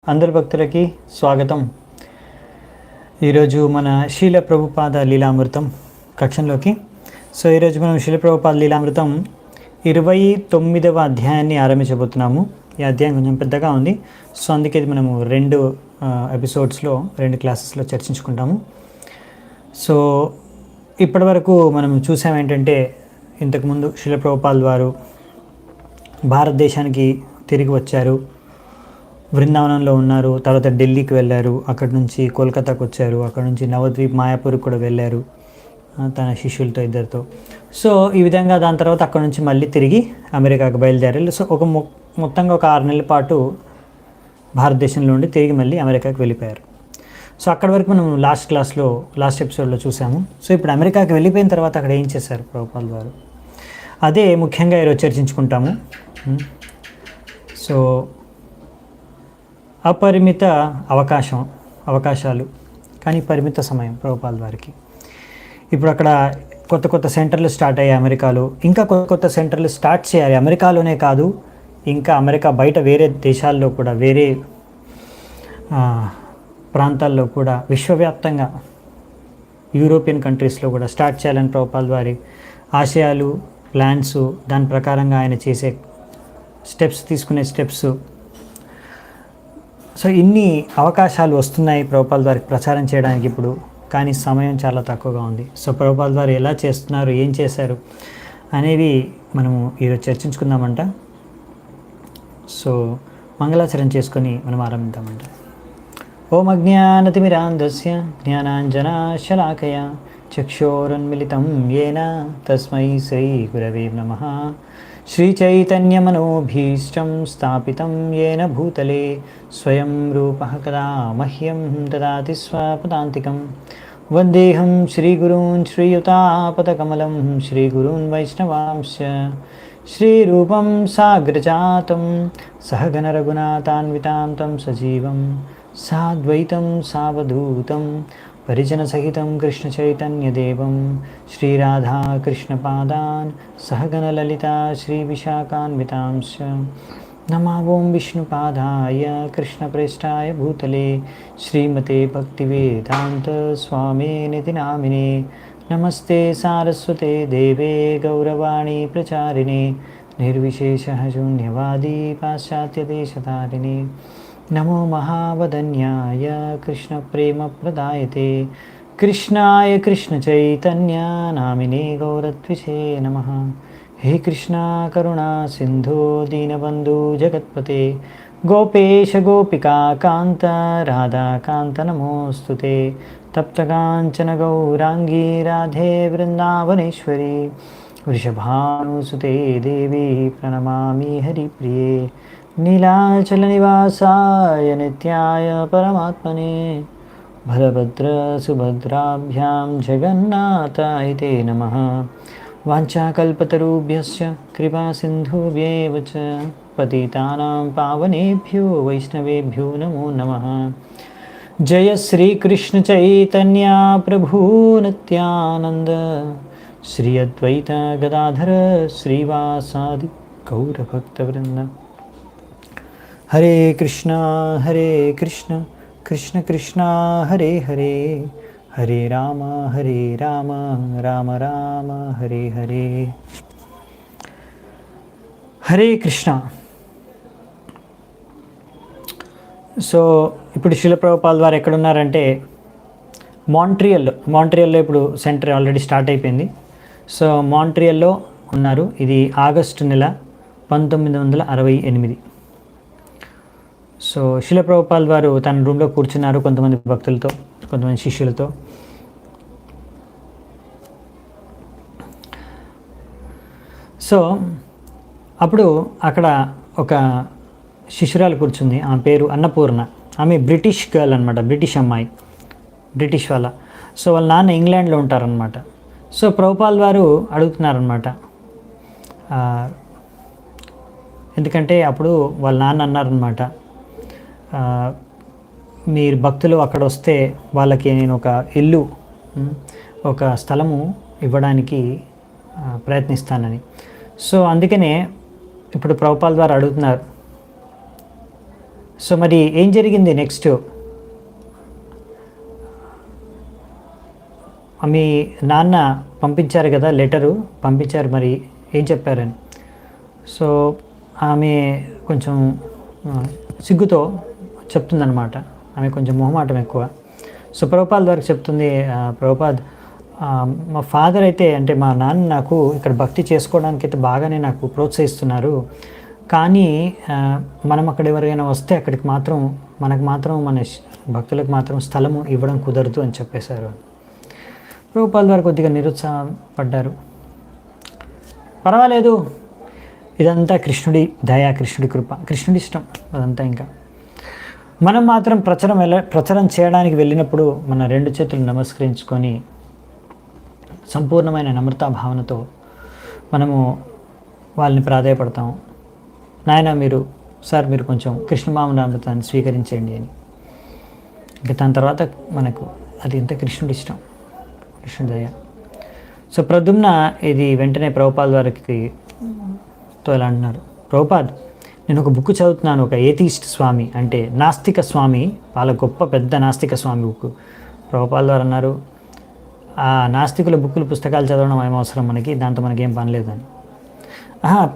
అందరి భక్తులకి స్వాగతం. ఈరోజు మన శీల ప్రభుపాద లీలామృతం కక్షంలోకి. ఈరోజు మనం శీల ప్రభుపాద లీలామృతం 29వ అధ్యాయాన్ని ఆరంభించబోతున్నాము. ఈ అధ్యాయం కొంచెం పెద్దగా ఉంది, అందుకే ఇది మనము రెండు ఎపిసోడ్స్లో 2 క్లాసెస్లో చర్చించుకుంటాము. ఇప్పటి వరకు మనం చూసామేంటంటే, ఇంతకుముందు శీల ప్రభుపాద వారు భారతదేశానికి తిరిగి వచ్చారు, బృందావనంలో ఉన్నారు, తర్వాత ఢిల్లీకి వెళ్ళారు, అక్కడి నుంచి కోల్కతాకు వచ్చారు, అక్కడ నుంచి నవద్వీప్ మాయాపూర్కి కూడా వెళ్ళారు తన శిష్యులతో ఇద్దరితో. ఈ విధంగా దాని తర్వాత అక్కడ నుంచి మళ్ళీ తిరిగి అమెరికాకు బయలుదేరారు. మొత్తంగా ఒక 6 నెలల పాటు భారతదేశంలో ఉండి తిరిగి మళ్ళీ అమెరికాకు వెళ్ళిపోయారు. అక్కడి వరకు మనం లాస్ట్ ఎపిసోడ్లో చూసాము. ఇప్పుడు అమెరికాకి వెళ్ళిపోయిన తర్వాత అక్కడ ఏం చేశారు ప్రభుపాద వారు, అదే ముఖ్యంగా ఈరోజు చర్చించుకుంటాము. అపరిమిత అవకాశాలు కానీ పరిమిత సమయం ప్రభుపాద వారికి. ఇప్పుడు అక్కడ కొత్త సెంటర్లు స్టార్ట్ అయ్యాయి అమెరికాలో, ఇంకా కొత్త సెంటర్లు స్టార్ట్ చేయాలి. అమెరికాలోనే కాదు, ఇంకా అమెరికా బయట వేరే దేశాల్లో కూడా, వేరే ప్రాంతాల్లో కూడా, విశ్వవ్యాప్తంగా యూరోపియన్ కంట్రీస్లో కూడా స్టార్ట్ చేయాలని ప్రభుపాద వారి ఆశయాలు, ప్లాన్స్. దాని ప్రకారంగా ఆయన చేసే తీసుకునే స్టెప్స్. ఇన్ని అవకాశాలు వస్తున్నాయి ప్రభుపాద వారికి ప్రచారం చేయడానికి ఇప్పుడు, కానీ సమయం చాలా తక్కువగా ఉంది. ప్రభుపాద వారు ఎలా చేస్తున్నారు, ఏం చేశారు అనేవి మనము ఈరోజు చర్చించుకుందామంట. మంగళాచరణ చేసుకొని మనం ఆరంభిద్దామంట. ఓం అజ్ఞానతిమిరాంధస్య జ్ఞానాంజనాశలాకయ చక్షోరున్మిళితం యేన తస్మై శ్రీ గురవే నమః. శ్రీచైతన్యమనోభీష్టం స్థాపితం యేన భూతలే స్వయం రూపః కదా మహ్యం దదాతి స్వపదాంతికం. వందేహం శ్రీగురూన్ శ్రీయుతాపదకమలం శ్రీగురూన్ వైష్ణవాంశ శ్రీరూపం సాగ్రజాతం సహగణ రఘునాథాన్వితాం తం సజీవం సాద్వైతం సావధూతం పరిజనసహితం కృష్ణ చైతన్యదేవం శ్రీరాధాకృష్ణపాదాన్ సహగణ లలితా శ్రీవిశాఖాన్వితాంశ. నమో ఓం విష్ణుపాదాయ కృష్ణప్రేష్టాయ భూతలే శ్రీమతే భక్తివేదాంత స్వామినితి నామినే. నమస్తే సారస్వతే దేవే గౌరవాణి ప్రచారిణే నిర్విశేష శూన్యవాదీ పాశ్చాత్యదేశతారిణే. నమో మహావదన్యాయ కృష్ణ ప్రేమ ప్రదాయతే కృష్ణాయ కృష్ణ చైతన్య నామినే గౌరత్విషే నమః. హే కృష్ణ కరుణా సింధో దీనబంధు జగత్పతే గోపేశ గోపికా కాంత రాధాకాంత నమోస్తుతే. తప్తకాంచన గౌరాంగీ రాధే వృందావనేశ్వరి వృషభానుసుతే దేవి ప్రణమామి హరిప్రియే. నీలాచల నివాసాయ నిత్యాయ పరమాత్మనే బలభద్ర సుభద్రాభ్యాం జగన్నాథాయ తే నమః. వాంఛాకల్పతరుభ్యశ్చ కృపా సింధుభ్యేవ చ పతితానాం పావనేభ్యో వైష్ణవేభ్యో నమో నమః. జయ శ్రీకృష్ణ చైతన్య ప్రభు నిత్యానంద శ్రీ అద్వైత గదాధర శ్రీవాసాది గౌరభక్తవృంద. హరే కృష్ణ కృష్ణ కృష్ణ హరే హరే హరే రామ రామ రామ హరే హరే. హరే కృష్ణ. ఇప్పుడు శీల ప్రభుపాద వారు ఎక్కడున్నారంటే మాంట్రియల్లో ఇప్పుడు సెంటర్ ఆల్రెడీ స్టార్ట్ అయిపోయింది. మాంట్రియల్లో ఉన్నారు. ఇది ఆగస్టు నెల 1968. శీల ప్రభుపాద వారు తన రూమ్లో కూర్చున్నారు కొంతమంది భక్తులతో, కొంతమంది శిష్యులతో. అప్పుడు అక్కడ ఒక శిష్యురాలు కూర్చుంది. ఆమె పేరు అన్నపూర్ణ. ఆమె బ్రిటిష్ గర్ల్ అనమాట, బ్రిటిష్ అమ్మాయి, బ్రిటిష్ వాళ్ళ. వాళ్ళ నాన్న ఇంగ్లాండ్లో ఉంటారనమాట. ప్రభుపాద వారు అడుగుతున్నారనమాట, ఎందుకంటే అప్పుడు వాళ్ళ నాన్న అన్నారనమాట, మీరు భక్తులు అక్కడ వస్తే వాళ్ళకి నేను ఒక ఇల్లు, ఒక స్థలము ఇవ్వడానికి ప్రయత్నిస్తానని. అందుకనే ఇప్పుడు ప్రభుపాద వారు అడుగుతున్నారు, సో మరి ఏం జరిగింది నెక్స్ట్? మీ నాన్న పంపించారు కదా, లెటరు పంపించారు, మరి ఏం చెప్పారని. సో ఆమె కొంచెం సిగ్గుతో చెప్తుందన్నమాట. ఆమె కొంచెం మొహమాటం ఎక్కువ. సో ప్రభుపాద్ వారికి చెప్తుంది, ప్రభుపాద్ మా ఫాదర్ అయితే, అంటే మా నాన్న నాకు ఇక్కడ భక్తి చేసుకోవడానికి అయితే బాగానే నాకు ప్రోత్సహిస్తున్నారు, కానీ మనం అక్కడ ఎవరైనా వస్తే అక్కడికి మాత్రం మనకు మాత్రం మన భక్తులకు మాత్రం స్థలము ఇవ్వడం కుదరదు అని చెప్పేశారు. ప్రభుపాద్ వారు కొద్దిగా నిరుత్సాహపడ్డారు. పర్వాలేదు, ఇదంతా కృష్ణుడి దయ, కృష్ణుడి కృప, కృష్ణుడి ఇష్టం అదంతా. ఇంకా మనం మాత్రం ప్రచారం చేయడానికి వెళ్ళినప్పుడు మన 2 చేతులు నమస్కరించుకొని సంపూర్ణమైన నమ్రతా భావనతో మనము వాళ్ళని ప్రాధాయపడతాము. నాయన మీరు కొంచెం కృష్ణభావనామృతాన్ని స్వీకరించండి అని. ఇంకా దాని తర్వాత మనకు అది ఎంత కృష్ణుడి ఇష్టం, కృష్ణుడి దయ. సో ప్రద్యుమ్న ఇది వెంటనే ప్రభుపాద్ వారికి ఇలా అంటున్నారు, ప్రభుపాద్ నేను ఒక బుక్ చదువుతున్నాను, ఒక ఏథీస్ట్ స్వామి, అంటే నాస్తిక స్వామి, వాళ్ళ గొప్ప పెద్ద నాస్తిక స్వామి బుక్. ప్రభుపాద్ వారు అన్నారు, ఆ నాస్తికుల బుక్కులు పుస్తకాలు చదవడం ఏం అవసరం మనకి, దాంతో మనకేం పని లేదని.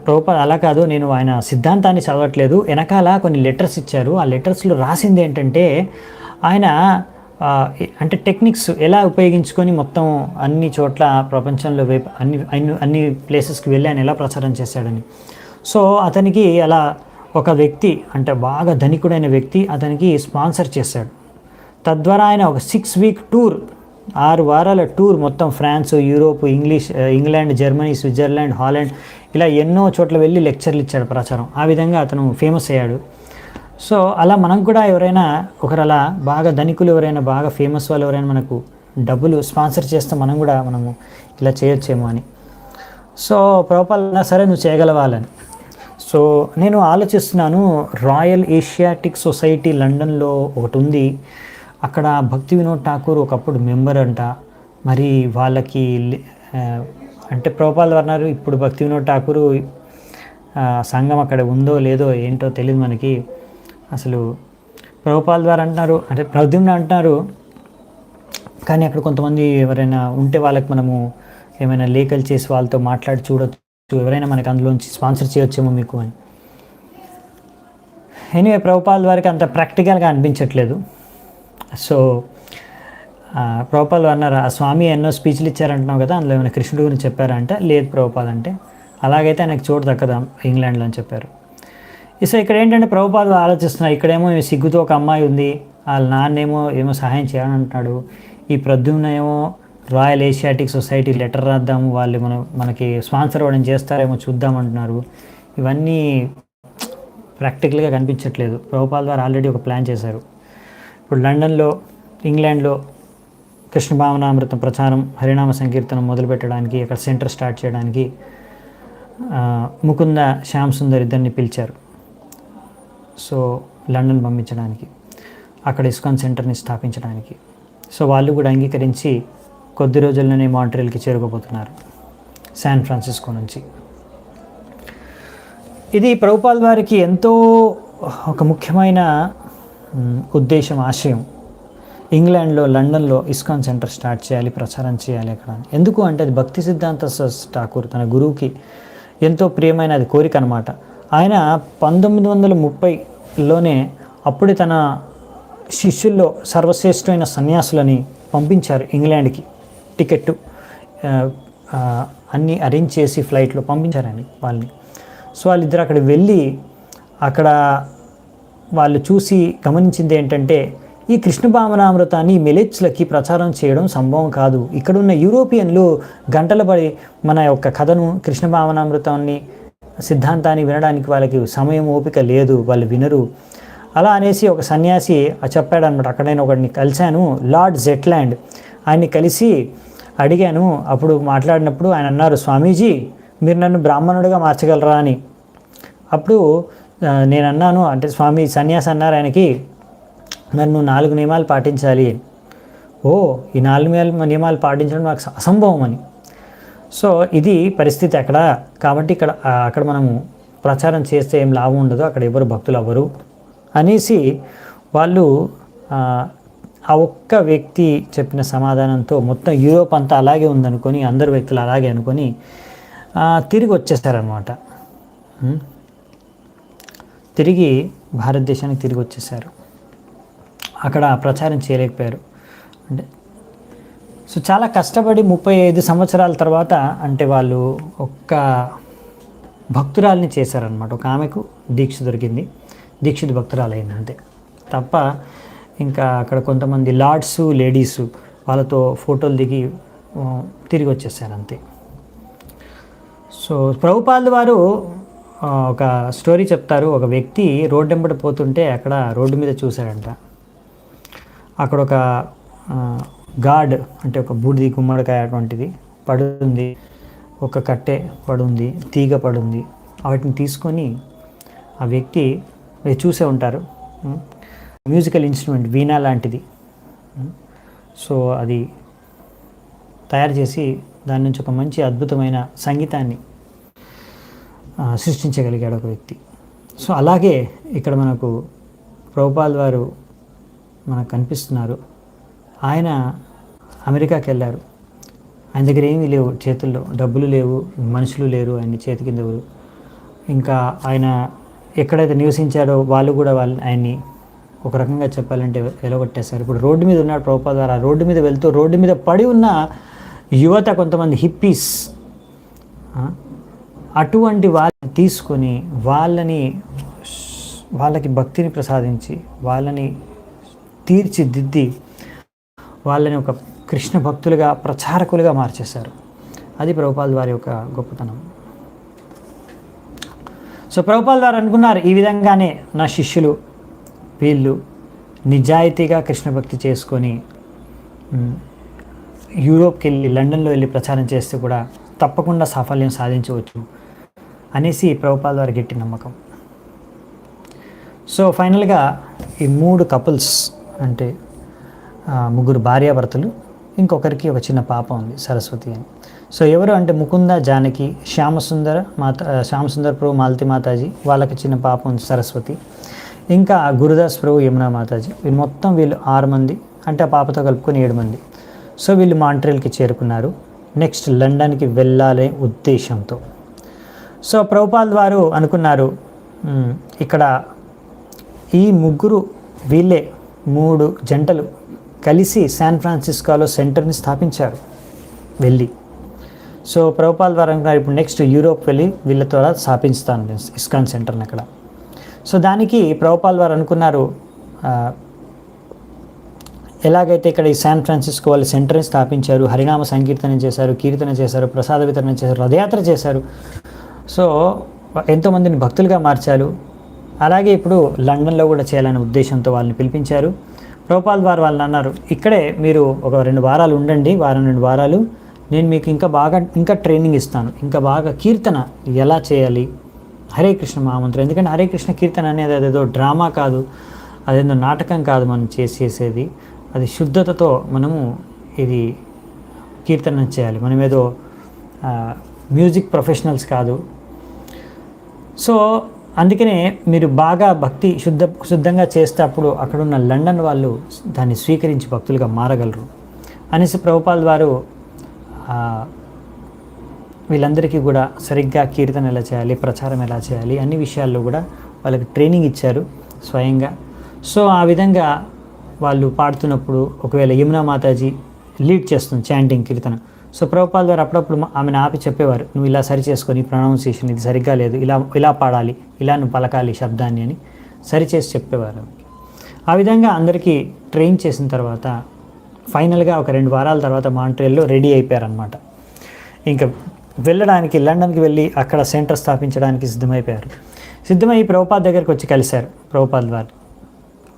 ప్రభుపాద్ అలా కాదు, నేను ఆయన సిద్ధాంతాన్ని చదవట్లేదు, వెనకాల కొన్ని లెటర్స్ ఇచ్చారు, ఆ లెటర్స్లో రాసింది ఏంటంటే ఆయన అంటే టెక్నిక్స్ ఎలా ఉపయోగించుకొని మొత్తం అన్ని చోట్ల ప్రపంచంలో అన్ని ప్లేసెస్కి వెళ్ళి ఆయన ఎలా ప్రచారం చేశాడని. సో అతనికి అలా ఒక వ్యక్తి, అంటే బాగా ధనికుడైన వ్యక్తి అతనికి స్పాన్సర్ చేశాడు. తద్వారా ఆయన ఒక 6 వీక్ టూర్, 6 వారాల టూర్ మొత్తం France, Europe, England, Germany, Switzerland, Holland ఇలా ఎన్నో చోట్ల వెళ్ళి లెక్చర్లు ఇచ్చాడు, ప్రచారం. ఆ విధంగా అతను ఫేమస్ అయ్యాడు. సో అలా మనం కూడా ఎవరైనా ఒకరు అలా బాగా ధనికులు, ఎవరైనా బాగా ఫేమస్ వాళ్ళు ఎవరైనా మనకు డబ్బులు స్పాన్సర్ చేస్తే మనము ఇలా చేయొచ్చేమో అని. సో ప్రభుపాద్ సరే నువ్వు చేయగలవాలని. సో నేను ఆలోచిస్తున్నాను, రాయల్ ఏషియాటిక్ సొసైటీ లండన్లో ఒకటి ఉంది, అక్కడ భక్తి వినోద్ ఠాకూర్ ఒకప్పుడు మెంబర్ అంట. మరి వాళ్ళకి అంటే ప్రభుపాద్ అన్నారు, ఇప్పుడు భక్తి వినోద్ ఠాకూర్ సంఘం అక్కడ ఉందో లేదో ఏంటో తెలియదు మనకి. అసలు ప్రభుపాద్ వారు అంటున్నారు, అంటే ప్రద్యుమ్న అంటున్నారు, కానీ అక్కడ కొంతమంది ఎవరైనా ఉంటే వాళ్ళకి మనము ఏమైనా లేఖలు చేసి వాళ్ళతో మాట్లాడి చూడొచ్చు, ఎవరైనా మనకి అందులోంచి స్పాన్సర్ చేయొచ్చేమో మీకు అని. ఎనీవే ప్రభుపాద్ వారికి అంత ప్రాక్టికల్గా అనిపించట్లేదు. సో ప్రభుపాద్ వారు అన్నారు, ఆ స్వామి ఎన్నో స్పీచ్లు ఇచ్చారంటున్నావు కదా, అందులో ఏమైనా కృష్ణుడి గురించి చెప్పారా అంటే, లేదు ప్రభుపాద్, అంటే అలాగైతే ఆయనకు చోటు దక్కదా ఇంగ్లాండ్లో అని చెప్పారు. సో ఇక్కడ ఏంటంటే ప్రభుపాద్ ఆలోచిస్తున్నారు, ఇక్కడేమో సిగ్గుతో ఒక అమ్మాయి ఉంది, వాళ్ళ నాన్నేమో సహాయం చేయాలని అంటున్నాడు, ఈ ప్రద్యుమ్న ఏమో రాయల్ ఏషియాటిక్ సొసైటీ లెటర్ రాద్దాము, వాళ్ళు మనకి స్పాన్సర్ అవ్వడం చేస్తారేమో చూద్దామంటున్నారు. ఇవన్నీ ప్రాక్టికల్గా కనిపించట్లేదు. ప్రభుపాద్ వారు ఆల్రెడీ ఒక ప్లాన్ చేశారు. ఇప్పుడు లండన్లో, ఇంగ్లాండ్లో కృష్ణ భావనామృతం ప్రచారం, హరినామ సంకీర్తనం మొదలుపెట్టడానికి, అక్కడ సెంటర్ స్టార్ట్ చేయడానికి ముకుంద, శ్యామ్ సుందర్ ఇద్దరిని పిలిచారు. సో లండన్ పంపించడానికి, అక్కడ ఇస్కాన్ సెంటర్ని స్థాపించడానికి. సో వాళ్ళు కూడా అంగీకరించి కొద్ది రోజుల్లోనే మాంట్రియల్కి చేరుకోబోతున్నారు శాన్ ఫ్రాన్సిస్కో నుంచి. ఇది ప్రభుపాద్ వారికి ఎంతో ఒక ముఖ్యమైన ఉద్దేశం, ఆశయం. ఇంగ్లాండ్లో, లండన్లో ఇస్కాన్ సెంటర్ స్టార్ట్ చేయాలి, ప్రచారం చేయాలి అక్కడ. ఎందుకు అంటే అది భక్తి సిద్ధాంత ఠాకూర్ తన గురువుకి ఎంతో ప్రియమైన అది కోరిక అనమాట. ఆయన 1930లోనే అప్పుడే తన శిష్యుల్లో సర్వశ్రేష్ఠమైన సన్యాసులని పంపించారు ఇంగ్లాండ్కి. టికెట్టు అన్నీ అరేంజ్ చేసి ఫ్లైట్లో పంపించారని వాళ్ళని. సో వాళ్ళిద్దరు అక్కడ వెళ్ళి అక్కడ వాళ్ళు చూసి గమనించింది ఏంటంటే, ఈ కృష్ణ భావనామృతాన్ని మిలెట్స్లకి ప్రచారం చేయడం సంభవం కాదు. ఇక్కడున్న యూరోపియన్లు గంటల పడి మన యొక్క కథను, కృష్ణ భావనామృతాన్ని, సిద్ధాంతాన్ని వినడానికి వాళ్ళకి సమయం, ఓపిక లేదు, వాళ్ళు వినరు. అలా అనేసి ఒక సన్యాసి చెప్పాడనమాట. అక్కడ నేను ఒకడిని కలిశాను, లార్డ్ జెట్లాండ్, ఆయన్ని కలిసి అడిగాను. అప్పుడు మాట్లాడినప్పుడు ఆయన అన్నారు, స్వామీజీ మీరు నన్ను బ్రాహ్మణుడిగా మార్చగలరా అని. అప్పుడు నేను అన్నాను, అంటే స్వామి సన్యాసి అన్నారు ఆయనకి, నన్ను 4 నియమాలు పాటించాలి. ఓ, ఈ 4 నియమాలు పాటించడం నాకు అసంభవం అని. సో ఇది పరిస్థితి అక్కడ. కాబట్టి అక్కడ మనము ప్రచారం చేస్తే ఏం లాభం ఉండదు, అక్కడ ఎవరు భక్తులు అవ్వరు అనేసి వాళ్ళు ఆ ఒక్క వ్యక్తి చెప్పిన సమాధానంతో మొత్తం యూరోప్ అంతా అలాగే ఉందనుకొని, అందరు వ్యక్తులు అలాగే అనుకొని తిరిగి వచ్చేసారనమాట. తిరిగి భారతదేశానికి తిరిగి వచ్చేసారు. అక్కడ ప్రచారం చేయలేకపోయారు. అంటే సో చాలా కష్టపడి 35 సంవత్సరాల తర్వాత అంటే వాళ్ళు ఒక్క భక్తురాల్ని చేశారనమాట. ఒక ఆమెకు దీక్ష దొరికింది, దీక్షిత భక్తురాలు అయింది అంతే. తప్ప ఇంకా అక్కడ కొంతమంది లార్డ్సు లేడీసు వాళ్ళతో ఫోటోలు దిగి తిరిగి వచ్చేసారు అంతే. సో ప్రభుపాదుల వారు ఒక స్టోరీ చెప్తారు. ఒక వ్యక్తి రోడ్డు వెంబడి పోతుంటే అక్కడ రోడ్డు మీద చూశాడంట. అక్కడ ఒక గాడ్ అంటే ఒక బూడిది గుమ్మడికాయ అటువంటిది పడుంది, ఒక కట్టె పడుంది, తీగ పడుంది. వాటిని తీసుకొని ఆ వ్యక్తి మీరు చూసే ఉంటారు, మ్యూజికల్ ఇన్స్ట్రుమెంట్ వీణా లాంటిది. సో అది తయారు చేసి దాని నుంచి ఒక మంచి అద్భుతమైన సంగీతాన్ని సృష్టించగలిగాడు ఒక వ్యక్తి. సో అలాగే ఇక్కడ మనకు ప్రభుపాదుల వారు మనకు కనిపిస్తున్నారు. ఆయన అమెరికాకి వెళ్ళారు. ఆయన దగ్గర ఏమీ లేవు, చేతుల్లో డబ్బులు లేవు, మనుషులు లేరు ఆయన చేతి కింద. ఇంకా ఆయన ఎక్కడైతే నివసించారో వాళ్ళు కూడా ఆయన్ని ఒక రకంగా చెప్పాలంటే వెలగొట్టేశారు. ఇప్పుడు రోడ్డు మీద ఉన్నాడు ప్రభుపాదుల వారు. ఆ రోడ్డు మీద వెళ్తూ రోడ్డు మీద పడి ఉన్న యువత, కొంతమంది హిప్పీస్, అటువంటి వాళ్ళని తీసుకొని వాళ్ళకి భక్తిని ప్రసాదించి వాళ్ళని తీర్చిదిద్ది వాళ్ళని ఒక కృష్ణ భక్తులుగా, ప్రచారకులుగా మార్చేశారు. అది ప్రభుపాదుల వారి యొక్క గొప్పతనం. సో ప్రభుపాదుల వారు అనుకున్నారు, ఈ విధంగానే నా శిష్యులు వీళ్ళు నిజాయితీగా కృష్ణ భక్తి చేసుకొని యూరోప్కి వెళ్ళి, లండన్లో వెళ్ళి ప్రచారం చేస్తే కూడా తప్పకుండా సాఫల్యం సాధించవచ్చు అనేసి ప్రభుపాదుల వారి గట్టి నమ్మకం. సో ఫైనల్గా ఈ 3 కపుల్స్ అంటే 3 భార్యాభర్తలు, ఇంకొకరికి ఒక చిన్న పాప ఉంది సరస్వతి అని. సో ఎవరు అంటే ముకుంద, జానకి, శ్యామసుందర ప్రభు, మాలతి మాతాజీ, వాళ్ళకి చిన్న పాప ఉంది సరస్వతి, ఇంకా గురుదాస్ ప్రభు, యమునా మాతాజీ. వీళ్ళు 6 మంది, అంటే ఆ పాపతో కలుపుకొని 7 మంది. సో వీళ్ళు మాంట్రియల్కి చేరుకున్నారు. నెక్స్ట్ లండన్కి వెళ్ళాలనే ఉద్దేశంతో. సో ప్రభుపాదుల వారు అనుకున్నారు, ఇక్కడ ఈ 3 వీళ్ళే 3 జంటలు కలిసి శాన్ ఫ్రాన్సిస్కోలో సెంటర్ని స్థాపించారు వెళ్ళి. సో ప్రభుపాదుల వారు అనుకున్నారు, ఇప్పుడు నెక్స్ట్ యూరోప్ వెళ్ళి వీళ్ళతో స్థాపిస్తాను ఇస్కాన్ సెంటర్ని అక్కడ. సో దానికి ప్రభుపాదుల వారు అనుకున్నారు, ఎలాగైతే ఇక్కడ ఈ శాన్ ఫ్రాన్సిస్కో వాళ్ళు సెంటర్ని స్థాపించారు, హరినామ సంకీర్తన చేశారు, కీర్తన చేశారు, ప్రసాద వితరణ చేశారు, రథయాత్ర చేశారు. సో ఎంతోమందిని భక్తులుగా మార్చారు. అలాగే ఇప్పుడు లండన్లో కూడా చేయాలనే ఉద్దేశంతో వాళ్ళని పిలిపించారు. ప్రభుపాదుల వారు వాళ్ళని అన్నారు, ఇక్కడే మీరు ఒక 2 వారాలు ఉండండి, 2 వారాలు నేను మీకు ఇంకా ట్రైనింగ్ ఇస్తాను, ఇంకా బాగా కీర్తన ఎలా చేయాలి, హరే కృష్ణ మహామంత్రం. ఎందుకంటే హరే కృష్ణ కీర్తన అనేది అదేదో డ్రామా కాదు, అదేదో నాటకం కాదు మనం చేసేది. అది శుద్ధతతో మనము ఇది కీర్తన చేయాలి. మనం ఏదో మ్యూజిక్ ప్రొఫెషనల్స్ కాదు. సో అందుకనే మీరు బాగా భక్తి శుద్ధంగా చేస్తే అప్పుడు అక్కడున్న లండన్ వాళ్ళు దాన్ని స్వీకరించి భక్తులుగా మారగలరు అనేసి ప్రభుపాదుల వారు వీళ్ళందరికీ కూడా సరిగ్గా కీర్తన ఎలా చేయాలి, ప్రచారం ఎలా చేయాలి, అన్ని విషయాల్లో కూడా వాళ్ళకి ట్రైనింగ్ ఇచ్చారు స్వయంగా. సో ఆ విధంగా వాళ్ళు పాడుతున్నప్పుడు ఒకవేళ యమునా మాతాజీ లీడ్ చేస్తుంది చాంటింగ్ కీర్తన. సో ప్రభుపాదుల వారు అప్పుడప్పుడు ఆమెను ఆపి చెప్పేవారు, నువ్వు ఇలా సరి చేసుకొని ప్రొనౌన్సియేషన్ ఇది సరిగ్గా లేదు, ఇలా పాడాలి, ఇలా నువ్వు పలకాలి శబ్దాన్ని అని సరిచేసి చెప్పేవారు. ఆ విధంగా అందరికీ ట్రైన్ చేసిన తర్వాత ఫైనల్గా ఒక 2 వారాల తర్వాత మాంట్రియల్లో రెడీ అయిపోయారనమాట. ఇంకా వెళ్ళడానికి లండన్కి వెళ్ళి అక్కడ సెంటర్ స్థాపించడానికి సిద్ధమై ప్రభుపాద దగ్గరికి వచ్చి కలిశారు.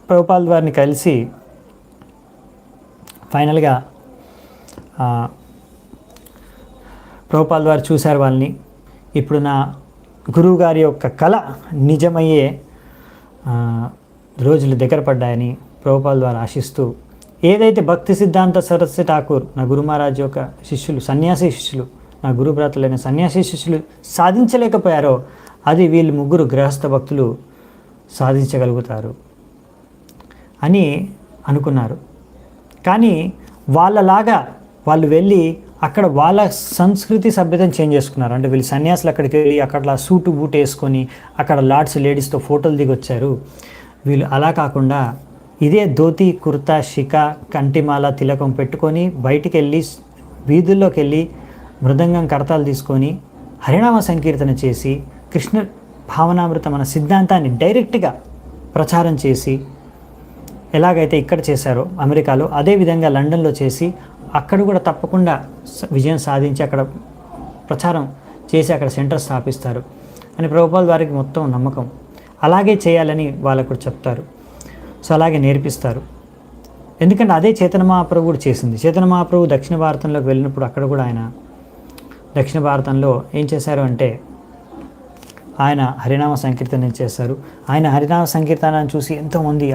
ప్రభుపాదుల వారిని కలిసి ఫైనల్గా ప్రభుపాదుల వారు చూశారు వాళ్ళని. ఇప్పుడు నా గురువు గారి యొక్క కళ నిజమయ్యే రోజులు దగ్గర పడ్డాయని ప్రభుపాదుల వారు ఆశిస్తూ, ఏదైతే భక్తి సిద్ధాంత సరస్వతి ఠాకూర్ నా గురు మహారాజ్ యొక్క శిష్యులు, సన్యాసి శిష్యులు, నా గురుభ్రాతలైన సన్యాసి శిష్యులు సాధించలేకపోయారో అది వీళ్ళు 3 గృహస్థ భక్తులు సాధించగలుగుతారు అని అనుకున్నారు. కానీ వాళ్ళలాగా వాళ్ళు వెళ్ళి అక్కడ వాళ్ళ సంస్కృతి సభ్యతను చేంజ్ చేసుకున్నారు. అంటే వీళ్ళు సన్యాసులు అక్కడికి వెళ్ళి అక్కడ సూటు బూట్ వేసుకొని అక్కడ లార్డ్స్ లేడీస్తో ఫోటోలు దిగొచ్చారు. వీళ్ళు అలా కాకుండా ఇదే ధోతి కుర్తా షిక కంటిమాల తిలకం పెట్టుకొని బయటికి వెళ్ళి వీధుల్లోకి వెళ్ళి మృదంగం కరతాలు తీసుకొని హరినామ సంకీర్తన చేసి కృష్ణ భావనామృతం అనే సిద్ధాంతాన్ని డైరెక్ట్గా ప్రచారం చేసి ఎలాగైతే ఇక్కడ చేశారో అమెరికాలో అదేవిధంగా లండన్లో చేసి అక్కడ కూడా తప్పకుండా విజయం సాధించి అక్కడ ప్రచారం చేసి అక్కడ సెంటర్ స్థాపిస్తారు అని ప్రభుపాల్ వారికి మొత్తం నమ్మకం. అలాగే చేయాలని వాళ్ళకు కూడా చెప్తారు. సో అలాగే నేర్పిస్తారు. ఎందుకంటే అదే చైతన్య మహాప్రభు కూడా చేసింది. చైతన్య మహాప్రభు దక్షిణ భారతంలోకి వెళ్ళినప్పుడు అక్కడ కూడా ఆయన దక్షిణ భారతంలో ఏం చేశారు అంటే ఆయన హరినామ సంకీర్తన చేశారు. ఆయన హరినామ సంకీర్తనాన్ని చూసి ఎంతోమంది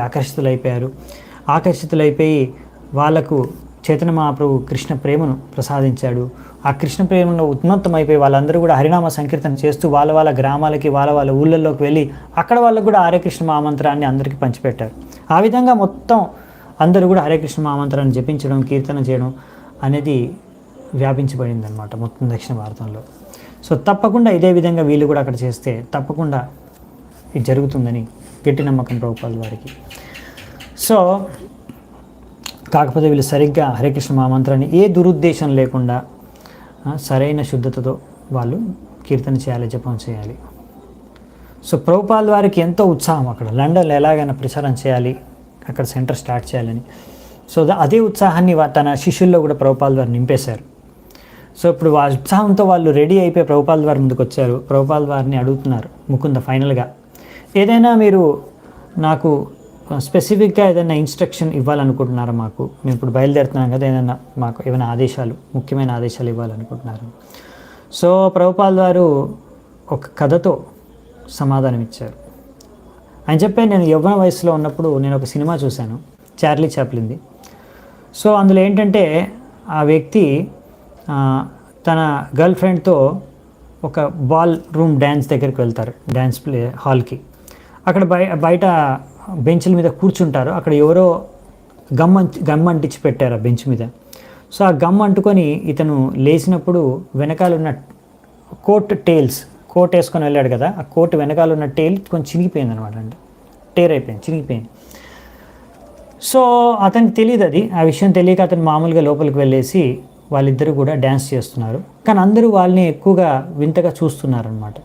ఆకర్షితులైపోయి వాళ్ళకు చైతన్య మహాప్రభు కృష్ణ ప్రేమను ప్రసాదించాడు. ఆ కృష్ణ ప్రేమలో ఉన్మత్తమైపోయి వాళ్ళందరూ కూడా హరినామ సంకీర్తన చేస్తూ వాళ్ళ గ్రామాలకి వాళ్ళ ఊళ్ళల్లోకి వెళ్ళి అక్కడ వాళ్ళకు కూడా హరే కృష్ణ మహామంత్రాన్ని అందరికీ పంచిపెట్టారు. ఆ విధంగా మొత్తం అందరూ కూడా హరే కృష్ణ మహామంత్రాన్ని జపించడం కీర్తన చేయడం అనేది వ్యాపించబడింది అనమాట మొత్తం దక్షిణ భారతంలో. సో తప్పకుండా ఇదే విధంగా వీళ్ళు కూడా అక్కడ చేస్తే తప్పకుండా ఇది జరుగుతుందని గట్టి నమ్మకం ప్రభుపాల్ వారికి. సో కాకపోతే వీళ్ళు సరిగ్గా హరే కృష్ణ మహామంత్రాన్ని ఏ దురుద్దేశం లేకుండా సరైన శుద్ధతతో వాళ్ళు కీర్తన చేయాలి, జపం చేయాలి. సో ప్రభుపాల్ వారికి ఎంతో ఉత్సాహం అక్కడ లండన్లో ఎలాగైనా ప్రచారం చేయాలి, అక్కడ సెంటర్ స్టార్ట్ చేయాలని. సో అదే ఉత్సాహాన్ని తన శిష్యుల్లో కూడా ప్రభుపాల్ వారు నింపేశారు. సో ఇప్పుడు ఆ ఉత్సాహంతో వాళ్ళు రెడీ అయిపోయి ప్రభుపాల్ వారి ముందుకు వచ్చారు. ప్రభుపాల్ వారిని అడుగుతున్నారు, ముకుంద ఫైనల్గా ఏదైనా మీరు నాకు స్పెసిఫిక్గా ఏదైనా ఇన్స్ట్రక్షన్ ఇవ్వాలనుకుంటున్నారా? మేము ఇప్పుడు బయలుదేరుతున్నాం కదా, ఏదైనా మాకు ఏమైనా ముఖ్యమైన ఆదేశాలు ఇవ్వాలనుకుంటున్నారు. సో ప్రభుపాల్ వారు ఒక కథతో సమాధానం ఇచ్చారు. ఆయన చెప్పే నేను యవ్వన వయసులో ఉన్నప్పుడు నేను ఒక సినిమా చూశాను, చార్లీ చాప్లిన్ది. సో అందులో ఏంటంటే ఆ వ్యక్తి తన గర్ల్ ఫ్రెండ్తో ఒక బాల్ రూమ్ డ్యాన్స్ దగ్గరికి వెళ్తారు, డ్యాన్స్ ప్లే హాల్కి. అక్కడ బయట బెంచ్ల మీద కూర్చుంటారు. అక్కడ ఎవరో గమ్ అంటించి పెట్టారు ఆ బెంచ్ మీద. సో ఆ గమ్ అంటుకొని ఇతను లేచినప్పుడు వెనకాల ఉన్న కోట్ వేసుకొని వెళ్ళాడు కదా, ఆ కోట్ వెనకాల ఉన్న టేల్ కొంచెం చినిగిపోయింది అనమాట, అంటే టేర్ అయిపోయింది, చినిగిపోయింది. సో అతనికి తెలియదు అది, ఆ విషయం తెలియక అతను మామూలుగా లోపలికి వెళ్ళేసి వాళ్ళిద్దరూ కూడా డ్యాన్స్ చేస్తున్నారు. కానీ అందరూ వాళ్ళని ఎక్కువగా వింతగా చూస్తున్నారనమాట.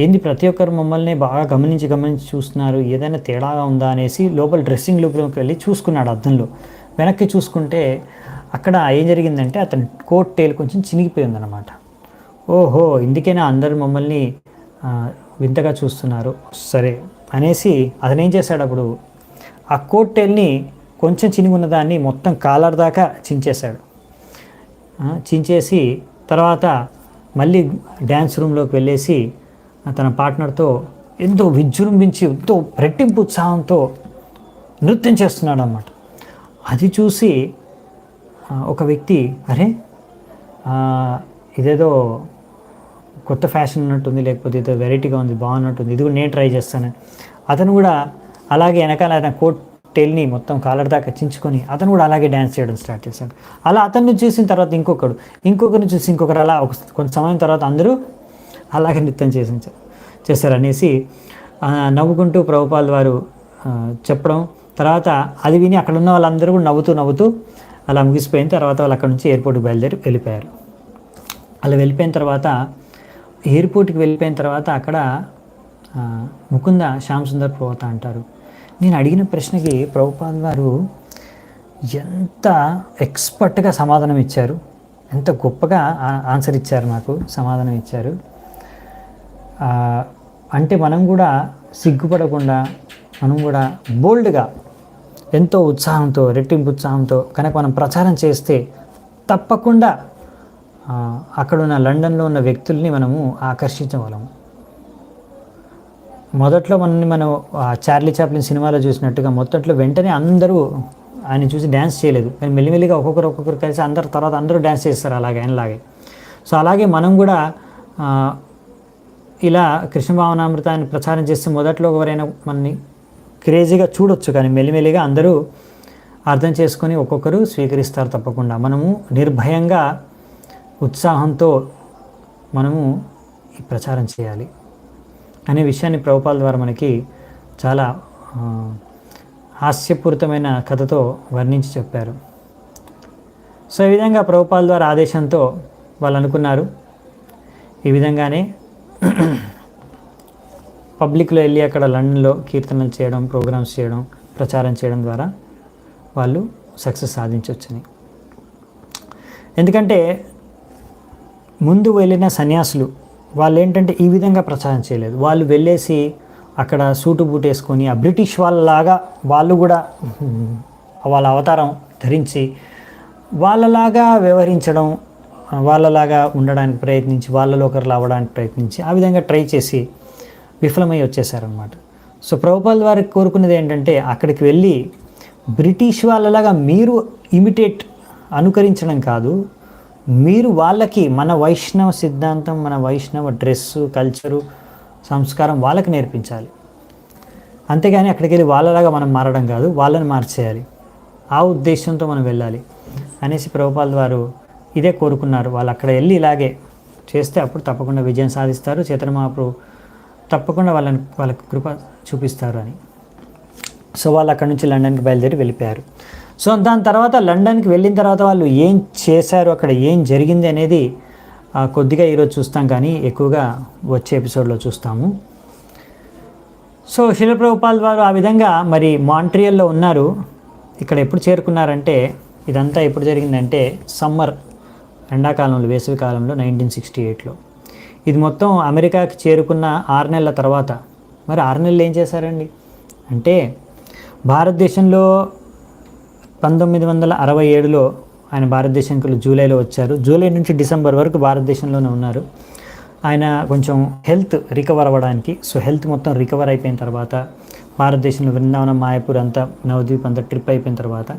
ఏంది ప్రతి ఒక్కరు మమ్మల్ని బాగా గమనించి చూస్తున్నారు, ఏదైనా తేడాగా ఉందా అనేసి లోపల డ్రెస్సింగ్ రూమ్లోకి వెళ్ళి చూసుకున్నాడు అద్దంలో. వెనక్కి చూసుకుంటే అక్కడ ఏం జరిగిందంటే అతని కోట్ టేల్ కొంచెం చినిగిపోయిందనమాట. ఓహో, ఇందుకైనా అందరూ మమ్మల్ని వింతగా చూస్తున్నారు సరే అనేసి అతను ఏం చేశాడు, అప్పుడు ఆ కోట్ టేల్ని కొంచెం చినిగి ఉన్న దాన్ని మొత్తం కాలర్ దాకా చించేశాడు. చించేసి తర్వాత మళ్ళీ డ్యాన్స్ రూమ్లోకి వెళ్ళేసి తన పార్ట్నర్తో ఎంతో విజృంభించి ఎంతో రెట్టింపు ఉత్సాహంతో నృత్యం చేస్తున్నాడు అన్నమాట. అది చూసి ఒక వ్యక్తి, అరే ఇదేదో కొత్త ఫ్యాషన్ ఉన్నట్టుంది, లేకపోతే ఏదో వెరైటీగా ఉంది, బాగున్నట్టుంది, ఇది కూడా నేను ట్రై చేస్తాను. అతను కూడా అలాగే వెనకాల ఆయన కోట్ టేల్ని మొత్తం కాలర్ దాకా చించుకొని అతను కూడా అలాగే డ్యాన్స్ చేయడం స్టార్ట్ చేశాడు. అలా అతన్ని చూసిన తర్వాత ఇంకొకరిని చూసి ఇంకొకరు, అలా కొంత సమయం తర్వాత అందరూ అలాగే నృత్యం చేశారు అనేసి నవ్వుకుంటూ ప్రభుపాల్ వారు చెప్పడం. తర్వాత అది విని అక్కడ ఉన్న వాళ్ళందరూ కూడా నవ్వుతూ అలా ముగిసిపోయిన తర్వాత వాళ్ళు అక్కడ నుంచి ఎయిర్పోర్ట్కి బయలుదేరి వెళ్ళిపోయారు. అలా వెళ్ళిపోయిన తర్వాత ఎయిర్పోర్ట్కి వెళ్ళిపోయిన తర్వాత అక్కడ ముకుంద శ్యామ్ సుందర్ ప్రభుత అంటారు. నేను అడిగిన ప్రశ్నకి ప్రభుపాల్ వారు ఎంత ఎక్స్పర్ట్గా సమాధానం ఇచ్చారు, ఎంత గొప్పగా ఆన్సర్ ఇచ్చారు, నాకు సమాధానం ఇచ్చారు. అంటే మనం కూడా సిగ్గుపడకుండా మనం కూడా బోల్డ్గా ఎంతో ఉత్సాహంతో రెట్టింపు ఉత్సాహంతో కనుక మనం ప్రచారం చేస్తే తప్పకుండా అక్కడున్న లండన్లో ఉన్న వ్యక్తుల్ని మనము ఆకర్షించగలము. మొదట్లో మనం చార్లీ చాప్లిన్ సినిమాలో చూసినట్టుగా మొదట్లో వెంటనే అందరూ ఆయన చూసి డ్యాన్స్ చేయలేదు, కానీ మెల్లిమెల్లిగా ఒక్కొక్కరు కలిసి తర్వాత అందరూ డ్యాన్స్ చేస్తారు అలాగే ఆయనలాగే. సో అలాగే మనం కూడా ఇలా కృష్ణ భావనామృతాన్ని ప్రచారం చేస్తే మొదట్లో ఎవరైనా మనని క్రేజీగా చూడొచ్చు, కానీ మెల్లిమెల్లిగా అందరూ అర్థం చేసుకొని ఒక్కొక్కరు స్వీకరిస్తారు. తప్పకుండా మనము నిర్భయంగా ఉత్సాహంతో మనము ఈ ప్రచారం చేయాలి అనే విషయాన్ని ప్రభుపాదుల ద్వారా మనకి చాలా హాస్యపూరితమైన కథతో వర్ణించి చెప్పారు. సో ఈ విధంగా ప్రభుపాదుల ద్వారా ఆదేశంతో వాళ్ళు అనుకున్నారు. ఈ విధంగానే పబ్లిక్లో వెళ్ళి అక్కడ లండన్లో కీర్తనలు చేయడం, ప్రోగ్రామ్స్ చేయడం, ప్రచారం చేయడం ద్వారా వాళ్ళు సక్సెస్ సాధించవచ్చని. ఎందుకంటే ముందు వెళ్ళిన సన్యాసులు వాళ్ళు ఏంటంటే ఈ విధంగా ప్రచారం చేయలేదు. వాళ్ళు వెళ్ళేసి అక్కడ సూటు బూట్ వేసుకొని ఆ బ్రిటిష్ వాళ్ళలాగా వాళ్ళు కూడా వాళ్ళ అవతారం ధరించి వాళ్ళలాగా వ్యవహరించడం, వాళ్ళలాగా ఉండడానికి ప్రయత్నించి, వాళ్ళలో ఒకరు అవ్వడానికి ప్రయత్నించి ఆ విధంగా ట్రై చేసి విఫలమై వచ్చేసారనమాట. సో ప్రభుపాదుల వారు కోరుకునేది ఏంటంటే అక్కడికి వెళ్ళి బ్రిటిష్ వాళ్ళలాగా మీరు ఇమిటేట్ అనుకరించడం కాదు, మీరు వాళ్ళకి మన వైష్ణవ సిద్ధాంతం, మన వైష్ణవ డ్రెస్సు, కల్చరు, సంస్కారం వాళ్ళకి నేర్పించాలి. అంతేగాని అక్కడికి వెళ్ళి వాళ్ళలాగా మనం మారడం కాదు, వాళ్ళని మార్చేయాలి. ఆ ఉద్దేశంతో మనం వెళ్ళాలి అనేసి ప్రభుపాదుల వారు ఇదే కోరుకున్నారు. వాళ్ళు అక్కడ వెళ్ళి ఇలాగే చేస్తే అప్పుడు తప్పకుండా విజయం సాధిస్తారు, చైతన్య మహాప్రభు తప్పకుండా వాళ్ళకి కృప చూపిస్తారు అని. సో వాళ్ళు అక్కడ నుంచి లండన్కి బయలుదేరి వెళ్ళిపోయారు. సో దాని తర్వాత లండన్కి వెళ్ళిన తర్వాత వాళ్ళు ఏం చేశారు, అక్కడ ఏం జరిగింది అనేది కొద్దిగా ఈరోజు చూస్తాం, కానీ ఎక్కువగా వచ్చే ఎపిసోడ్లో చూస్తాము. సో శిల ప్రభుపాదుల వారు ఆ విధంగా మరి మాంట్రియల్లో ఉన్నారు. ఇక్కడ ఎప్పుడు చేరుకున్నారంటే ఇదంతా ఎప్పుడు జరిగిందంటే సమ్మర్, ఎండాకాలంలో, వేసవి కాలంలో 1968లో. ఇది మొత్తం అమెరికాకి చేరుకున్న 6 నెలల తర్వాత. మరి 6 నెలలు ఏం చేశారండి అంటే భారతదేశంలో 1967లో ఆయన భారతదేశంకి జూలైలో వచ్చారు. జూలై నుంచి డిసెంబర్ వరకు భారతదేశంలోనే ఉన్నారు. ఆయన కొంచెం హెల్త్ రికవర్ అవ్వడానికి, సో హెల్త్ మొత్తం రికవర్ అయిపోయిన తర్వాత భారతదేశంలో బృందావనం, మాయాపూర్ అంతా, నవద్వీప్ అంతా ట్రిప్ అయిపోయిన తర్వాత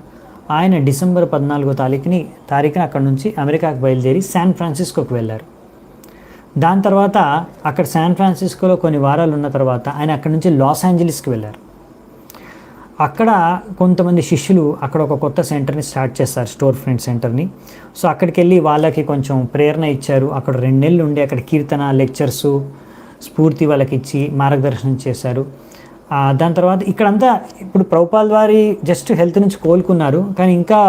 ఆయన డిసెంబర్ 14వ తారీఖున అక్కడ నుంచి అమెరికాకు బయలుదేరి శాన్ ఫ్రాన్సిస్కోకి వెళ్ళారు. దాని తర్వాత అక్కడ శాన్ ఫ్రాన్సిస్కోలో కొన్ని వారాలు ఉన్న తర్వాత ఆయన అక్కడ నుంచి లాస్ ఏంజలీస్కి వెళ్ళారు. అక్కడ కొంతమంది శిష్యులు అక్కడ ఒక కొత్త సెంటర్ని స్టార్ట్ చేస్తారు, స్టోర్ ఫ్రంట్ సెంటర్ని. సో అక్కడికి వెళ్ళి వాళ్ళకి కొంచెం ప్రేరణ ఇచ్చారు. అక్కడ 2 నెలలు ఉండి అక్కడ కీర్తన, లెక్చర్సు, స్ఫూర్తి వాళ్ళకి ఇచ్చి మార్గదర్శనం చేశారు. దాని తర్వాత ఇక్కడంతా ఇప్పుడు ప్రభుపాదుల వారి జస్ట్ హెల్త్ నుంచి కోలుకున్నారు, కానీ ఇంకా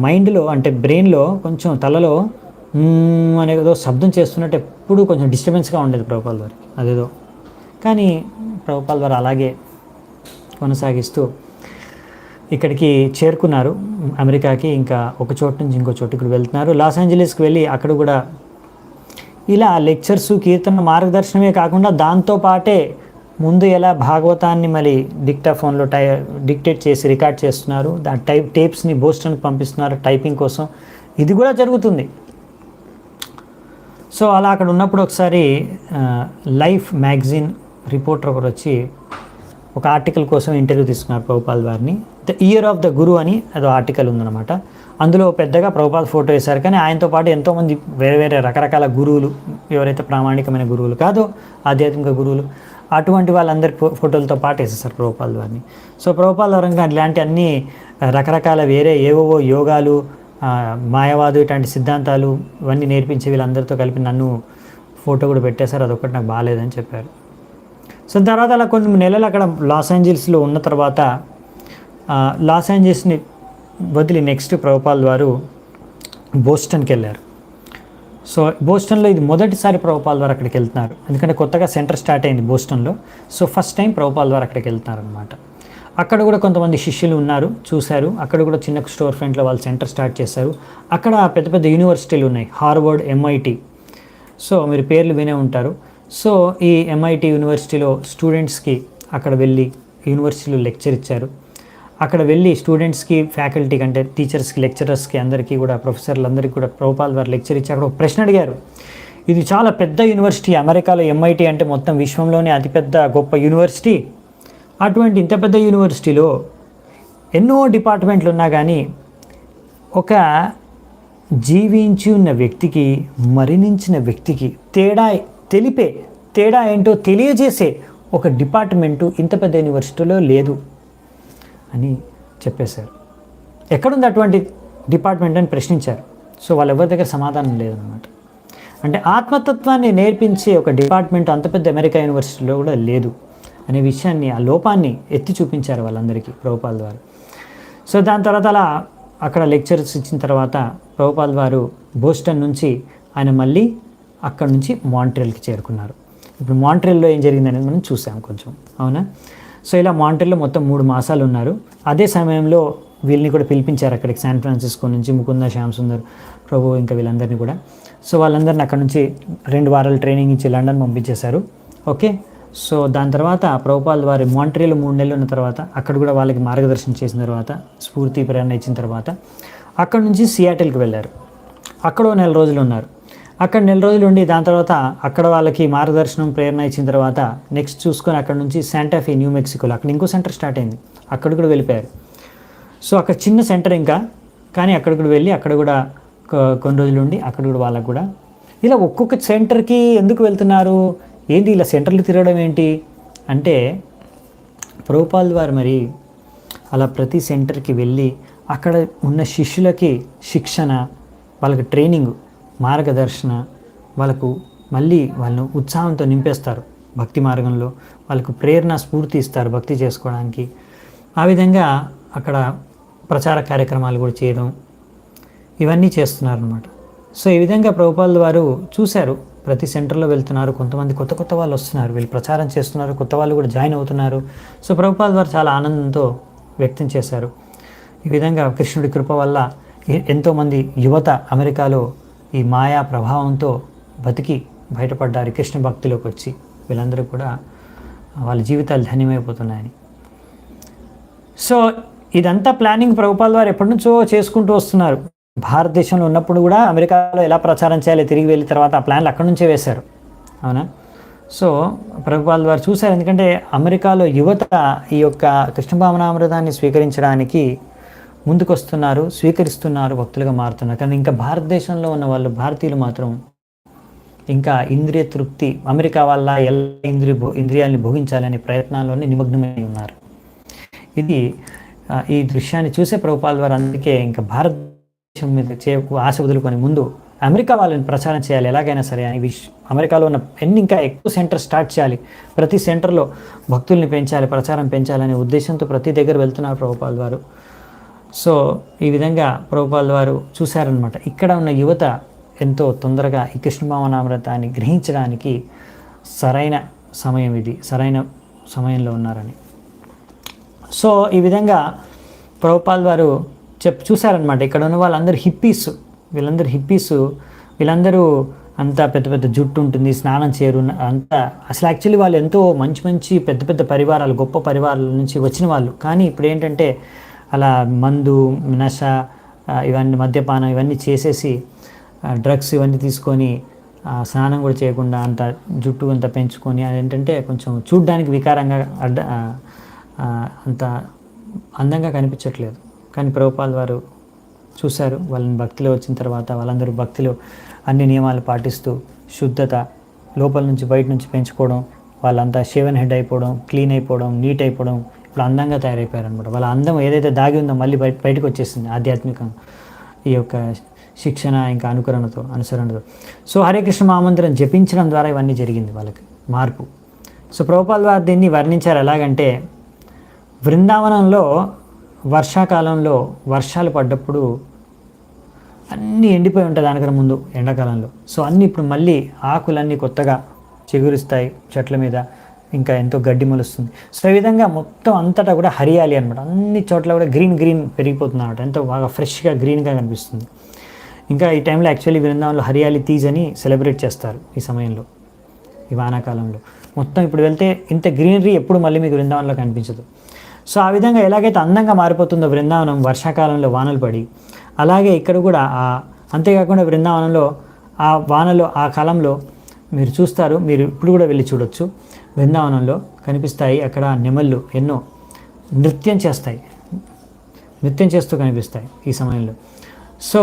మైండ్లో అంటే బ్రెయిన్లో కొంచెం తలలో అనేదో శబ్దం చేస్తున్నట్టు ఎప్పుడు కొంచెం డిస్టర్బెన్స్గా ఉండేది ప్రభుపాదుల వారికి అదేదో. కానీ ప్రభుపాదుల వారు అలాగే కొనసాగిస్తూ ఇక్కడికి చేరుకున్నారు అమెరికాకి. ఇంకా ఒక చోటు నుంచి ఇంకో చోటుకి వెళ్తున్నారు. లాస్ ఏంజలీస్కి వెళ్ళి అక్కడ కూడా ఇలా లెక్చర్స్, కీర్తన, మార్గదర్శనమే కాకుండా దాంతోపాటే ముందు ఎలా భాగవతాన్ని మళ్ళీ డిక్టాఫోన్లో డిక్టేట్ చేసి రికార్డ్ చేస్తున్నారు, దాని టేప్స్ని బోస్టన్కి పంపిస్తున్నారు టైపింగ్ కోసం. ఇది కూడా జరుగుతుంది. సో అలా అక్కడ ఉన్నప్పుడు ఒకసారి లైఫ్ మ్యాగజైన్ రిపోర్టర్ ఒకరు వచ్చి ఒక ఆర్టికల్ కోసం ఇంటర్వ్యూ తీసుకున్నారు ప్రభుపాదుల వారిని. ద ఇయర్ ఆఫ్ ద గురు అని అదో ఆర్టికల్ ఉందన్నమాట. అందులో పెద్దగా ప్రభుపాద ఫోటో వేశారు, కానీ ఆయనతో పాటు ఎంతోమంది వేరే వేరే రకరకాల గురువులు, ఎవరైతే ప్రామాణికమైన గురువులు కాదో ఆధ్యాత్మిక గురువులు, అటువంటి వాళ్ళందరి ఫోటోలతో పాటు వేసేసారు ప్రభుపాదుల వారిని. సో ప్రభుపాదుల వారంగా ఇలాంటి అన్ని రకరకాల వేరే ఏవో యోగాలు, మాయవాదు, ఇట్లాంటి సిద్ధాంతాలు ఇవన్నీ నేర్పించి వీళ్ళందరితో కలిపి నన్ను ఫోటో కూడా పెట్టేశారు, అదొకటి నాకు బాగాలేదని చెప్పారు. సో తర్వాత అలా కొన్ని నెలలు అక్కడ లాస్ ఏంజల్స్లో ఉన్న తర్వాత లాస్ ఏంజల్స్ని వదిలి నెక్స్ట్ ప్రభుపాదుల వారు బోస్టన్కి వెళ్ళారు. సో బోస్టన్లో ఇది మొదటిసారి ప్రభుపాదుల వారు అక్కడికి వెళ్తున్నారు, ఎందుకంటే కొత్తగా సెంటర్ స్టార్ట్ అయింది బోస్టన్లో. సో ఫస్ట్ టైం ప్రభుపాదుల వారు అక్కడికి వెళ్తున్నారు అనమాట. అక్కడ కూడా కొంతమంది శిష్యులు ఉన్నారు, చూశారు. అక్కడ కూడా చిన్న స్టోర్ ఫ్రంట్లో వాళ్ళు సెంటర్ స్టార్ట్ చేశారు. అక్కడ పెద్ద పెద్ద యూనివర్సిటీలు ఉన్నాయి, హార్వర్డ్, MIT. సో మీరు పేర్లు వినే ఉంటారు. సో ఈ MIT యూనివర్సిటీలో స్టూడెంట్స్కి అక్కడ వెళ్ళి యూనివర్సిటీలో లెక్చర్ ఇచ్చారు. అక్కడ వెళ్ళి స్టూడెంట్స్కి, ఫ్యాకల్టీకి అంటే టీచర్స్కి, లెక్చరర్స్కి అందరికీ కూడా, ప్రొఫెసర్లందరికీ కూడా ప్రభుపాదుల వారు లెక్చర్ ఇచ్చి అక్కడ ఒక ప్రశ్న అడిగారు. ఇది చాలా పెద్ద యూనివర్సిటీ, అమెరికాలో MIT అంటే మొత్తం విశ్వంలోనే అతిపెద్ద గొప్ప యూనివర్సిటీ. అటువంటి ఇంత పెద్ద యూనివర్సిటీలో ఎన్నో డిపార్ట్మెంట్లు ఉన్నా కానీ ఒక జీవించి ఉన్న వ్యక్తికి, మరణించిన వ్యక్తికి తేడా ఏంటో తెలియజేసే ఒక డిపార్ట్మెంటు ఇంత పెద్ద యూనివర్సిటీలో లేదు అని చెప్పేశారు. ఎక్కడుంది అటువంటి డిపార్ట్మెంట్ అని ప్రశ్నించారు. సో వాళ్ళెవరి దగ్గర సమాధానం లేదన్నమాట. అంటే ఆత్మతత్వాన్ని నేర్పించే ఒక డిపార్ట్మెంట్ అంత పెద్ద అమెరికా యూనివర్సిటీలో కూడా లేదు అనే విషయాన్ని, ఆ లోపాన్ని ఎత్తి చూపించారు వాళ్ళందరికీ ప్రభుపాల్ వారు. సో దాని తర్వాత అలా అక్కడ లెక్చర్స్ ఇచ్చిన తర్వాత ప్రభుపాల్ వారు బోస్టన్ నుంచి ఆయన మళ్ళీ అక్కడ నుంచి మాంట్రియల్కి చేరుకున్నారు. ఇప్పుడు మాంట్రియల్లో ఏం జరిగిందనేది మనం చూసాం కొంచెం, అవునా? సో ఇలా మాంట్రియల్లో మొత్తం 3 మాసాలు ఉన్నారు. అదే సమయంలో వీళ్ళని కూడా పిలిపించారు అక్కడికి, శాన్ ఫ్రాన్సిస్కో నుంచి ముకుంద, శ్యామ్ సుందర్ ప్రభు ఇంకా వీళ్ళందరినీ కూడా. సో వాళ్ళందరినీ అక్కడ నుంచి 2 వారాలు ట్రైనింగ్ ఇచ్చి లండన్ పంపించేశారు. ఓకే. సో దాని తర్వాత ప్రభుపాల్ వారి మాంట్రియల్ 3 నెలలు ఉన్న తర్వాత అక్కడ కూడా వాళ్ళకి మార్గదర్శనం చేసిన తర్వాత, స్ఫూర్తి ప్రేరణ ఇచ్చిన తర్వాత అక్కడ నుంచి సియాటిల్కి వెళ్ళారు. అక్కడ 1 నెల రోజులు ఉన్నారు. అక్కడ 1 నెల రోజులు ఉండి దాని తర్వాత అక్కడ వాళ్ళకి మార్గదర్శనం ప్రేరణ ఇచ్చిన తర్వాత నెక్స్ట్ చూసుకొని అక్కడ నుంచి శాంటాఫే, న్యూ మెక్సికోలో అక్కడ ఇంకో సెంటర్ స్టార్ట్ అయింది, అక్కడ కూడా వెళ్ళిపోయారు. సో అక్కడ చిన్న సెంటర్ ఇంకా, కానీ అక్కడ కూడా వెళ్ళి అక్కడ కూడా కొన్ని రోజులు ఉండి అక్కడ కూడా వాళ్ళకు కూడా ఇలా ఒక్కొక్క సెంటర్కి ఎందుకు వెళ్తున్నారు, ఏంటి ఇలా సెంటర్లు తిరగడం ఏంటి అంటే, ప్రభుపాల్ వారు మరి అలా ప్రతి సెంటర్కి వెళ్ళి అక్కడ ఉన్న శిష్యులకి శిక్షణ, వాళ్ళకి ట్రైనింగ్, మార్గదర్శన, వాళ్ళకు మళ్ళీ వాళ్ళను ఉత్సాహంతో నింపేస్తారు భక్తి మార్గంలో, వాళ్ళకు ప్రేరణ, స్ఫూర్తి ఇస్తారు భక్తి చేసుకోవడానికి. ఆ విధంగా అక్కడ ప్రచార కార్యక్రమాలు కూడా చేయడం, ఇవన్నీ చేస్తున్నారు అన్నమాట. సో ఈ విధంగా ప్రభుపాల్ వారు చూశారు, ప్రతి సెంటర్లో వెళ్తున్నారు, కొంతమంది కొత్త వాళ్ళు వస్తున్నారు, వీళ్ళు ప్రచారం చేస్తున్నారు, కొత్త వాళ్ళు కూడా జాయిన్ అవుతున్నారు. సో ప్రభుపాల్ వారు చాలా ఆనందంతో వ్యక్తం చేశారు. ఈ విధంగా కృష్ణుడి కృప వల్ల ఎంతోమంది యువత అమెరికాలో ఈ మాయా ప్రభావంతో బతికి బయటపడ్డారు, కృష్ణ భక్తిలోకి వచ్చి వీళ్ళందరూ కూడా వాళ్ళ జీవితాలు ధన్యమైపోతున్నాయని. సో ఇదంతా ప్లానింగ్ ప్రభుపాల్ వారు ఎప్పటి నుంచో చేసుకుంటూ వస్తున్నారు. భారతదేశంలో ఉన్నప్పుడు కూడా అమెరికాలో ఎలా ప్రచారం చేయాలి, తిరిగి వెళ్ళిన తర్వాత ఆ ప్లాన్లు అక్కడి నుంచే వేశారు, అవునా? సో ప్రభుపాల్ వారు చూశారు, ఎందుకంటే అమెరికాలో యువత ఈ యొక్క కృష్ణ భావనామృతాన్ని స్వీకరించడానికి ముందుకొస్తున్నారు, స్వీకరిస్తున్నారు, భక్తులుగా మారుతున్నారు. కానీ ఇంకా భారతదేశంలో ఉన్న వాళ్ళు, భారతీయులు మాత్రం ఇంకా ఇంద్రియ తృప్తి, అమెరికా వల్ల ఎలా ఇంద్రియాలని భోగించాలనే ప్రయత్నాల్లోనే నిమగ్నమై ఉన్నారు. ఇది ఈ దృశ్యాన్ని చూసే ప్రభుపాల్ వారు అందుకే ఇంకా భారతదేశం మీద ఆశ వదులుకొని ముందు అమెరికా వాళ్ళని ప్రచారం చేయాలి ఎలాగైనా సరే అని అమెరికాలో ఉన్న ఇంకా ఎక్కువ సెంటర్ స్టార్ట్ చేయాలి, ప్రతి సెంటర్లో భక్తుల్ని పెంచాలి, ప్రచారం పెంచాలనే ఉద్దేశంతో ప్రతి దగ్గర వెళ్తున్నారు ప్రభుపాల్ వారు. సో ఈ విధంగా ప్రభుపాల్ వారు చూశారనమాట, ఇక్కడ ఉన్న యువత ఎంతో తొందరగా ఈ కృష్ణ భావనామృతాన్ని గ్రహించడానికి సరైన సమయం ఇది, సరైన సమయంలో ఉన్నారని. సో ఈ విధంగా ప్రభుపాల్ వారు చూశారనమాట, ఇక్కడ ఉన్న వాళ్ళందరూ హిప్పీస్, వీళ్ళందరూ అంతా పెద్ద పెద్ద జుట్టు ఉంటుంది, స్నానం చేయరు అంతా. అసలు యాక్చువల్లీ వాళ్ళు ఎంతో మంచి పెద్ద పరివారాలు, గొప్ప పరివారాల నుంచి వచ్చిన వాళ్ళు. కానీ ఇప్పుడు ఏంటంటే అలా మందు, నశ, ఇవన్నీ మద్యపానం ఇవన్నీ చేసేసి డ్రగ్స్ ఇవన్నీ తీసుకొని స్నానం కూడా చేయకుండా అంత జుట్టు అంతా పెంచుకొని ఏంటంటే కొంచెం చూడ్డానికి వికారంగా అంత అందంగా కనిపించట్లేదు. కానీ ప్రభుపాల్ వారు చూశారు, వాళ్ళని భక్తిలో వచ్చిన తర్వాత వాళ్ళందరూ భక్తిలో అన్ని నియమాలు పాటిస్తూ శుద్ధత లోపల నుంచి బయట నుంచి పెంచుకోవడం, వాళ్ళంతా షేవెన్ హెడ్ అయిపోవడం, క్లీన్ అయిపోవడం, నీట్ అయిపోవడం, ఇప్పుడు అందంగా తయారైపోయారు అనమాట. వాళ్ళ అందం ఏదైతే దాగి ఉందో మళ్ళీ బయటకు వచ్చేసింది ఆధ్యాత్మికంగా ఈ యొక్క శిక్షణ ఇంకా అనుసరణతో. సో హరే కృష్ణ మహామంత్రం జపించడం ద్వారా ఇవన్నీ జరిగింది వాళ్ళకి మార్పు. సో ప్రభుపాల్ వారు దీన్ని వర్ణించారు ఎలాగంటే, బృందావనంలో వర్షాకాలంలో వర్షాలు పడ్డప్పుడు అన్నీ ఎండిపోయి ఉంటాయి దానికన్నా ముందు ఎండాకాలంలో. సో అన్నీ ఇప్పుడు మళ్ళీ ఆకులన్నీ కొత్తగా చిగురిస్తాయి చెట్ల మీద, ఇంకా ఎంతో గడ్డి మొలుస్తుంది. సో ఈ విధంగా మొత్తం అంతటా కూడా హరియాలి అనమాట, అన్ని చోట్ల కూడా గ్రీన్ పెరిగిపోతుంది అనమాట, ఎంతో బాగా ఫ్రెష్గా గ్రీన్గా కనిపిస్తుంది. ఇంకా ఈ టైంలో యాక్చువల్లీ బృందావనంలో హరియాలి తీజ్ అని సెలబ్రేట్ చేస్తారు ఈ సమయంలో, ఈ వానాకాలంలో. మొత్తం ఇప్పుడు వెళ్తే ఇంత గ్రీనరీ ఎప్పుడు మళ్ళీ మీకు బృందావనంలో కనిపించదు. సో ఆ విధంగా ఎలాగైతే అందంగా మారిపోతుందో బృందావనం వర్షాకాలంలో వానలు పడి, అలాగే ఇక్కడ కూడా అంతేకాకుండా బృందావనంలో ఆ వానలో ఆ కాలంలో మీరు చూస్తారు, మీరు ఇప్పుడు కూడా వెళ్ళి చూడొచ్చు, బృందావనంలో కనిపిస్తాయి అక్కడ నెమళ్ళు ఎన్నో నృత్యం చేస్తూ కనిపిస్తాయి ఈ సమయంలో. సో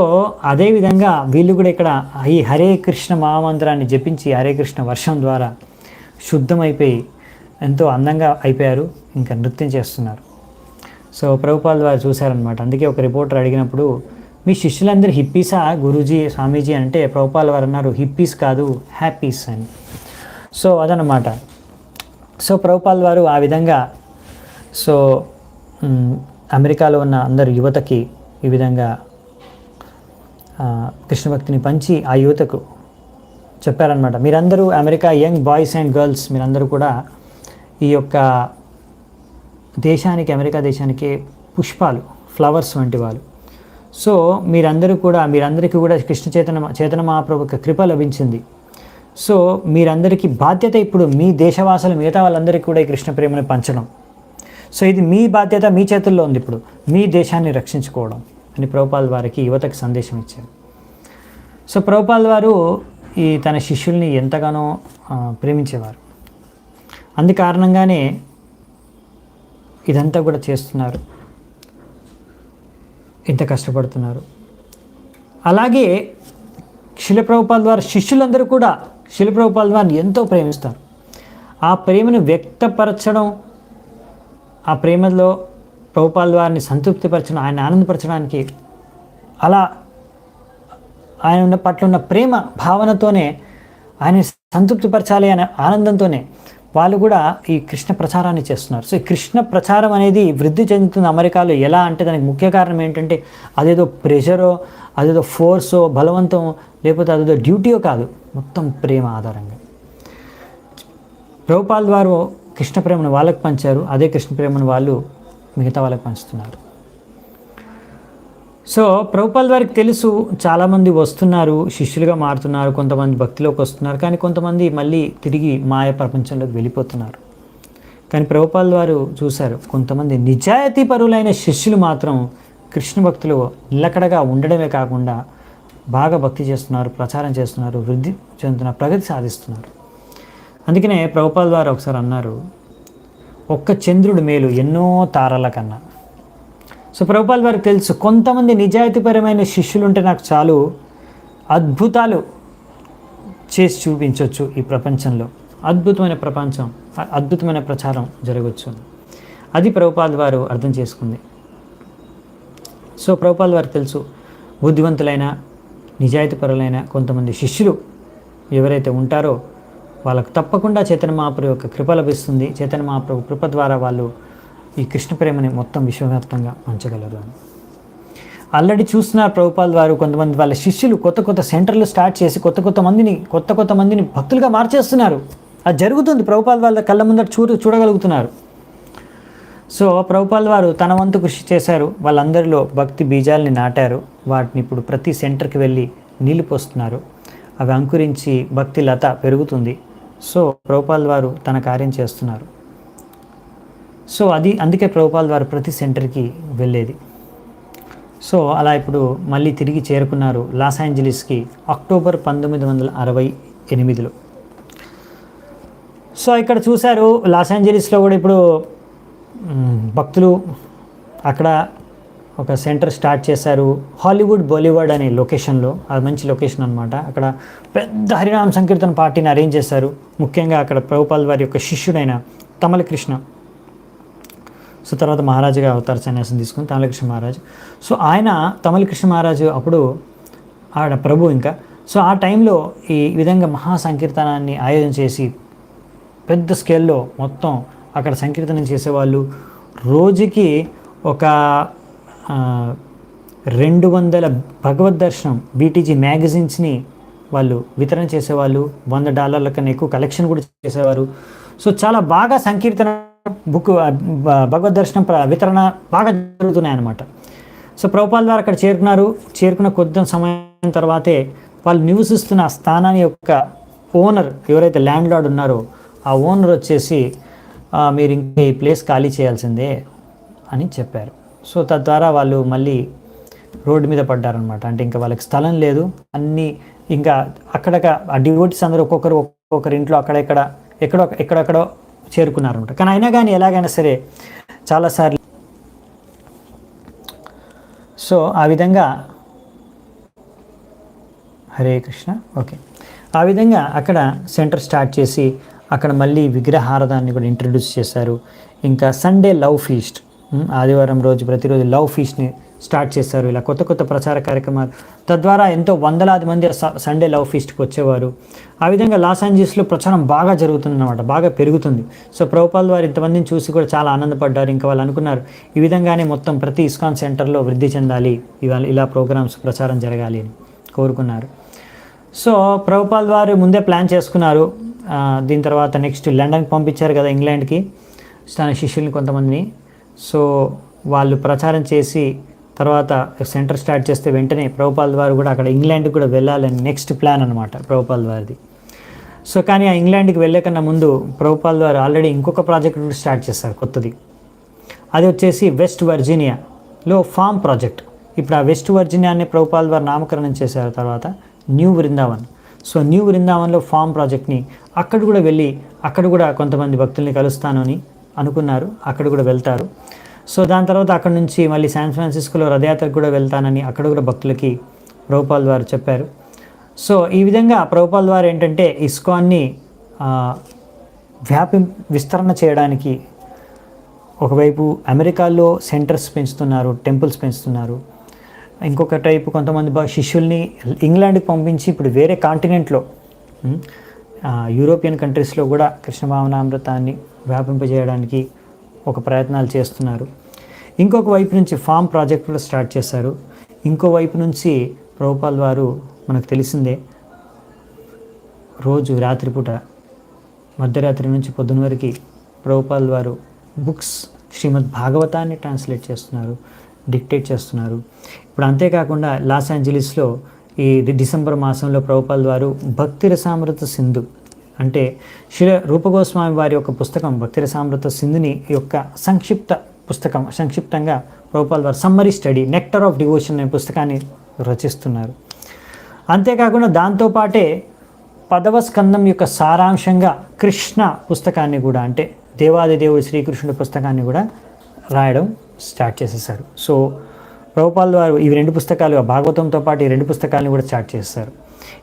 అదేవిధంగా వీళ్ళు కూడా ఇక్కడ ఈ హరే కృష్ణ మహామంత్రాన్ని జపించి హరే కృష్ణ వర్షం ద్వారా శుద్ధమైపోయి ఎంతో అందంగా అయిపోయారు, ఇంకా నృత్యం చేస్తున్నారు. సో ప్రభుపాల్ వారు చూశారనమాట. అందుకే ఒక రిపోర్టర్ అడిగినప్పుడు, మీ శిష్యులందరూ హిప్పీసా గురూజీ, స్వామీజీ అంటే ప్రభుపాల్ వారు అన్నారు, హిప్పీస్ కాదు, హ్యాపీస్ అని. సో అదనమాట. సో ప్రభుపాల్ వారు ఆ విధంగా సో అమెరికాలో ఉన్న అందరు యువతకి ఈ విధంగా కృష్ణ భక్తిని పంచి ఆ యువతకు చెప్పారనమాట. మీరందరూ America young boys and girls మీరందరూ కూడా ఈ యొక్క దేశానికి, అమెరికా దేశానికి పుష్పాలు, ఫ్లవర్స్ వంటి వాళ్ళు. సో మీరందరికీ కూడా కృష్ణ చైతన్య మహాప్రభు యొక్క కృప లభించింది. సో మీరందరికీ బాధ్యత ఇప్పుడు మీ దేశవాసులు మిగతా వాళ్ళందరికీ కూడా ఈ కృష్ణ ప్రేమను పంచడం. సో ఇది మీ బాధ్యత, మీ చేతుల్లో ఉంది ఇప్పుడు, మీ దేశాన్ని రక్షించుకోవడం అని ప్రభుపాల్ వారికి యువతకు సందేశం ఇచ్చారు. సో ప్రభుపాల్ వారు తన శిష్యుల్ని ఎంతగానో ప్రేమించేవారు. అందు కారణంగానే ఇదంతా కూడా చేస్తున్నారు, ఇంత కష్టపడుతున్నారు. అలాగే శిల ప్రభుపాల్ వారి శిష్యులందరూ కూడా శిల ప్రభుపాల్ వారిని ఎంతో ప్రేమిస్తారు. ఆ ప్రేమను వ్యక్తపరచడం, ఆ ప్రేమలో ప్రభుపాల్ వారిని సంతృప్తిపరచడం, ఆయన ఆనందపరచడానికి, అలా ఆయన పట్ల ఉన్న ప్రేమ భావనతోనే, ఆయన సంతృప్తిపరచాలి అనే ఆనందంతోనే వాళ్ళు కూడా ఈ కృష్ణ ప్రచారాన్ని చేస్తున్నారు. సో ఈ కృష్ణ ప్రచారం అనేది వృద్ధి చెందుతుంది అమెరికాలో. ఎలా అంటే దానికి ముఖ్య కారణం ఏంటంటే అదేదో ప్రెషరో, అదేదో ఫోర్సో, బలవంతం, లేకపోతే అదేదో డ్యూటీయో కాదు, మొత్తం ప్రేమ ఆధారంగా. ప్రభుపాల్ వారు కృష్ణ ప్రేమను వాళ్ళకి పంచారు, అదే కృష్ణ ప్రేమను వాళ్ళు మిగతా వాళ్ళకి పంచుతున్నారు. సో ప్రభుపాల్ వారికి తెలుసు, చాలామంది వస్తున్నారు, శిష్యులుగా మారుతున్నారు, కొంతమంది భక్తిలోకి వస్తున్నారు, కానీ కొంతమంది మళ్ళీ తిరిగి మాయ ప్రపంచంలోకి వెళ్ళిపోతున్నారు. కానీ ప్రభుపాల్ వారు చూశారు, కొంతమంది నిజాయితీ పరులైన శిష్యులు మాత్రం కృష్ణ భక్తులు నిలకడగా ఉండడమే కాకుండా బాగా భక్తి చేస్తున్నారు, ప్రచారం చేస్తున్నారు, వృద్ధి చెందుతున్నారు, ప్రగతి సాధిస్తున్నారు. అందుకనే ప్రభుపాల్ వారు ఒకసారి అన్నారు, ఒక్క చంద్రుడు మేలు ఎన్నో తారల కన్నా. సో ప్రభుపాల్ వారికి తెలుసు, కొంతమంది నిజాయితీపరమైన శిష్యులు ఉంటే నాకు చాలు, అద్భుతాలు చేసి చూపించవచ్చు ఈ ప్రపంచంలో, అద్భుతమైన ప్రపంచం, అద్భుతమైన ప్రచారం జరగవచ్చు. అది ప్రభుపాల్ వారు అర్థం చేసుకుంది. సో ప్రభుపాల్ వారికి తెలుసు, బుద్ధివంతులైన నిజాయితీపరులైన కొంతమంది శిష్యులు ఎవరైతే ఉంటారో వాళ్ళకు తప్పకుండా చైతన్య మహాప్రభు యొక్క కృప లభిస్తుంది. చైతన్య మహాప్రభు కృప ద్వారా వాళ్ళు ఈ కృష్ణ ప్రేమని మొత్తం విశ్వవ్యాప్తంగా పంచగలరు అని ఆల్రెడీ చూస్తున్నారు ప్రభుపాల్ వారు. కొంతమంది వాళ్ళ శిష్యులు కొత్త సెంటర్లు స్టార్ట్ చేసి కొత్త మందిని భక్తులుగా మార్చేస్తున్నారు. అది జరుగుతుంది, ప్రభుపాల్ వాళ్ళ కళ్ళ ముందర చూడగలుగుతున్నారు. సో ప్రభుపాల్ వారు తన వంతు కృషి చేశారు, వాళ్ళందరిలో భక్తి బీజాలని నాటారు. వాటిని ఇప్పుడు ప్రతి సెంటర్కి వెళ్ళి నీళ్లు పోస్తున్నారు, అవి అంకురించి భక్తి లత పెరుగుతుంది. సో ప్రభుపాల్ వారు తన కార్యం చేస్తున్నారు. సో అందుకే ప్రభుపాల్ వారు ప్రతి సెంటర్కి వెళ్ళేది. సో అలా ఇప్పుడు మళ్ళీ తిరిగి చేరుకున్నారు లాస్ ఏంజలీస్కి అక్టోబర్ 1968లో. సో ఇక్కడ చూశారు లాస్ ఏంజలీస్లో కూడా ఇప్పుడు భక్తులు అక్కడ ఒక సెంటర్ స్టార్ట్ చేశారు, హాలీవుడ్ బాలీవుడ్ అనే లొకేషన్లో. అది మంచి లొకేషన్ అనమాట. అక్కడ పెద్ద హరినామ సంకీర్తన పార్టీని అరేంజ్ చేశారు. ముఖ్యంగా అక్కడ ప్రభుపాల్ వారి యొక్క శిష్యుడైన తమల కృష్ణ, సో తర్వాత మహారాజుగా అవతార సన్యాసం తీసుకుని తమల కృష్ణ మహారాజు. సో ఆయన తమల కృష్ణ మహారాజు అప్పుడు ఆడ ప్రభు ఇంకా. సో ఆ టైంలో ఈ విధంగా మహా సంకీర్తనాన్ని ఆయోజన చేసి పెద్ద స్కేల్లో మొత్తం అక్కడ సంకీర్తనం చేసేవాళ్ళు. రోజుకి ఒక 200 భగవద్ దర్శనం బీటీజీ మ్యాగజైన్స్ని వాళ్ళు వితరణ చేసేవాళ్ళు. $100 కన్నా ఎక్కువ కలెక్షన్ కూడా చేసేవారు. సో చాలా బాగా సంకీర్తన బుక్ భగవద్ దర్శనం వితరణ బాగా జరుగుతున్నాయి అన్నమాట. సో ప్రభుపాల్ వారు అక్కడ చేరుకున్న కొద్ది సమయం తర్వాతే వాళ్ళు నివసిస్తున్న ఆ స్థానాన్ని యొక్క ఓనర్ ఎవరైతే ల్యాండ్ లార్డ్ ఉన్నారో ఆ ఓనర్ వచ్చేసి మీరు ఇంకా ఈ ప్లేస్ ఖాళీ చేయాల్సిందే అని చెప్పారు. సో తద్వారా వాళ్ళు మళ్ళీ రోడ్డు మీద పడ్డారనమాట. అంటే ఇంకా వాళ్ళకి స్థలం లేదు, అన్నీ ఇంకా ఆ డివోటీస్ అందరూ ఒక్కొక్కరి ఇంట్లో ఎక్కడెక్కడో చేరుకున్నారనమాట. కానీ అయినా కానీ ఎలాగైనా సరే చాలాసార్లు సో ఆ విధంగా హరే కృష్ణ ఓకే ఆ విధంగా అక్కడ సెంటర్ స్టార్ట్ చేసి అక్కడ మళ్ళీ విగ్రహారాధాన్ని కూడా ఇంట్రడ్యూస్ చేశారు. ఇంకా సండే లవ్ ఫీస్ట్, ఆదివారం రోజు ప్రతిరోజు లవ్ ఫీస్ట్ని స్టార్ట్ చేశారు. ఇలా కొత్త కొత్త ప్రచార కార్యక్రమాలు, తద్వారా ఎంతో వందలాది మంది సండే లవ్ ఫీస్ట్కి వచ్చేవారు. ఆ విధంగా లాస్ ఏంజల్స్లో ప్రచారం బాగా జరుగుతుందన్నమాట, బాగా పెరుగుతుంది. సో ప్రభుపాల్ వారు ఇంతమందిని చూసి కూడా చాలా ఆనందపడ్డారు. ఇంకా వాళ్ళు అనుకున్నారు ఈ విధంగానే మొత్తం ప్రతి ఇస్కాన్ సెంటర్లో వృద్ధి చెందాలి, ఇవాళ ఇలా ప్రోగ్రామ్స్ ప్రచారం జరగాలి అని కోరుకున్నారు. సో ప్రభుపాల్ వారు ముందే ప్లాన్ చేసుకున్నారు. దీని తర్వాత నెక్స్ట్ లండన్కి పంపించారు కదా, ఇంగ్లాండ్కి తన శిష్యుల్ని కొంతమందిని. సో వాళ్ళు ప్రచారం చేసి తర్వాత సెంటర్ స్టార్ట్ చేస్తే వెంటనే ప్రభుపాల్ వారు కూడా అక్కడ ఇంగ్లాండ్కి కూడా వెళ్ళాలని నెక్స్ట్ ప్లాన్ అనమాట ప్రభుపాల్ వారిది. సో కానీ ఆ ఇంగ్లాండ్కి వెళ్ళే కన్నా ముందు ప్రభుపాల్ వారు ఆల్రెడీ ఇంకొక ప్రాజెక్ట్ కూడా స్టార్ట్ చేశారు కొత్తది. అది వచ్చేసి వెస్ట్ వర్జీనియాలో ఫామ్ ప్రాజెక్ట్. ఇప్పుడు ఆ వెస్ట్ వర్జీనియాని ప్రభుపాల్ వారు నామకరణం చేశారు తర్వాత న్యూ వృందావన్. సో న్యూ వృందావన్లో ఫామ్ ప్రాజెక్ట్ని అక్కడ కూడా వెళ్ళి అక్కడ కూడా కొంతమంది భక్తుల్ని కలుస్తాను అని అనుకున్నారు. అక్కడ కూడా వెళ్తారు. సో దాని తర్వాత అక్కడ నుంచి మళ్ళీ శాన్ ఫ్రాన్సిస్కోలో రథయాత్రకు కూడా వెళ్తానని అక్కడ కూడా భక్తులకి ప్రభుపాల్ వారు చెప్పారు. సో ఈ విధంగా ప్రభుపాల్ వారు ఏంటంటే ఇస్కాన్ని విస్తరణ చేయడానికి ఒకవైపు అమెరికాలో సెంటర్స్ పెంచుతున్నారు, టెంపుల్స్ పెంచుతున్నారు. ఇంకొక టైపు కొంతమంది శిష్యుల్ని ఇంగ్లాండ్కి పంపించి ఇప్పుడు వేరే కాంటినెంట్లో యూరోపియన్ కంట్రీస్లో కూడా కృష్ణ భావనామృతాన్ని వ్యాపింపజేయడానికి ఒక ప్రయత్నాలు చేస్తున్నారు. ఇంకొక వైపు నుంచి ఫామ్ ప్రాజెక్ట్ కూడా స్టార్ట్ చేశారు. ఇంకో వైపు నుంచి ప్రభుపాల్ వారు మనకు తెలిసిందే రోజు రాత్రిపూట మధ్యరాత్రి నుంచి పొద్దున వరకు ప్రభుపాల్ వారు బుక్స్ శ్రీమద్ భాగవతాన్ని ట్రాన్స్లేట్ చేస్తున్నారు, డిక్టేట్ చేస్తున్నారు. ఇప్పుడు అంతేకాకుండా లాస్ ఏంజలీస్లో ఈ డిసెంబర్ మాసంలో ప్రభుపాల్ వారు భక్తి రసామృత సింధు అంటే రూపగోస్వామి వారి యొక్క పుస్తకం భక్తి రసామృత సింధుని యొక్క సంక్షిప్తంగా ప్రభుపాల్ వారు summary study nectar of devotion అనే పుస్తకాన్ని రచిస్తున్నారు. అంతేకాకుండా దాంతోపాటే 10వ స్కందం యొక్క సారాంశంగా కృష్ణ పుస్తకాన్ని కూడా అంటే దేవాది దేవుడు శ్రీకృష్ణుడి పుస్తకాన్ని కూడా రాయడం స్టార్ట్ చేసేసారు. సో ప్రభుపాల్ వారు ఈ 2 పుస్తకాలు భాగవతంతో పాటు ఈ 2 పుస్తకాలను కూడా స్టార్ట్ చేస్తారు.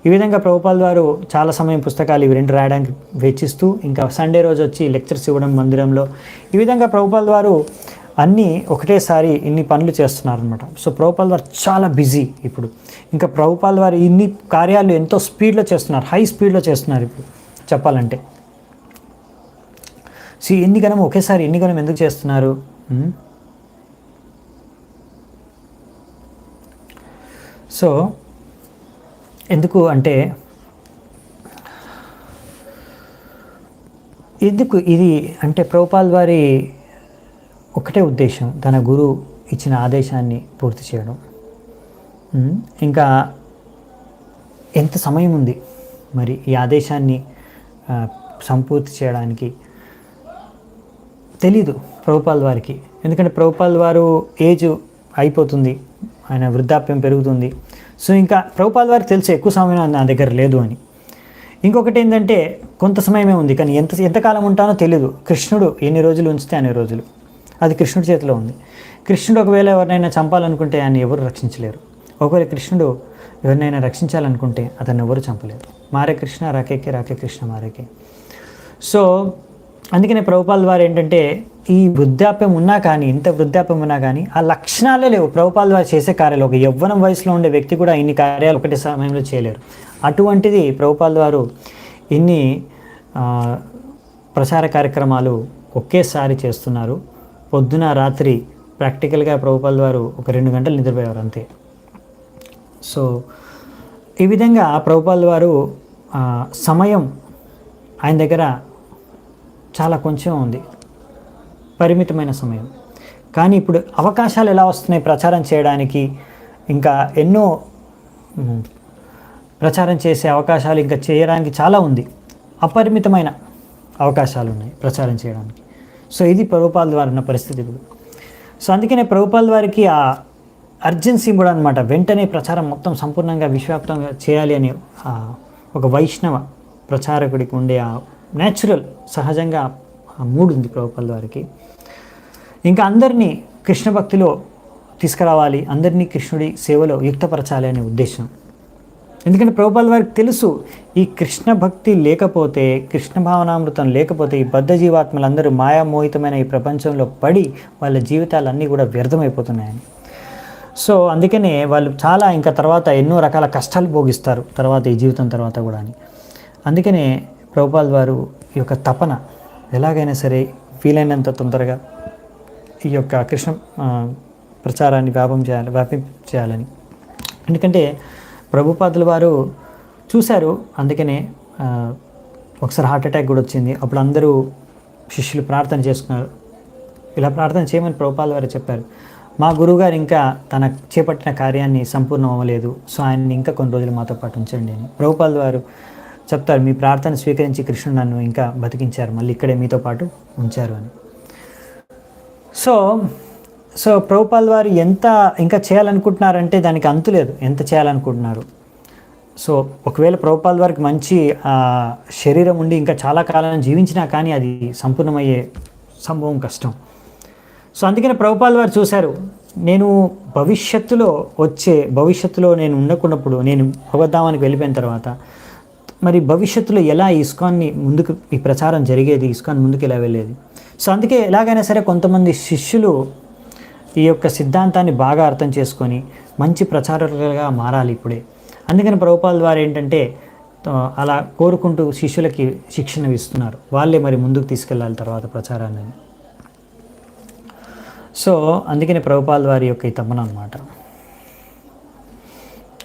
ఈ విధంగా ప్రభుపాల్ వారు చాలా సమయం పుస్తకాలు ఇవి 2 రాయడానికి వెచ్చిస్తూ ఇంకా సండే రోజు వచ్చి లెక్చర్స్ ఇవ్వడం మందిరంలో. ఈ విధంగా ప్రభుపాల్ వారు అన్నీ ఒకటేసారి ఇన్ని పనులు చేస్తున్నారనమాట. సో ప్రభుపాల్ వారు చాలా బిజీ ఇప్పుడు. ఇంకా ప్రభుపాల్ వారు ఇన్ని కార్యాలు ఎంతో స్పీడ్లో చేస్తున్నారు, హై స్పీడ్లో చేస్తున్నారు ఇప్పుడు చెప్పాలంటే. సో ఒకేసారి ఎన్ని గణం ఎందుకు చేస్తున్నారు? సో ఎందుకు అంటే ఇది అంటే ప్రభుపాల్ వారి ఒకటే ఉద్దేశం, తన గురువు ఇచ్చిన ఆదేశాన్ని పూర్తి చేయడం. ఇంకా ఎంత సమయం ఉంది మరి ఈ ఆదేశాన్ని సంపూర్తి చేయడానికి తెలీదు ప్రభుపాల్ వారికి. ఎందుకంటే ప్రభుపాల్ వారు ఏజ్ అయిపోతుంది, ఆయన వృద్ధాప్యం పెరుగుతుంది. సో ఇంకా ప్రభుపాల్ వారికి తెలిసి ఎక్కువ సమయం నా దగ్గర లేదు అని. ఇంకొకటి ఏంటంటే కొంత సమయమే ఉంది కానీ ఎంతకాలం ఉంటానో తెలీదు. కృష్ణుడు ఎన్ని రోజులు ఉంచితే అన్ని రోజులు, అది కృష్ణుడి చేతిలో ఉంది. కృష్ణుడు ఒకవేళ ఎవరినైనా చంపాలనుకుంటే ఆయన ఎవరు రక్షించలేరు. ఒకవేళ కృష్ణుడు ఎవరినైనా రక్షించాలనుకుంటే అతన్ని ఎవరు చంపలేరు. మారే కృష్ణ రాకేకే, రాకే కృష్ణ మారేకే. సో అందుకనే ప్రభుపాల్ వారు ఏంటంటే ఈ వృద్ధాప్యం ఉన్నా కానీ, ఇంత వృద్ధాప్యం ఉన్నా కానీ ఆ లక్షణాలే లేవు ప్రభుపాల్ వారు చేసే కార్యాలు. ఒక యవ్వనం వయసులో ఉండే వ్యక్తి కూడా ఇన్ని కార్యాలు ఒకటే సమయంలో చేయలేరు. అటువంటిది ప్రభుపాల్ వారు ఇన్ని ప్రచార కార్యక్రమాలు ఒకేసారి చేస్తున్నారు. పొద్దున రాత్రి ప్రాక్టికల్గా ప్రభుపాల్ వారు ఒక 2 గంటలు నిద్రపోయేవారు అంతే. సో ఈ విధంగా ప్రభుపాల్ వారు సమయం ఆయన దగ్గర చాలా కొంచెం ఉంది, పరిమితమైన సమయం. కానీ ఇప్పుడు అవకాశాలు ఎలా వస్తున్నాయి ప్రచారం చేయడానికి? ఇంకా ఎన్నో ప్రచారం చేసే అవకాశాలు ఇంకా చేయడానికి చాలా ఉంది, అపరిమితమైన అవకాశాలు ఉన్నాయి ప్రచారం చేయడానికి. సో ఇది ప్రభుపాల్ వారు ఉన్న పరిస్థితి ఇప్పుడు. సో అందుకనే ప్రభుపాల్ వారికి ఆ అర్జెన్సీ కూడా అనమాట, వెంటనే ప్రచారం మొత్తం సంపూర్ణంగా విశ్వవ్యాప్తంగా చేయాలి అని ఒక వైష్ణవ ప్రచారకుడికి ఉండే ఆ న్యాచురల్ సహజంగా ఆ మూడు ఉంది ప్రభుపాల్ వారికి. ఇంకా అందరినీ కృష్ణ భక్తిలో తీసుకురావాలి, అందరినీ కృష్ణుడి సేవలో యుక్తపరచాలి అనే ఉద్దేశం. ఎందుకంటే ప్రభుపాద వారికి తెలుసు, ఈ కృష్ణ భక్తి లేకపోతే, కృష్ణ భావనామృతం లేకపోతే ఈ బద్ధ జీవాత్మలందరూ మాయామోహితమైన ఈ ప్రపంచంలో పడి వాళ్ళ జీవితాలన్నీ కూడా వ్యర్థమైపోతున్నాయని. సో అందుకనే వాళ్ళు చాలా ఇంకా తర్వాత ఎన్నో రకాల కష్టాలు భోగిస్తారు తర్వాత ఈ జీవితం తర్వాత కూడా అని. అందుకనే ప్రభుపాద వారు ఈ యొక్క తపన ఎలాగైనా సరే వీలైనంత తొందరగా ఈ యొక్క కృష్ణ ప్రచారాన్ని వ్యాపించేయాలని. ఎందుకంటే ప్రభుపాదుల వారు చూశారు, అందుకనే ఒకసారి హార్ట్ అటాక్ కూడా వచ్చింది. అప్పుడు అందరూ శిష్యులు ప్రార్థన చేసుకున్నారు. ఇలా ప్రార్థన చేయమని ప్రభుపాదుల వారు చెప్పారు. మా గురువుగారు ఇంకా తన చేపట్టిన కార్యాన్ని సంపూర్ణం అవ్వలేదు, సో ఆయన్ని ఇంకా కొన్ని రోజులు మాతో పాటు ఉంచండి అని. ప్రభుపాదుల వారు చెప్తారు, మీ ప్రార్థన స్వీకరించి కృష్ణుడు నన్ను ఇంకా బతికించారు, మళ్ళీ ఇక్కడే మీతో పాటు ఉంచారు అని. సో ప్రభుపాదుల వారు ఎంత ఇంకా చేయాలనుకుంటున్నారంటే దానికి అంతు లేదు, ఎంత చేయాలనుకుంటున్నారు. సో ఒకవేళ ప్రభుపాదుల వారికి మంచి శరీరం ఉండి ఇంకా చాలా కాలం జీవించినా కానీ అది సంపూర్ణమయ్యే సంభవం కష్టం. సో అందుకని ప్రభుపాదుల వారు చూశారు, నేను భవిష్యత్తులో నేను ఉండకున్నప్పుడు, నేను భగవద్ధామానికి వెళ్ళిపోయిన తర్వాత మరి భవిష్యత్తులో ఎలా ఇస్కాన్ని ముందుకు ఈ ప్రచారం జరిగేది, ఇస్కాన్ ముందుకు ఎలా వెళ్ళేది. సో అందుకే ఎలాగైనా సరే కొంతమంది శిష్యులు ఈ యొక్క సిద్ధాంతాన్ని బాగా అర్థం చేసుకొని మంచి ప్రచారకులుగా మారాలి ఇప్పుడే. అందుకని ప్రభుపాదుల వారు ఏంటంటే అలా కోరుకుంటూ శిష్యులకి శిక్షణ ఇస్తున్నారు, వాళ్ళే మరి ముందుకు తీసుకెళ్ళాలి తర్వాత ప్రచారాన్ని. సో అందుకని ప్రభుపాదుల వారి యొక్క ఈ తపన అన్నమాట.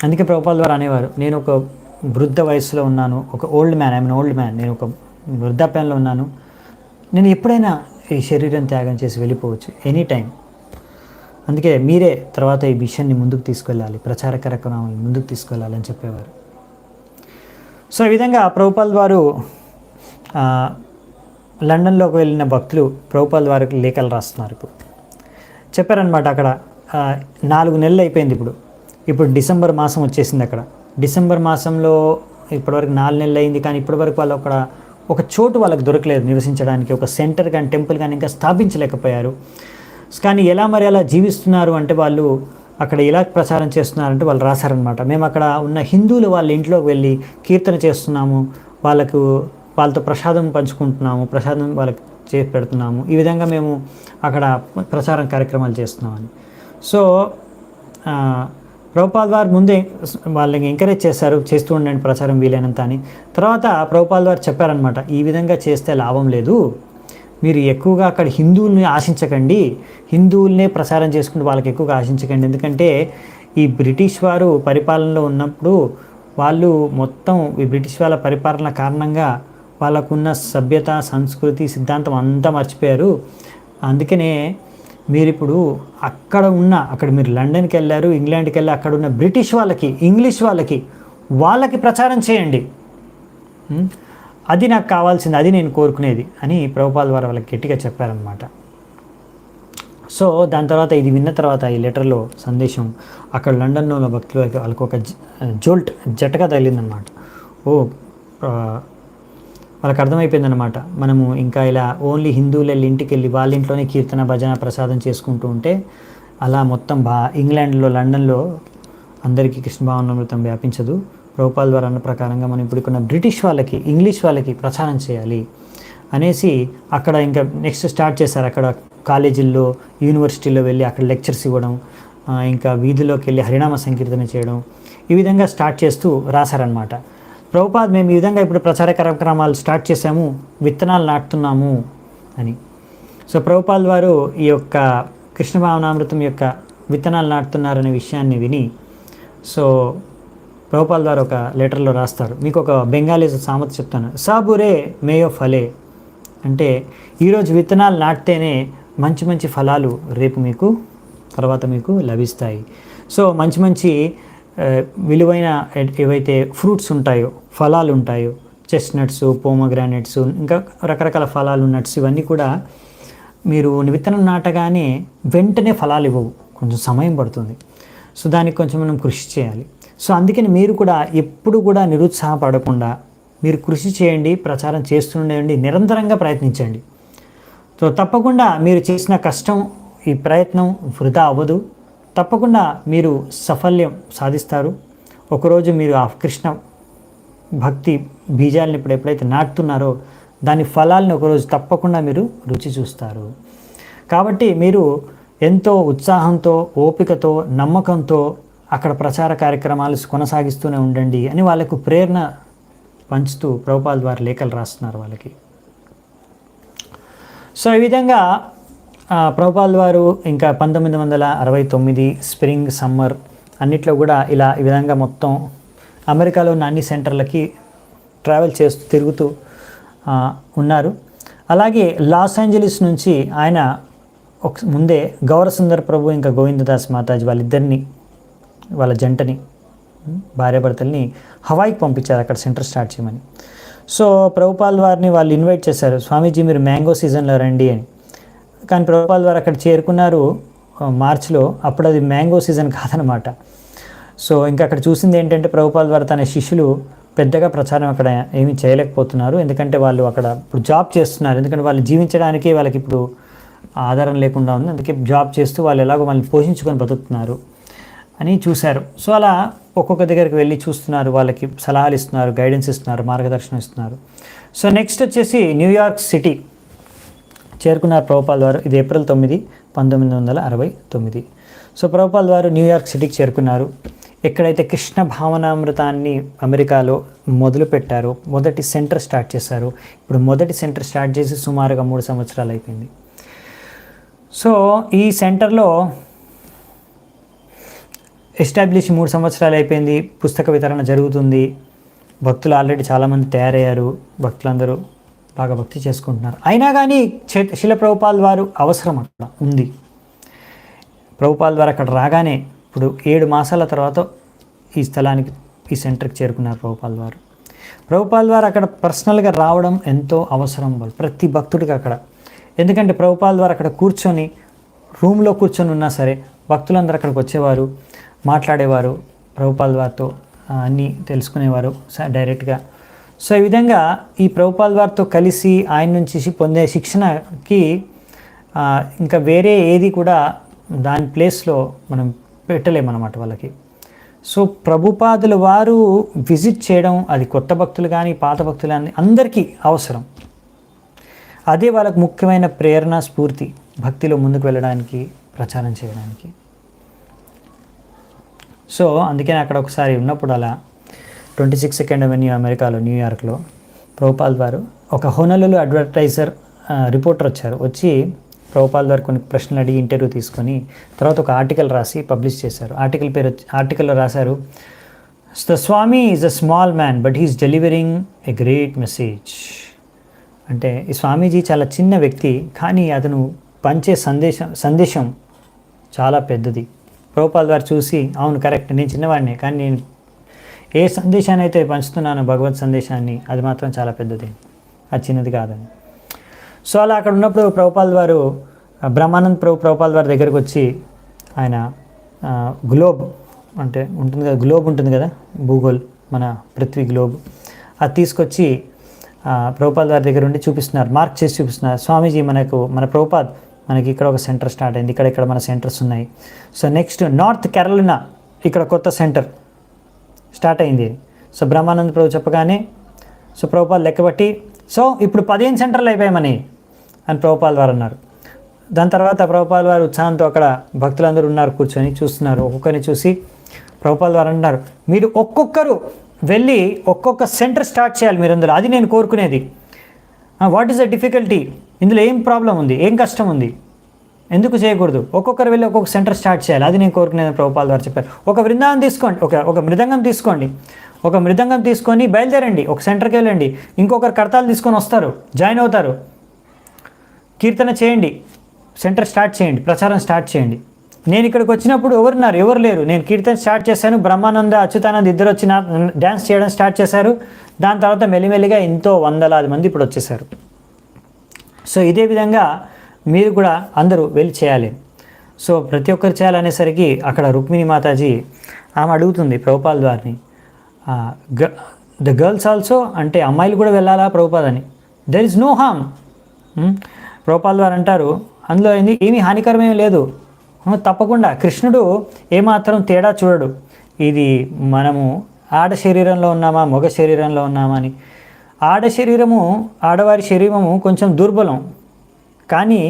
అందుకే ప్రభుపాదుల వారు అనేవారు, నేను ఒక వృద్ధ వయసులో ఉన్నాను, ఒక ఓల్డ్ మ్యాన్, నేను ఒక వృద్ధాప్యంలో ఉన్నాను, నేను ఎప్పుడైనా ఈ శరీరం త్యాగం చేసి వెళ్ళిపోవచ్చు, ఎనీ టైం. అందుకే మీరే తర్వాత ఈ విషయాన్ని ముందుకు తీసుకెళ్ళాలి, ప్రచార కార్యక్రమాన్ని ముందుకు తీసుకెళ్ళాలని చెప్పేవారు. సో ఈ విధంగా ప్రభుపాదుల వారు లండన్లోకి వెళ్ళిన భక్తులు ప్రభుపాదుల వారికి లేఖలు రాస్తున్నారు. ఇప్పుడు చెప్పారనమాట, అక్కడ 4 నెలలు అయిపోయింది. ఇప్పుడు డిసెంబర్ మాసం వచ్చేసింది. అక్కడ డిసెంబర్ మాసంలో ఇప్పటివరకు 4 నెలలు అయింది, కానీ ఇప్పటివరకు వాళ్ళు అక్కడ ఒక చోటు వాళ్ళకి దొరకలేదు నివసించడానికి, ఒక సెంటర్ కానీ టెంపుల్ కానీ ఇంకా స్థాపించలేకపోయారు. కానీ ఎలా మరి అలా జీవిస్తున్నారు అంటే వాళ్ళు అక్కడ ఎలా ప్రచారం చేస్తున్నారంటే వాళ్ళు రాశారనమాట, మేము అక్కడ ఉన్న హిందువులు వాళ్ళ ఇంట్లోకి వెళ్ళి కీర్తన చేస్తున్నాము, వాళ్ళతో ప్రసాదం పంచుకుంటున్నాము, ప్రసాదం వాళ్ళకి చేసి పెడుతున్నాము, ఈ విధంగా మేము అక్కడ ప్రచారం కార్యక్రమాలు చేస్తున్నామని. సో ప్రభుపాదుల వారు ముందే వాళ్ళని ఎంకరేజ్ చేశారు, చేస్తూ ఉండండి ప్రచారం వీలైనంత అని. తర్వాత ప్రభుపాదుల వారు చెప్పారనమాట, ఈ విధంగా చేస్తే లాభం లేదు, మీరు ఎక్కువగా అక్కడ హిందువుల్ని ఆశించకండి, హిందువులనే ప్రచారం చేసుకుంటూ వాళ్ళకి ఎక్కువగా ఆశించకండి. ఎందుకంటే ఈ బ్రిటిష్ వారు పరిపాలనలో ఉన్నప్పుడు వాళ్ళు మొత్తం ఈ బ్రిటిష్ వాళ్ళ పరిపాలన కారణంగా వాళ్ళకున్న సభ్యత, సంస్కృతి, సిద్ధాంతం అంతా మర్చిపోయారు. అందుకనే మీరు ఇప్పుడు అక్కడ మీరు లండన్కి వెళ్ళారు, ఇంగ్లాండ్కి వెళ్ళి అక్కడ ఉన్న బ్రిటిష్ వాళ్ళకి, ఇంగ్లీష్ వాళ్ళకి ప్రచారం చేయండి, అది నాకు కావాల్సింది, అది నేను కోరుకునేది అని ప్రభుపాదుల వారు వాళ్ళకి గట్టిగా చెప్పారనమాట. సో దాని తర్వాత ఇది విన్న తర్వాత ఈ లెటర్లో సందేశం అక్కడ లండన్లో ఉన్న భక్తులకి వాళ్ళకి ఒక జటగా తగిలిందనమాట. వాళ్ళకి అర్థమైపోయిందనమాట, మనము ఇంకా ఇలా ఓన్లీ హిందువులు వెళ్ళి ఇంటికి వెళ్ళి వాళ్ళ ఇంట్లోనే కీర్తన, భజన, ప్రసాదం చేసుకుంటూ ఉంటే అలా మొత్తం ఇంగ్లాండ్లో, లండన్లో అందరికీ కృష్ణ భావనామృతం వ్యాపించదు. ప్రభుపాదుల వారు అన్న ప్రకారంగా మనం ఇప్పుడు ఇక్కడ బ్రిటిష్ వాళ్ళకి, ఇంగ్లీష్ వాళ్ళకి ప్రచారం చేయాలి అనేసి అక్కడ ఇంకా నెక్స్ట్ స్టార్ట్ చేశారు. అక్కడ కాలేజీల్లో, యూనివర్సిటీలో వెళ్ళి అక్కడ లెక్చర్స్ ఇవ్వడం, ఇంకా వీధిలోకి వెళ్ళి హరినామ సంకీర్తన చేయడం, ఈ విధంగా స్టార్ట్ చేస్తూ రాశారనమాట. ప్రభుపాద్, మేము ఈ విధంగా ఇప్పుడు ప్రచార కార్యక్రమాలు స్టార్ట్ చేశాము, విత్తనాలు నాటుతున్నాము అని. సో ప్రభుపాదుల వారు ఈ యొక్క కృష్ణ భావనామృతం యొక్క విత్తనాలు నాటుతున్నారనే విషయాన్ని విని, సో ప్రభుపాదుల వారు ఒక లెటర్లో రాస్తారు. మీకు ఒక బెంగాలీ సామెత చెప్తాను, సాబురే మేయో ఫలే, అంటే ఈరోజు విత్తనాలు నాటితేనే మంచి మంచి ఫలాలు రేపు మీకు తర్వాత మీకు లభిస్తాయి. సో మంచి మంచి విలువైన ఏవైతే ఫ్రూట్స్ ఉంటాయో, ఫలాలు ఉంటాయో, చెస్ట్నట్స్, పోమోగ్రానైట్స్, ఇంకా రకరకాల ఫలాలు, నట్స్, ఇవన్నీ కూడా మీరు విత్తనం నాటగానే వెంటనే ఫలాలు ఇవ్వవు, కొంచెం సమయం పడుతుంది. సో దానికి కొంచెం మనం కృషి చేయాలి. సో అందుకని మీరు కూడా ఎప్పుడు కూడా నిరుత్సాహపడకుండా మీరు కృషి చేయండి, ప్రచారం చేస్తుండండి, నిరంతరంగా ప్రయత్నించండి. సో తప్పకుండా మీరు చేసిన కష్టం, ఈ ప్రయత్నం వృధా అవ్వదు, తప్పకుండా మీరు సాఫల్యం సాధిస్తారు. ఒకరోజు మీరు ఆ కృష్ణ భక్తి బీజాలను ఇప్పుడు ఎప్పుడైతే నాటుతున్నారో దాని ఫలాలను ఒకరోజు తప్పకుండా మీరు రుచి చూస్తారు. కాబట్టి మీరు ఎంతో ఉత్సాహంతో, ఓపికతో, నమ్మకంతో అక్కడ ప్రచార కార్యక్రమాలు కొనసాగిస్తూనే ఉండండి అని వాళ్ళకు ప్రేరణ పంచుతూ ప్రభుపాద వారు లేఖలు రాస్తున్నారు వాళ్ళకి. సో ఈ విధంగా ప్రభుపాద వారు ఇంకా 1969 స్ప్రింగ్, సమ్మర్ అన్నిట్లో కూడా ఈ విధంగా మొత్తం అమెరికాలో ఉన్న అన్ని సెంటర్లకి ట్రావెల్ చేస్తూ తిరుగుతూ ఉన్నారు. అలాగే లాస్ ఏంజలీస్ నుంచి ఆయన ముందే గౌరసుందర్ ప్రభు ఇంకా గోవిందదాస్ మాతాజీ వాళ్ళిద్దరిని, వాళ్ళ జంటని, భార్యాభర్తల్ని హవాయికి పంపించారు అక్కడ సెంటర్ స్టార్ట్ చేయమని. సో ప్రభుపాల్ వారిని వాళ్ళు ఇన్వైట్ చేశారు, స్వామీజీ మీరు మ్యాంగో సీజన్లో రండి అని. కానీ ప్రభుపాల్ వారు అక్కడ చేరుకున్నారు మార్చిలో. అప్పుడు అది మ్యాంగో సీజన్ కాదనమాట. సో ఇంకా అక్కడ చూసింది ఏంటంటే ప్రభుపాల్ వారు తన శిష్యులు పెద్దగా ప్రచారం అక్కడ ఏమీ చేయలేకపోతున్నారు. ఎందుకంటే వాళ్ళు అక్కడ ఇప్పుడు జాబ్ చేస్తున్నారు. ఎందుకంటే వాళ్ళు జీవించడానికి వాళ్ళకి ఇప్పుడు ఆధారం లేకుండా ఉంది. అందుకే జాబ్ చేస్తూ వాళ్ళు ఎలాగో వాళ్ళని పోషించుకొని బతుకుతున్నారు అని చూశారు. సో అలా ఒక్కొక్క దగ్గరికి వెళ్ళి చూస్తున్నారు, వాళ్ళకి సలహాలు ఇస్తున్నారు, గైడెన్స్ ఇస్తున్నారు, మార్గదర్శనం ఇస్తున్నారు. సో నెక్స్ట్ వచ్చేసి న్యూయార్క్ సిటీ చేరుకున్నారు ప్రభుపాల్ వారు. ఇది ఏప్రిల్ 9, 1969. సో ప్రభుపాల్ వారు న్యూయార్క్ సిటీకి చేరుకున్నారు. ఎక్కడైతే కృష్ణ భావనామృతాన్ని అమెరికాలో మొదలు పెట్టారో మొదటి సెంటర్ స్టార్ట్ చేశారు. ఇప్పుడు మొదటి సెంటర్ స్టార్ట్ చేసి సుమారుగా 3 సంవత్సరాలు అయిపోయింది. సో ఈ సెంటర్లో ఎస్టాబ్లిష్ 3 సంవత్సరాలు అయిపోయింది. పుస్తక వితరణ జరుగుతుంది. భక్తులు ఆల్రెడీ చాలామంది తయారయ్యారు. భక్తులందరూ బాగా భక్తి చేసుకుంటున్నారు. అయినా కానీ శిల ప్రభుపాల్ వారు అవసరం అక్కడ ఉంది. ప్రభుపాల్ వారు అక్కడ రాగానే ఇప్పుడు 7 మాసాల తర్వాత ఈ స్థలానికి, ఈ సెంటర్కి చేరుకున్నారు ప్రభుపాల్ వారు. ప్రభుపాల్ వారు అక్కడ పర్సనల్గా రావడం ఎంతో అవసరం వాళ్ళు ప్రతి భక్తుడికి అక్కడ. ఎందుకంటే ప్రభుపాల్ వారు అక్కడ కూర్చొని రూమ్లో కూర్చొని ఉన్నా సరే భక్తులందరూ అక్కడికి వచ్చేవారు, మాట్లాడేవారు, ప్రభుపాల్ వారితో అన్నీ తెలుసుకునేవారు డైరెక్ట్గా. సో ఈ విధంగా ఈ ప్రభుపాల్ వారితో కలిసి ఆయన నుంచి పొందే శిక్షణకి ఇంకా వేరే ఏది కూడా దాని ప్లేస్లో మనం పెట్టలేమన్నమాట వాళ్ళకి. సో ప్రభుపాదుల వారు విజిట్ చేయడం అది కొత్త భక్తులు కానీ పాత భక్తులు కానీ అందరికీ అవసరం. అదే వాళ్ళకు ముఖ్యమైన ప్రేరణ, స్ఫూర్తి భక్తిలో ముందుకు వెళ్ళడానికి, ప్రచారం చేయడానికి. సో అందుకని అక్కడ ఒకసారి ఉన్నప్పుడు అలా 22nd అవెన్యూ అమెరికాలో న్యూయార్క్లో ప్రభుపాల్ వారు ఒక హోనలులు అడ్వర్టైజర్ రిపోర్టర్ వచ్చి ప్రభుపాల్ వారు కొన్ని ప్రశ్నలు అడిగి ఇంటర్వ్యూ తీసుకొని తర్వాత ఒక ఆర్టికల్ రాసి పబ్లిష్ చేశారు. ఆర్టికల్లో రాశారు, the Swami is a small man but he's delivering a great message. అంటే ఈ స్వామీజీ చాలా చిన్న వ్యక్తి కానీ అతను పంచే సందేశం చాలా పెద్దది. ప్రభుపాల్ వారు చూసి అవును కరెక్ట్, నేను చిన్నవాడినే కానీ నేను ఏ సందేశాన్ని అయితే పంచుతున్నానో భగవత్ సందేశాన్ని అది మాత్రం చాలా పెద్దది, అది చిన్నది కాదని. సో అలా అక్కడ ఉన్నప్పుడు ప్రభుపాల్ వారు బ్రహ్మానంద్ ప్రభుపాల్ వారి దగ్గరికి వచ్చి ఆయన గ్లోబ్ అంటే ఉంటుంది కదా, గ్లోబ్ ఉంటుంది కదా, భూగోల్ మన పృథ్వీ గ్లోబ్, అది తీసుకొచ్చి ప్రభుపాల్ వారి దగ్గర ఉండి చూపిస్తున్నారు, మార్క్ చేసి చూపిస్తున్నారు. స్వామీజీ మన ప్రభుపాద్ మనకి ఇక్కడ ఒక సెంటర్ స్టార్ట్ అయింది, ఇక్కడ మన సెంటర్స్ ఉన్నాయి. సో నెక్స్ట్ నార్త్ కేరళనా ఇక్కడ కొత్త సెంటర్ స్టార్ట్ అయింది. సో బ్రహ్మానంద్ ప్రభు చెప్పగానే సో ప్రభుపాల్ లెక్కబట్టి సో ఇప్పుడు 15 సెంటర్లు అయిపోయామని అని ప్రభుపాల్ వారు అన్నారు. దాని తర్వాత ప్రభుపాల్ వారు ఉత్సాహంతో అక్కడ భక్తులందరూ ఉన్నారు, కూర్చొని చూస్తున్నారు. ఒక్కొక్కరిని చూసి ప్రభుపాల్ వారు అన్నారు, మీరు ఒక్కొక్కరు వెళ్ళి ఒక్కొక్క సెంటర్ స్టార్ట్ చేయాలి మీరు అందులో, అది నేను కోరుకునేది. వాట్ ఈస్ ద డిఫికల్టీ, ఇందులో ఏం ప్రాబ్లం ఉంది, ఏం కష్టం ఉంది, ఎందుకు చేయకూడదు, ఒక్కొక్కరు వెళ్ళి ఒక్కొక్క సెంటర్ స్టార్ట్ చేయాలి, అది నేను కోరుకునేది ప్రభుపాల్ వారు చెప్పారు. ఒక బృందావనం తీసుకోండి, ఒక మృదంగం తీసుకోండి, ఒక మృదంగం తీసుకొని బయలుదేరండి, ఒక సెంటర్కి వెళ్ళండి, ఇంకొకరు కర్తాలు తీసుకొని వస్తారు, జాయిన్ అవుతారు, కీర్తన చేయండి, సెంటర్ స్టార్ట్ చేయండి, ప్రచారం స్టార్ట్ చేయండి. నేను ఇక్కడికి వచ్చినప్పుడు ఎవరు లేరు, నేను కీర్తన స్టార్ట్ చేశాను, బ్రహ్మానంద అచ్యుతానంద్ ఇద్దరు వచ్చి డ్యాన్స్ చేయడం స్టార్ట్ చేశారు. దాని తర్వాత మెల్లిమెల్లిగా ఎంతో వందలాది మంది ఇప్పుడు వచ్చేసారు. సో ఇదే విధంగా మీరు కూడా అందరూ వెళ్ళి చేయాలి. సో ప్రతి ఒక్కరు చేయాలనేసరికి అక్కడ రుక్మిణి మాతాజీ ఆమె అడుగుతుంది ప్రభుపాల్ వారిని, ద గర్ల్స్ ఆల్సో, అంటే అమ్మాయిలు కూడా వెళ్ళాలా ప్రభుపాద్ అని. There is no harm. Prabhupad వారు అంటారు అందులో ఏమీ హానికరమేమీ లేదు, తప్పకుండా కృష్ణుడు ఏమాత్రం తేడా చూడడు. ఇది మనము ఆడ శరీరంలో ఉన్నామా మగ శరీరంలో ఉన్నామా అని. ఆడవారి శరీరము కొంచెం దుర్బలం, కానీ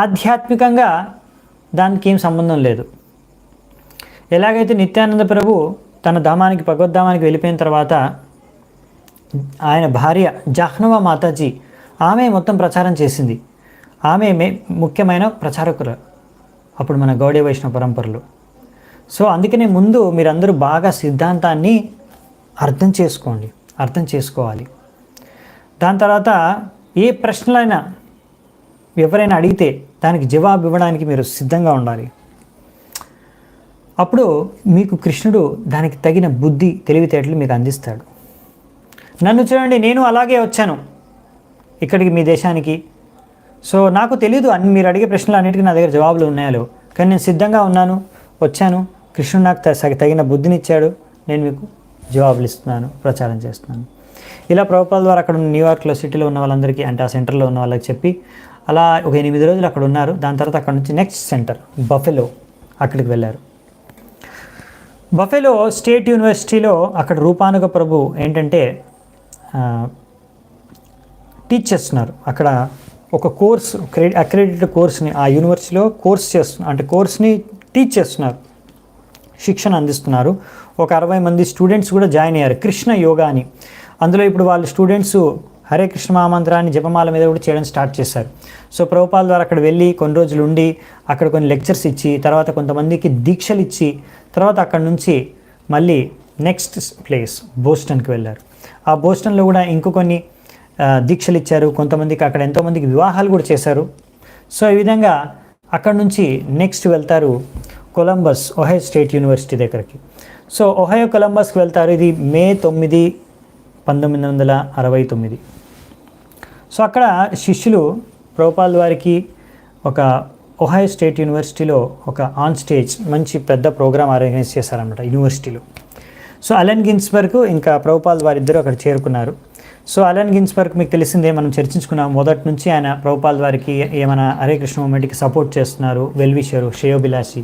ఆధ్యాత్మికంగా దానికి ఏం సంబంధం లేదు. ఎలాగైతే నిత్యానంద ప్రభు తన ధామానికి భగవద్ధామానికి వెళ్ళిపోయిన తర్వాత ఆయన భార్య జాహ్నవ మాతాజీ ఆమె మొత్తం ప్రచారం చేసింది. ఆమె ముఖ్యమైన ప్రచారకులు అప్పుడు మన గౌడీయ వైష్ణవ పరంపరలో. సో అందుకనే ముందు మీరందరూ బాగా సిద్ధాంతాన్ని అర్థం చేసుకోవాలి. దాని తర్వాత ఏ ప్రశ్నలైనా ఎవరైనా అడిగితే దానికి జవాబు ఇవ్వడానికి మీరు సిద్ధంగా ఉండాలి. అప్పుడు మీకు కృష్ణుడు దానికి తగిన బుద్ధి తెలివితేటలు మీకు అందిస్తాడు. నన్ను చూడండి, నేను అలాగే వచ్చాను ఇక్కడికి మీ దేశానికి. సో నాకు తెలీదు అన్ని మీరు అడిగే ప్రశ్నలు అన్నిటికీ నా దగ్గర జవాబులు ఉన్నాయో, కానీ నేను సిద్ధంగా ఉన్నాను, వచ్చాను. కృష్ణుడు నాకు తగిన బుద్ధినిచ్చాడు, నేను మీకు జవాబులు ఇస్తున్నాను, ప్రచారం చేస్తున్నాను. ఇలా ప్రభుపాద ద్వారా అక్కడ న్యూయార్క్లో సిటీలో ఉన్న వాళ్ళందరికీ, అంటే ఆ సెంటర్లో ఉన్న వాళ్ళకి చెప్పి అలా ఒక 8 రోజులు అక్కడ ఉన్నారు. దాని తర్వాత అక్కడ నుంచి నెక్స్ట్ సెంటర్ బఫెలో అక్కడికి వెళ్ళారు. బఫెలో స్టేట్ యూనివర్సిటీలో అక్కడ రూపానుగ ప్రభు ఏంటంటే టీచ్ చేస్తున్నారు. అక్కడ ఒక కోర్సు అక్రెడిటెడ్ కోర్స్ని ఆ యూనివర్సిటీలో కోర్స్ని టీచ్ చేస్తున్నారు, శిక్షణ అందిస్తున్నారు. ఒక 60 మంది స్టూడెంట్స్ కూడా జాయిన్ అయ్యారు కృష్ణ యోగా అని. అందులో ఇప్పుడు వాళ్ళు స్టూడెంట్స్ హరే కృష్ణ మహామంత్రాన్ని జపమాల మీద కూడా చేయడం స్టార్ట్ చేశారు. సో ప్రభుపాద ద్వారా అక్కడ వెళ్ళి కొన్ని రోజులు ఉండి అక్కడ కొన్ని లెక్చర్స్ ఇచ్చి, తర్వాత కొంతమందికి దీక్షలు ఇచ్చి, తర్వాత అక్కడ నుంచి మళ్ళీ నెక్స్ట్ ప్లేస్ బోస్టన్కి వెళ్ళారు. ఆ బోస్టన్లో కూడా ఇంకొన్ని దీక్షలు ఇచ్చారు. కొంతమందికి అక్కడ ఎంతోమందికి వివాహాలు కూడా చేశారు. సో ఈ విధంగా అక్కడ నుంచి నెక్స్ట్ వెళ్తారు కొలంబస్, ఒహయో స్టేట్ యూనివర్సిటీ దగ్గరికి. సో ఒహయో కొలంబస్కి వెళ్తారు. ఇది మే 9, 1969. సో అక్కడ శిష్యులు ప్రభుపాద వారికి ఒక ఒహయో స్టేట్ యూనివర్సిటీలో ఒక ఆన్ స్టేజ్ మంచి పెద్ద ప్రోగ్రామ్ ఆర్గనైజ్ చేశారన్నమాట యూనివర్సిటీలో. సో అలెన్ గిన్స్బర్గ్ ఇంకా ప్రభుపాద వారిద్దరూ అక్కడ చేరుకున్నారు. సో అలెన్ గిన్స్బర్గ్ మీకు తెలిసిందే, మనం చర్చించుకున్నాం. మొదటి నుంచి ఆయన ప్రభుపాద వారికి ఏమైనా హరే కృష్ణ మూవ్మెంట్కి సపోర్ట్ చేస్తున్నారు, వెల్విషరు, శ్రేయోభిలాషి.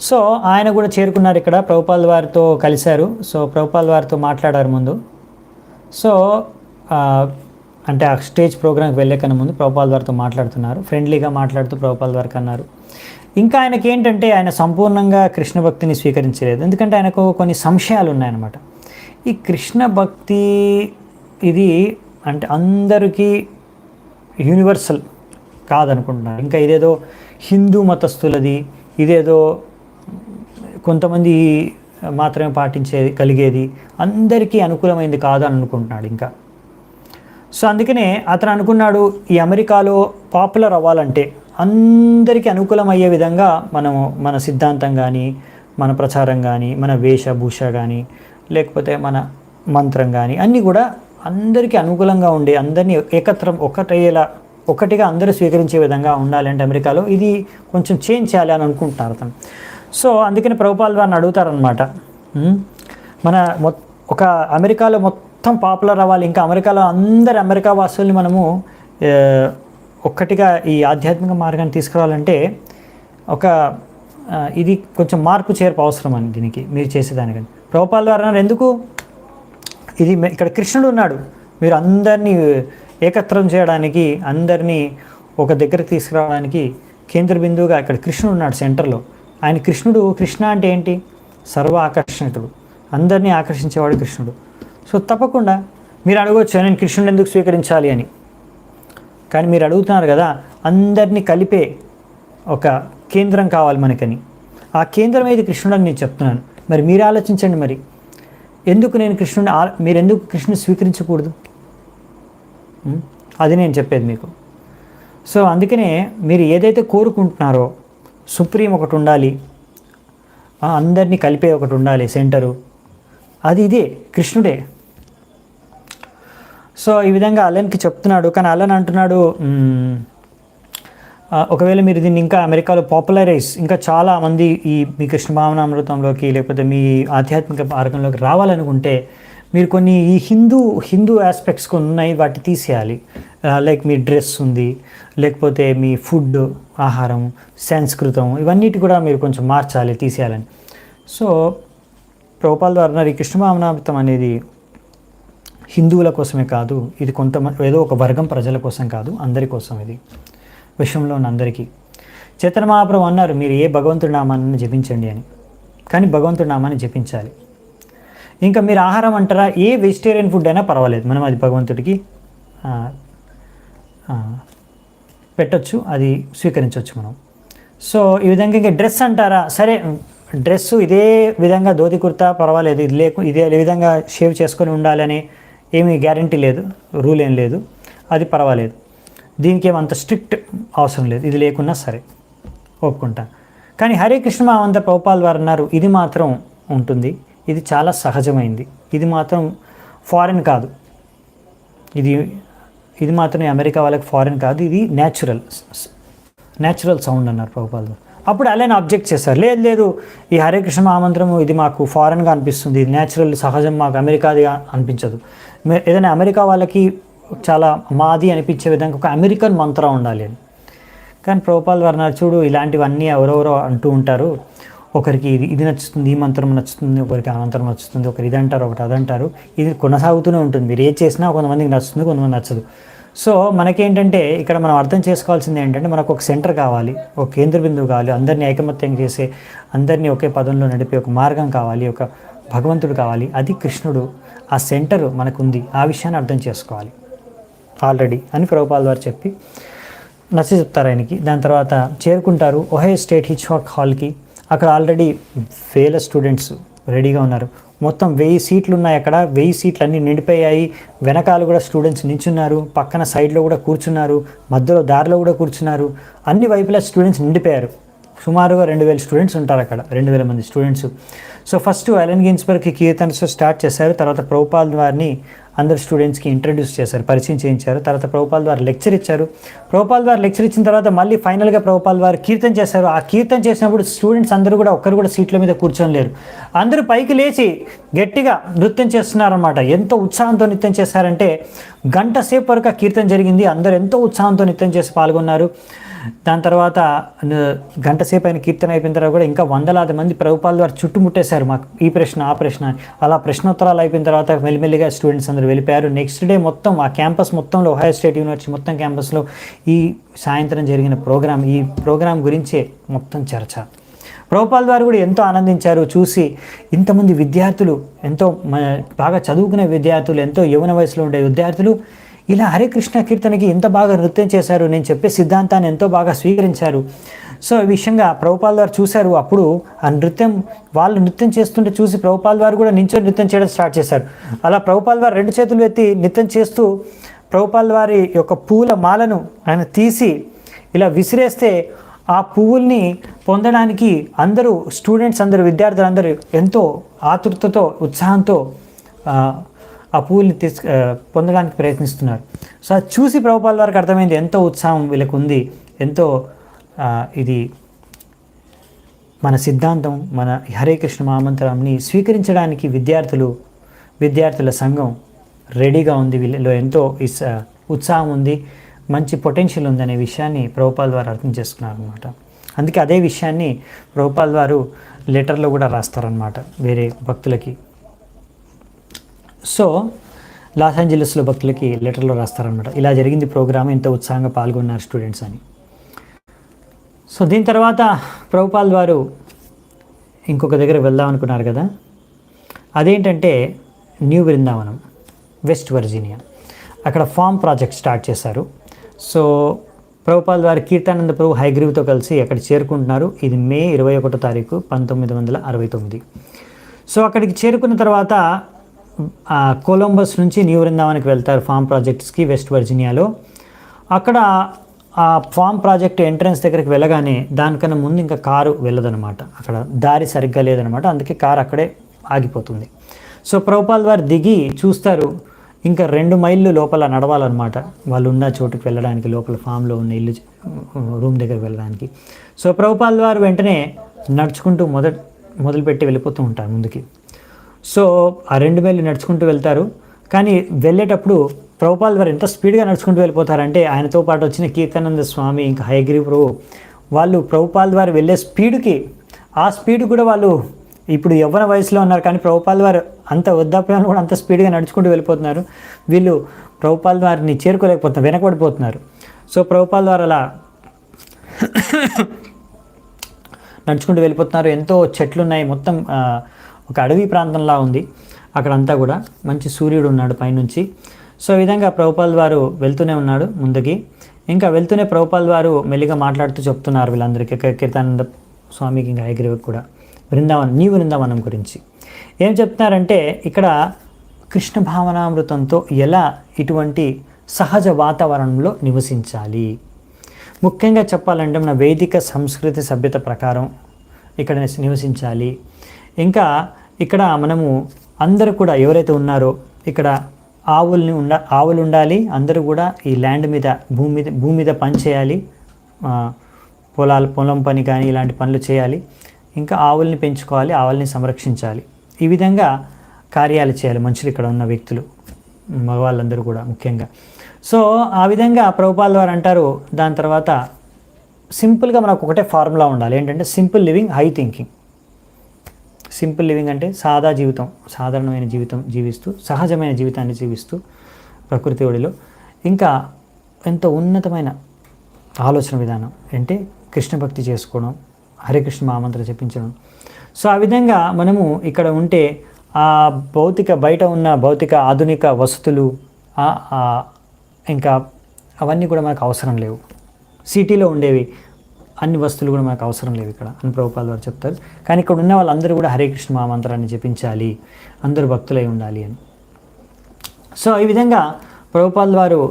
సో ఆయన కూడా చేరుకున్నారు ఇక్కడ, ప్రభుపాద వారితో కలిశారు. సో ప్రభుపాద వారితో మాట్లాడారు ముందు. సో అంటే ఆ స్టేజ్ ప్రోగ్రామ్కి వెళ్ళే కన్నా ముందు ప్రభుపాద వారితో మాట్లాడుతున్నారు, ఫ్రెండ్లీగా మాట్లాడుతూ ప్రభుపాద వారికి అన్నారు. ఇంకా ఆయనకి ఏంటంటే ఆయన సంపూర్ణంగా కృష్ణ భక్తిని స్వీకరించలేదు, ఎందుకంటే ఆయనకు కొన్ని సంశయాలు ఉన్నాయన్నమాట. ఈ కృష్ణ భక్తి ఇది అంటే అందరికీ యూనివర్సల్ కాదనుకుంటున్నారు. ఇంకా ఇదేదో హిందూ మతస్థులది, ఇదేదో కొంతమంది మాత్రమే కలిగేది, అందరికీ అనుకూలమైంది కాదు అని అనుకుంటున్నాడు ఇంకా. సో అందుకనే అతను అనుకున్నాడు, ఈ అమెరికాలో పాపులర్ అవ్వాలంటే అందరికీ అనుకూలమయ్యే విధంగా మనము మన సిద్ధాంతం కానీ, మన ప్రచారం కానీ, మన వేషభూష కానీ, లేకపోతే మన మంత్రం కానీ అన్నీ కూడా అందరికీ అనుకూలంగా ఉండి అందరినీ ఒకటిగా అందరూ స్వీకరించే విధంగా ఉండాలంటే అమెరికాలో ఇది కొంచెం చేంజ్ చేయాలి అని అనుకుంటున్నారు అతను. సో అందుకని ప్రభుపాద వారిని అడుగుతారనమాట, ఒక అమెరికాలో మొత్తం పాపులర్ అవ్వాలి, ఇంకా అమెరికాలో అందరు అమెరికా వాసుల్ని మనము ఒక్కటిగా ఈ ఆధ్యాత్మిక మార్గాన్ని తీసుకురావాలంటే ఇది కొంచెం మార్పు చేర్పు అవసరం అని దీనికి మీరు చేసేదానికని. ప్రభుపాద వారు అన్నారు, ఎందుకు, ఇది ఇక్కడ కృష్ణుడు ఉన్నాడు, మీరు అందరినీ ఏకత్రం చేయడానికి, అందరినీ ఒక దగ్గరికి తీసుకురావడానికి కేంద్ర బిందువుగా ఇక్కడ కృష్ణుడు ఉన్నాడు సెంటర్లో. ఆయన కృష్ణ అంటే ఏంటి, సర్వ ఆకర్షణకుడు, అందరినీ ఆకర్షించేవాడు కృష్ణుడు. సో తప్పకుండా మీరు అడగవచ్చు, నేను కృష్ణుడు ఎందుకు స్వీకరించాలి అని. కానీ మీరు అడుగుతున్నారు కదా, అందరినీ కలిపే ఒక కేంద్రం కావాలి మనకని. ఆ కేంద్రం ఏది కృష్ణుడు అని నేను చెప్తున్నాను. మరి మీరు ఆలోచించండి, మరి మీరు ఎందుకు కృష్ణుని స్వీకరించకూడదు, అది నేను చెప్పేది మీకు. సో అందుకనే మీరు ఏదైతే కోరుకుంటున్నారో, సుప్రీం ఒకటి ఉండాలి, అందరినీ కలిపే ఒకటి ఉండాలి సెంటరు, అది ఇదే కృష్ణుడే. సో ఈ విధంగా అలెన్కి చెప్తున్నాడు. కానీ అలెన్ అంటున్నాడు, ఒకవేళ మీరు దీన్ని ఇంకా అమెరికాలో పాపులరైజ్, ఇంకా చాలామంది మీ కృష్ణ భావనామృతంలోకి లేకపోతే మీ ఆధ్యాత్మిక మార్గంలోకి రావాలనుకుంటే మీరు కొన్ని ఈ హిందూ ఆస్పెక్ట్స్ కొన్ని ఉన్నాయి, వాటి తీసేయాలి. లైక్ మీ డ్రెస్ ఉంది, లేకపోతే మీ ఫుడ్, ఆహారం, సంస్కృతం, ఇవన్నిటి కూడా మీరు కొంచెం మార్చాలి, తీసేయాలని. సో ప్రభుపాల్ వారు అన్నారు, ఈ కృష్ణ భావనామృతం అనేది హిందువుల కోసమే కాదు, ఇది కొంతమంది ఏదో ఒక వర్గం ప్రజల కోసం కాదు, అందరి కోసం, ఇది విశ్వంలో ఉన్న అందరికీ. చైతన్య మహాప్రభు అన్నారు, మీరు ఏ భగవంతుడి నామాన్ని జపించండి అని, కానీ భగవంతుడి నామాన్ని జపించాలి. ఇంకా మీరు ఆహారం అంటారా, ఏ వెజిటేరియన్ ఫుడ్ అయినా పర్వాలేదు, మనం అది భగవంతుడికి పెట్టొచ్చు, అది స్వీకరించవచ్చు మనం. సో ఈ విధంగా ఇంకా డ్రెస్ అంటారా, సరే డ్రెస్ ఇదే విధంగా ధోతి కుర్తా పర్వాలేదు, ఇదే విధంగా షేవ్ చేసుకొని ఉండాలని ఏమీ గ్యారంటీ లేదు, రూల్ ఏం లేదు, అది పర్వాలేదు, దీనికి ఏమంత స్ట్రిక్ట్ అవసరం లేదు, ఇది లేకున్నా సరే ఒప్పుకుంటాను. కానీ హరే కృష్ణ మహామంత్ర ప్రభుపాల్ వారు అన్నారు, ఇది మాత్రం ఉంటుంది, ఇది చాలా సహజమైంది, ఇది మాత్రం ఫారిన్ కాదు, ఇది మాత్రం అమెరికా వాళ్ళకి ఫారిన్ కాదు, ఇది న్యాచురల్ సౌండ్ అన్నారు ప్రభుపాల్ వారు. అప్పుడు అలానే అబ్జెక్ట్ చేశారు, లేదు ఈ హరే కృష్ణ మహామంత్రము ఇది మాకు ఫారెన్గా అనిపిస్తుంది, ఇది న్యాచురల్ సహజం, మాకు అమెరికాది అనిపించదు. ఏదైనా అమెరికా వాళ్ళకి చాలా మాది అనిపించే విధంగా ఒక అమెరికన్ మంత్రం ఉండాలి అని. కానీ ప్రభుపాల్ వారు అన్నారు, చూడు ఇలాంటివన్నీ ఎవరెవరో అంటూ ఉంటారు, ఒకరికి ఇది నచ్చుతుంది, ఈ మంత్రం నచ్చుతుంది, ఒకరికి ఆ మంత్రం నచ్చుతుంది, ఒకరు ఇది అంటారు, ఒకటి అదంటారు, ఇది కొనసాగుతూనే ఉంటుంది, మీరు ఏది చేసినా కొంతమందికి నచ్చుతుంది, కొంతమంది నచ్చదు. సో మనకేంటంటే ఇక్కడ మనం అర్థం చేసుకోవాల్సింది ఏంటంటే, మనకు ఒక సెంటర్ కావాలి, ఒక కేంద్ర బిందువు కావాలి, అందరినీ ఐకమత్యం చేసే, అందరినీ ఒకే పదంలో నడిపే ఒక మార్గం కావాలి, ఒక భగవంతుడు కావాలి, అది కృష్ణుడు, ఆ సెంటర్ మనకుంది, ఆ విషయాన్ని అర్థం చేసుకోవాలి ఆల్రెడీ అని ప్రభుపాల్ వారు చెప్పి నచ్చ చెప్తారు ఆయనకి. దాని తర్వాత చేరుకుంటారు ఒహయో స్టేట్ హిచ్హాక్ హాల్కి. అక్కడ ఆల్రెడీ వేల స్టూడెంట్స్ రెడీగా ఉన్నారు, మొత్తం 1000 సీట్లు ఉన్నాయి అక్కడ, 1000 సీట్లు అన్నీ నిండిపోయాయి, వెనకాల కూడా స్టూడెంట్స్ నించున్నారు, పక్కన సైడ్లో కూడా కూర్చున్నారు, మధ్యలో దారిలో కూడా కూర్చున్నారు, అన్ని వైపులా స్టూడెంట్స్ నిండిపోయారు. సుమారుగా 2000 స్టూడెంట్స్ ఉంటారు అక్కడ, 2000 మంది స్టూడెంట్స్. సో ఫస్ట్ అలెన్ గిన్స్బర్గ్కి కీర్తనతో స్టార్ట్ చేశారు, తర్వాత ప్రభుపాల్ వారిని అందరు స్టూడెంట్స్కి ఇంట్రడ్యూస్ చేశారు, పరిచయం చేయించారు, తర్వాత ప్రభుపాల్ వారు లెక్చర్ ఇచ్చారు. ప్రభుపాల్ వారు లెక్చర్ ఇచ్చిన తర్వాత మళ్ళీ ఫైనల్గా ప్రభుపాల్ వారు కీర్తన చేశారు. ఆ కీర్తన చేసినప్పుడు స్టూడెంట్స్ అందరూ కూడా ఒక్కరు కూడా సీట్ల మీద కూర్చొని లేరు, అందరూ పైకి లేచి గట్టిగా నృత్యం చేస్తున్నారన్నమాట. ఎంతో ఉత్సాహంతో నృత్యం చేశారంటే గంట సేపు వరకు ఆ కీర్తన జరిగింది, అందరూ ఎంతో ఉత్సాహంతో నృత్యం చేసి పాల్గొన్నారు. దాని తర్వాత గంట సేపు అయిన కీర్తన అయిపోయిన తర్వాత కూడా ఇంకా వందలాది మంది ప్రభుపాల్ వారు చుట్టుముట్టేశారు, మాకు ఈ ప్రశ్న ఆ ప్రశ్న, అలా ప్రశ్నోత్తరాలు అయిపోయిన తర్వాత మెల్లిమెల్లిగా స్టూడెంట్స్ అందరూ వెళ్ళిపోయారు. నెక్స్ట్ డే మొత్తం ఆ క్యాంపస్ మొత్తంలో, ఒహయో స్టేట్ యూనివర్సిటీ మొత్తం క్యాంపస్లో ఈ సాయంత్రం జరిగిన ఈ ప్రోగ్రాం గురించే మొత్తం చర్చ. ప్రభుపాల్ వారు కూడా ఎంతో ఆనందించారు చూసి, ఇంతమంది విద్యార్థులు, ఎంతో బాగా చదువుకునే విద్యార్థులు, ఎంతో యవ్వన వయసులో ఉండే విద్యార్థులు ఇలా హరే కృష్ణ కీర్తనకి ఎంత బాగా నృత్యం చేశారు, నేను చెప్పే సిద్ధాంతాన్ని ఎంతో బాగా స్వీకరించారు. సో ఈ విషయంగా ప్రభుపాల్ వారు చూశారు. అప్పుడు ఆ వాళ్ళు నృత్యం చేస్తుంటే చూసి ప్రభుపాల్ వారు కూడా నించొని నృత్యం చేయడం స్టార్ట్ చేశారు. అలా ప్రభుపాల్ వారు 2 చేతులు ఎత్తి నృత్యం చేస్తూ ప్రభుపాల్ వారి యొక్క పువ్వుల మాలను ఆయన తీసి ఇలా విసిరేస్తే ఆ పువ్వుల్ని పొందడానికి అందరూ స్టూడెంట్స్ అందరూ, విద్యార్థులందరూ ఎంతో ఆతృతతో, ఉత్సాహంతో ఆ పువ్వుల్ని పొందడానికి ప్రయత్నిస్తున్నారు. సో అది చూసి ప్రభుపాల్ వారికి అర్థమైంది, ఎంతో ఉత్సాహం వీళ్ళకు ఉంది, ఎంతో ఇది మన సిద్ధాంతం, మన హరే కృష్ణ మహామంత్రాన్ని స్వీకరించడానికి విద్యార్థుల సంఘం రెడీగా ఉంది, వీళ్ళలో ఎంతో ఉత్సాహం ఉంది, మంచి పొటెన్షియల్ ఉందనే విషయాన్ని ప్రభుపాల్ వారు అర్థం చేసుకున్నారు అనమాట. అందుకే అదే విషయాన్ని ప్రభుపాల్ వారు లెటర్లో కూడా రాస్తారనమాట వేరే భక్తులకి. సో లాస్ ఏంజలస్లో భక్తులకి లెటర్లో రాస్తారనమాట, ఇలా జరిగింది ప్రోగ్రామ్, ఇంత ఉత్సాహంగా పాల్గొన్నారు స్టూడెంట్స్ అని. సో దీని తర్వాత ప్రభుపాల్ వారు ఇంకొక దగ్గర వెళ్దాం అనుకున్నారు కదా, అదేంటంటే న్యూ బృందావనం, వెస్ట్ వర్జీనియా. అక్కడ ఫామ్ ప్రాజెక్ట్ స్టార్ట్ చేశారు. సో ప్రభుపాల్ వారు కీర్తానంద ప్రభు హైగ్రీవ్తో కలిసి అక్కడ చేరుకుంటున్నారు. ఇది మే 21వ తారీఖు 1969. సో అక్కడికి చేరుకున్న తర్వాత కొలంబస్ నుంచి న్యూ బృందావన్కి వెళ్తారు ఫామ్ ప్రాజెక్ట్స్కి వెస్ట్ వర్జీనియాలో. అక్కడ ఆ ఫామ్ ప్రాజెక్ట్ ఎంట్రన్స్ దగ్గరికి వెళ్ళగానే దానికన్నా ముందు ఇంకా కారు వెళ్ళదనమాట, అక్కడ దారి సరిగ్గా లేదనమాట, అందుకే కారు అక్కడే ఆగిపోతుంది. సో ప్రభుపాల్ వారు దిగి చూస్తారు, ఇంకా 2 మైళ్ళు లోపల నడవాలన్నమాట వాళ్ళు ఉన్న చోటుకి వెళ్ళడానికి, లోపల ఫామ్లో ఉన్న ఇల్లు రూమ్ దగ్గరికి వెళ్ళడానికి. సో ప్రభుపాల్ వారు వెంటనే నడుచుకుంటూ మొదలుపెట్టి వెళ్ళిపోతూ ఉంటారు ముందుకి. సో ఆ 2 మైళ్ళు నడుచుకుంటూ వెళ్తారు. కానీ వెళ్ళేటప్పుడు ప్రభుపాల్ వారు ఎంత స్పీడ్గా నడుచుకుంటూ వెళ్ళిపోతారంటే, ఆయనతో పాటు వచ్చిన కీర్తనానంద స్వామి ఇంకా హయగ్రీవ్ ప్రభు వాళ్ళు ప్రభుపాల్ వారు వెళ్ళే స్పీడ్కి ఆ స్పీడ్ కూడా వాళ్ళు ఇప్పుడు యవ్వన వయసులో ఉన్నారు, కానీ ప్రభుపాల్ వారు అంత వృద్ధాప్యంలో కూడా అంత స్పీడ్గా నడుచుకుంటూ వెళ్ళిపోతున్నారు. వీళ్ళు ప్రభుపాల్ వారిని చేరుకోలేకపోతున్నారు, వెనకబడిపోతున్నారు. సో ప్రభుపాల్ వారు అలా నడుచుకుంటూ వెళ్ళిపోతున్నారు. ఎంతో చెట్లు ఉన్నాయి, మొత్తం ఒక అడవి ప్రాంతంలా ఉంది అక్కడంతా కూడా. మంచి సూర్యుడు ఉన్నాడు పైనుంచి. సో ఈ విధంగా ప్రభుపాల్ వారు వెళ్తూనే ఉన్నాడు ముందుకి. ఇంకా వెళ్తూనే ప్రభుపాల్ వారు మెల్లిగా మాట్లాడుతూ చెప్తున్నారు వీళ్ళందరికీ, కీర్తానంద స్వామికి ఇంకా హయగ్రీవుకి కూడా నీ బృందావనం గురించి ఏం చెప్తున్నారంటే, ఇక్కడ కృష్ణ భావనామృతంతో ఎలా ఇటువంటి సహజ వాతావరణంలో నివసించాలి. ముఖ్యంగా చెప్పాలంటే మన వేదిక సంస్కృతి సభ్యత ప్రకారం ఇక్కడ నివసించాలి. ఇంకా ఇక్కడ మనము అందరూ కూడా ఎవరైతే ఉన్నారో ఇక్కడ ఆవులు ఉండాలి. అందరూ కూడా ఈ ల్యాండ్ మీద భూమి మీద పని చేయాలి. పొలం పని కానీ ఇలాంటి పనులు చేయాలి. ఇంకా ఆవుల్ని పెంచుకోవాలి, ఆవుల్ని సంరక్షించాలి. ఈ విధంగా కార్యాలు చేయాలి మనుషులు, ఇక్కడ ఉన్న వ్యక్తులు, మగవాళ్ళందరూ కూడా ముఖ్యంగా. సో ఆ విధంగా ప్రభుపాల్ వారు అంటారు. దాని తర్వాత సింపుల్గా మనకు ఒకటే ఫార్ములా ఉండాలి, ఏంటంటే simple living, high thinking. Simple living అంటే సాధారణమైన జీవితం జీవిస్తూ, సహజమైన జీవితాన్ని జీవిస్తూ ప్రకృతి ఒడిలో, ఇంకా ఎంతో ఉన్నతమైన ఆలోచన విధానం అంటే కృష్ణ భక్తి చేసుకోవడం, హరే కృష్ణ మహామంత్రం చెప్పించడం. సో ఆ విధంగా మనము ఇక్కడ ఉంటే ఆ బయట ఉన్న భౌతిక ఆధునిక వసతులు ఇంకా అవన్నీ కూడా మనకు అవసరం లేవు. సిటీలో ఉండేవి అన్ని వస్తువులు కూడా మనకు అవసరం లేవు ఇక్కడ అని ప్రభుపాల్ వారు చెప్తారు. కానీ ఇక్కడ ఉన్న వాళ్ళందరూ కూడా హరే కృష్ణ మహామంత్రాన్ని జపించాలి, అందరూ భక్తులై ఉండాలి అని. సో ఈ విధంగా ప్రభుపాల్ వారు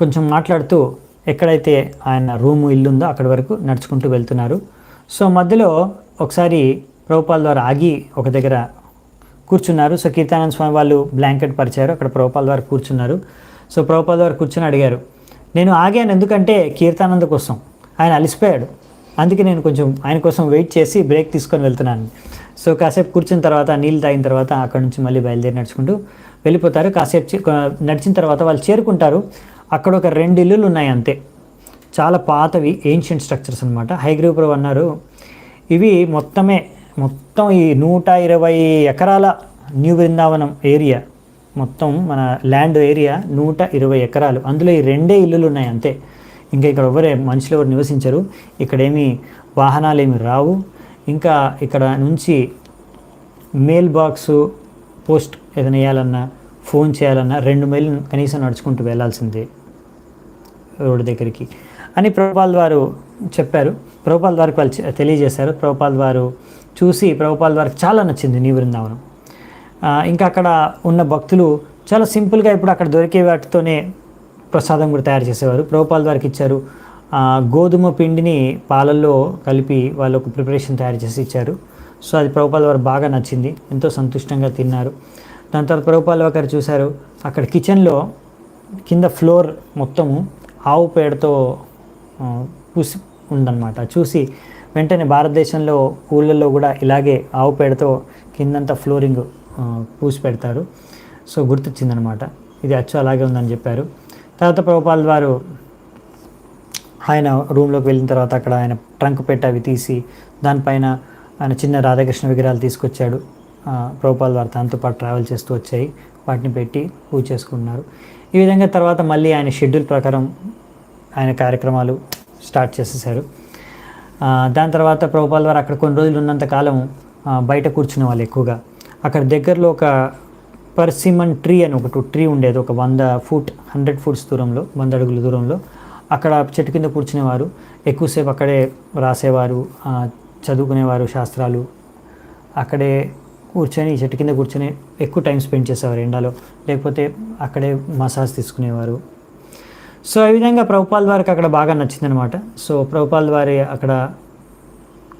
కొంచెం మాట్లాడుతూ ఎక్కడైతే ఆయన రూము ఇల్లు ఉందో అక్కడి వరకు నడుచుకుంటూ వెళ్తున్నారు. సో మధ్యలో ఒకసారి ప్రభుపాల్ వారు ఆగి ఒక దగ్గర కూర్చున్నారు. సో కీర్తానంద స్వామి వాళ్ళు బ్లాంకెట్ పరిచారు, అక్కడ ప్రభుపాల్ వారు కూర్చున్నారు. సో ప్రభుపాల్ వారు కూర్చొని అడిగారు, నేను ఆగాను ఎందుకంటే కీర్తానంద కోసం, ఆయన అలసిపోయాడు, అందుకే నేను కొంచెం ఆయన కోసం వెయిట్ చేసి బ్రేక్ తీసుకొని వెళ్తున్నాను. సో కాసేపు కూర్చున్న తర్వాత నీళ్ళు తాగిన తర్వాత అక్కడ నుంచి మళ్ళీ బయలుదేరి నడుచుకుంటూ వెళ్ళిపోతారు. కాసేపు నడిచిన తర్వాత వాళ్ళు చేరుకుంటారు. అక్కడ ఒక 2 ఇల్లులు ఉన్నాయి అంతే, చాలా పాతవి, ఏన్షియంట్ స్ట్రక్చర్స్ అనమాట. హయగ్రీవ ప్రభు అన్నారు, ఇవి మొత్తం ఈ 120 ఎకరాల న్యూ బృందావనం ఏరియా, మొత్తం మన ల్యాండ్ ఏరియా 120 ఎకరాలు, అందులో ఈ 2 ఇల్లులు ఉన్నాయి అంతే. ఇంకా ఇక్కడ మనుషులు ఎవరు నివసించరు, ఇక్కడేమి వాహనాలు ఏమి రావు. ఇంకా ఇక్కడ నుంచి మెయిల్ బాక్సు, పోస్ట్ ఏదైనా వేయాలన్నా, ఫోన్ చేయాలన్నా 2 మైళ్ళు కనీసం నడుచుకుంటూ వెళ్ళాల్సిందే రోడ్డు దగ్గరికి అని ప్రభుపాల్ వారు చెప్పారు. ప్రభుపాల్ వారికి వాళ్ళు తెలియజేశారు. ప్రభుపాల్ వారు చూసి ప్రభుపాల్ వారికి చాలా నచ్చింది నీ బృందావనం. ఇంకా అక్కడ ఉన్న భక్తులు చాలా సింపుల్గా ఇప్పుడు అక్కడ దొరికే వాటితోనే ప్రసాదం కూడా తయారు చేసేవారు. ప్రభుపాల్ వారికి ఇచ్చారు. గోధుమ పిండిని పాలల్లో కలిపి వాళ్ళు ఒక ప్రిపరేషన్ తయారు చేసి ఇచ్చారు. సో అది ప్రభుపాల్ వారు బాగా నచ్చింది, ఎంతో సంతుష్టంగా తిన్నారు. దాని తర్వాత ప్రభుపాల్ వారు చూశారు, అక్కడ కిచెన్లో కింద ఫ్లోర్ మొత్తము ఆవు పేడతో పూసి ఉందన్నమాట. చూసి వెంటనే భారతదేశంలో ఊళ్ళల్లో కూడా ఇలాగే ఆవు పేడతో కిందంతా ఫ్లోరింగ్ పూసి పెడతారు. సో గుర్తొచ్చిందనమాట, ఇది అచ్చు అలాగే ఉందని చెప్పారు. తర్వాత ప్రభుపాల్ వారు ఆయన రూమ్లోకి వెళ్ళిన తర్వాత అక్కడ ఆయన ట్రంక్ పెట్టి అవి తీసి దానిపైన ఆయన చిన్న రాధాకృష్ణ విగ్రహాలు తీసుకొచ్చాడు. ప్రభుపాల్ వారు తనతో పాటు ట్రావెల్ చేస్తూ వచ్చాయి, వాటిని పెట్టి పూజ చేసుకున్నారు. ఈ విధంగా తర్వాత మళ్ళీ ఆయన షెడ్యూల్ ప్రకారం ఆయన కార్యక్రమాలు స్టార్ట్ చేసేసారు. దాని తర్వాత ప్రభుపాల్ వారు అక్కడ కొన్ని రోజులు ఉన్నంతకాలం బయట కూర్చునే వాళ్ళు ఎక్కువగా. అక్కడ దగ్గరలో ఒక పర్సిమన్ ట్రీ అని ఒకటి ట్రీ ఉండేది, ఒక 100 ఫుట్స్ దూరంలో, 100 అడుగుల దూరంలో. అక్కడ చెట్టు కింద కూర్చునేవారు, ఎక్కువసేపు అక్కడే రాసేవారు, చదువుకునేవారు శాస్త్రాలు. అక్కడే కూర్చొని చెట్టు కింద కూర్చొని ఎక్కువ టైం స్పెండ్ చేసేవారు ఎండలో, లేకపోతే అక్కడే మసాజ్ తీసుకునేవారు. సో ఈ విధంగా ప్రభుపాల్ వారికి అక్కడ బాగా నచ్చిందనమాట. సో ప్రభుపాల్ వారి అక్కడ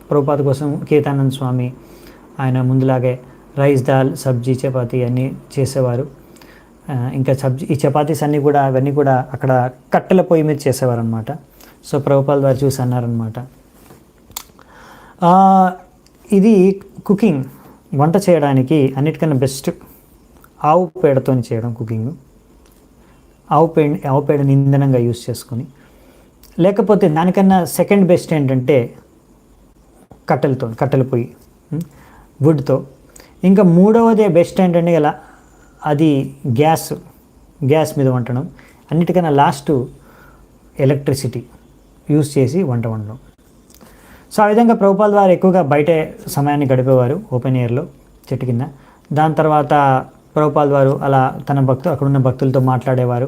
ప్రభుపాద కోసం కీర్తానంద స్వామి ఆయన ముందులాగే రైస్, దాల్, సబ్జీ, చపాతీ అన్నీ చేసేవారు. ఇంకా ఈ చపాతీస్ అన్నీ కూడా అవన్నీ కూడా అక్కడ కట్టెల పొయ్యి మీద చేసేవారు అనమాట. సో ప్రభుపాల్ వారు చూసి అన్నారనమాట, ఇది కుకింగ్, వంట చేయడానికి అన్నిటికన్నా బెస్ట్ ఆవు పేడతో చేయడం కుకింగ్. ఆవు పేడని ఇంధనంగా యూజ్ చేసుకొని, లేకపోతే దానికన్నా సెకండ్ బెస్ట్ ఏంటంటే కట్టెల పొయ్యి, వుడ్తో. ఇంకా మూడవది బెస్ట్ ఏంటంటే ఇలా అది గ్యాస్ మీద వండడం. అన్నిటికన్నా లాస్ట్ ఎలక్ట్రిసిటీ యూస్ చేసి వంట వండడం. సో ఆ విధంగా ప్రభుపాల్ వారు ఎక్కువగా బయటే సమయాన్ని గడిపేవారు, ఓపెన్ ఎయిర్లో చెట్టు కింద. దాని తర్వాత ప్రభుపాల్ వారు అలా అక్కడున్న భక్తులతో మాట్లాడేవారు.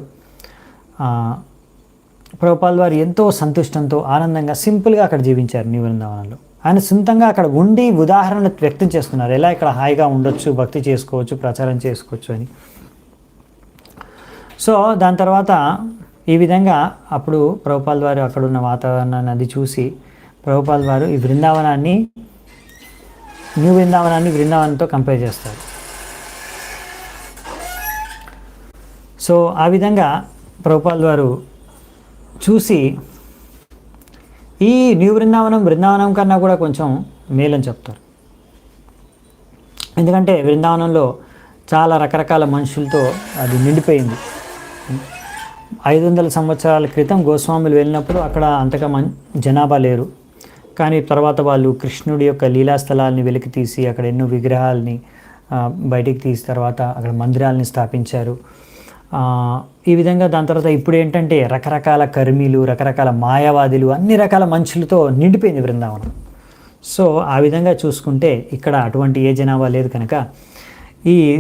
ప్రభుపాల్ వారు ఎంతో సంతుష్టంతో ఆనందంగా సింపుల్గా అక్కడ జీవించారు న్యూ బృందావనంలో. ఆయన సొంతంగా అక్కడ ఉండి ఉదాహరణ వ్యక్తం చేస్తున్నారు, ఎలా ఇక్కడ హాయిగా ఉండొచ్చు, భక్తి చేసుకోవచ్చు, ప్రచారం చేసుకోవచ్చు అని. సో దాని తర్వాత ఈ విధంగా అప్పుడు ప్రభుపాల్ వారు అక్కడున్న వాతావరణాన్ని అది చూసి ప్రభుపాల్ వారు ఈ న్యూ బృందావనాన్ని బృందావనంతో కంపేర్ చేస్తారు. సో ఆ విధంగా ప్రభుపాల్ వారు చూసి ఈ న్యూ బృందావనం కన్నా కూడా కొంచెం మేలని చెప్తారు. ఎందుకంటే బృందావనంలో చాలా రకరకాల మనుషులతో అది నిండిపోయింది. 500 సంవత్సరాల క్రితం గోస్వాములు వెళ్ళినప్పుడు అక్కడ అంతగా జనాభా లేరు. కానీ తర్వాత వాళ్ళు కృష్ణుడి యొక్క లీలాస్థలాల్ని వెలికి తీసి అక్కడ ఎన్నో విగ్రహాలని బయటికి తీసి తర్వాత అక్కడ మందిరాలని స్థాపించారు. ఈ విధంగా దాని తర్వాత ఇప్పుడు ఏంటంటే రకరకాల కర్మీలు, రకరకాల మాయావాదులు, అన్ని రకాల మనుషులతో నిండిపోయింది బృందావనం. సో ఆ విధంగా చూసుకుంటే ఇక్కడ అటువంటి ఏ జనాభా లేదు కనుక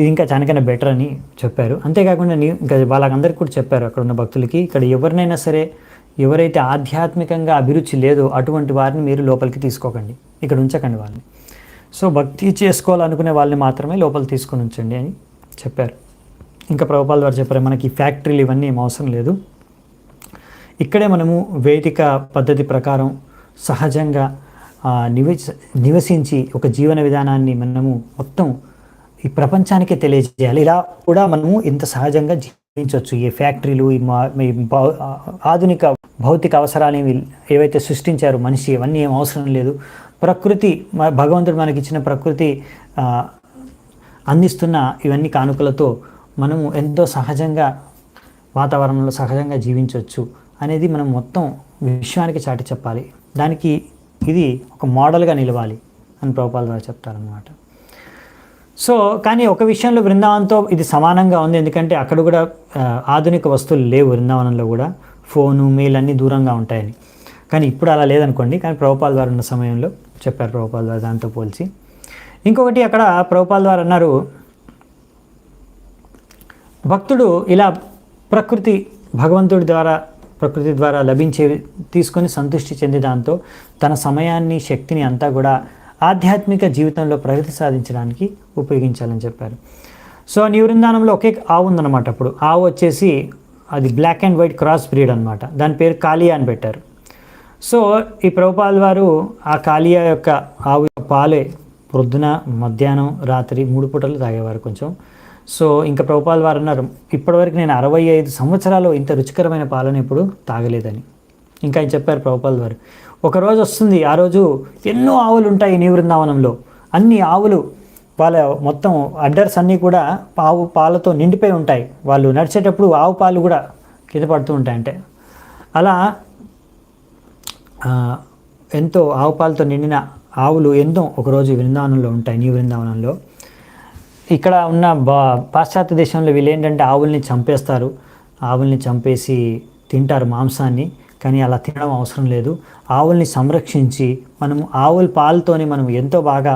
ఇంకా చానికన్నా బెటర్ అని చెప్పారు. అంతేకాకుండా ఇంకా వాళ్ళందరికీ కూడా చెప్పారు అక్కడ ఉన్న భక్తులకి, ఇక్కడ ఎవరినైనా సరే ఎవరైతే ఆధ్యాత్మికంగా అభిరుచి లేదో అటువంటి వారిని మీరు లోపలికి తీసుకోకండి, ఇక్కడ ఉంచకండి వాళ్ళని. సో భక్తి చేసుకోవాలనుకునే వాళ్ళని మాత్రమే లోపలికి తీసుకొని ఉంచండి అని చెప్పారు. ఇంకా ప్రభుపాల్ వారు చెప్పారు, మనకి ఫ్యాక్టరీలు ఇవన్నీ ఏం అవసరం లేదు, ఇక్కడే మనము వేదిక పద్ధతి ప్రకారం సహజంగా నివసించి ఒక జీవన విధానాన్ని మనము మొత్తం ఈ ప్రపంచానికే తెలియజేయాలి. ఇలా కూడా మనము ఇంత సహజంగా జీవించవచ్చు. ఈ ఫ్యాక్టరీలు, ఈ ఆధునిక భౌతిక అవసరాలు ఏవైతే సృష్టించారో మనిషి, ఇవన్నీ ఏం అవసరం లేదు. ప్రకృతి, భగవంతుడు మనకిచ్చిన ప్రకృతి అందిస్తున్న ఇవన్నీ కానుకలతో మనము ఎంతో సహజంగా వాతావరణంలో సహజంగా జీవించవచ్చు అనేది మనం మొత్తం విశ్వానికి చాటి చెప్పాలి. దానికి ఇది ఒక మోడల్గా నిలవాలి అని ప్రభుపాల్ వారు చెప్తారనమాట. సో కానీ ఒక విషయంలో బృందావనంతో ఇది సమానంగా ఉంది, ఎందుకంటే అక్కడ కూడా ఆధునిక వస్తువులు లేవు. బృందావనంలో కూడా ఫోను, మెయిల్ అన్నీ దూరంగా ఉంటాయని. కానీ ఇప్పుడు అలా లేదనుకోండి. కానీ ప్రభుపాల్ వారు ఉన్న సమయంలో చెప్పారు ప్రభుపాల్ వారు దాంతో పోల్చి. ఇంకొకటి అక్కడ ప్రభుపాల్ వారు అన్నారు, భక్తుడు ఇలా ప్రకృతి ద్వారా లభించేవి తీసుకొని సంతృష్టి చెంది దాంతో తన సమయాన్ని, శక్తిని అంతా కూడా ఆధ్యాత్మిక జీవితంలో ప్రగతి సాధించడానికి ఉపయోగించాలని చెప్పారు. సో న్యూ బృందావనంలో ఒకే ఆవు ఉందన్నమాట. అప్పుడు ఆవు వచ్చేసి అది black and white cross breed అనమాట. దాని పేరు కాళియా అని పెట్టారు. సో ఈ ప్రభుపాల్ వారు ఆ కాళియా యొక్క ఆవు పాలే ప్రొద్దున, మధ్యాహ్నం, రాత్రి 3 పూటలు తాగేవారు కొంచెం. సో ఇంకా ప్రభుపాల్ వారు అన్నారు, ఇప్పటివరకు నేను 65 సంవత్సరాలు ఇంత రుచికరమైన పాలను ఎప్పుడు తాగలేదని. ఇంకా ఆయన చెప్పారు ప్రభుపాల్ వారు, ఒకరోజు వస్తుంది, ఆ రోజు ఎన్నో ఆవులు ఉంటాయి న్యూ బృందావనంలో. అన్ని ఆవులు వాళ్ళ మొత్తం అడ్డర్స్ అన్నీ కూడా ఆవు పాలతో నిండిపోయి ఉంటాయి. వాళ్ళు నడిచేటప్పుడు ఆవు పాలు కూడా కింద పడుతూ ఉంటాయంటే అలా ఎంతో ఆవు పాలతో నిండిన ఆవులు ఎన్నో ఒకరోజు బృందావనంలో ఉంటాయి న్యూ బృందావనంలో. ఇక్కడ ఉన్న పాశ్చాత్య దేశంలో వీళ్ళు ఏంటంటే ఆవుల్ని చంపేస్తారు, ఆవుల్ని చంపేసి తింటారు మాంసాన్ని. కానీ అలా తినడం అవసరం లేదు. ఆవుల్ని సంరక్షించి మనము ఆవుల పాలతోని మనం ఎంతో బాగా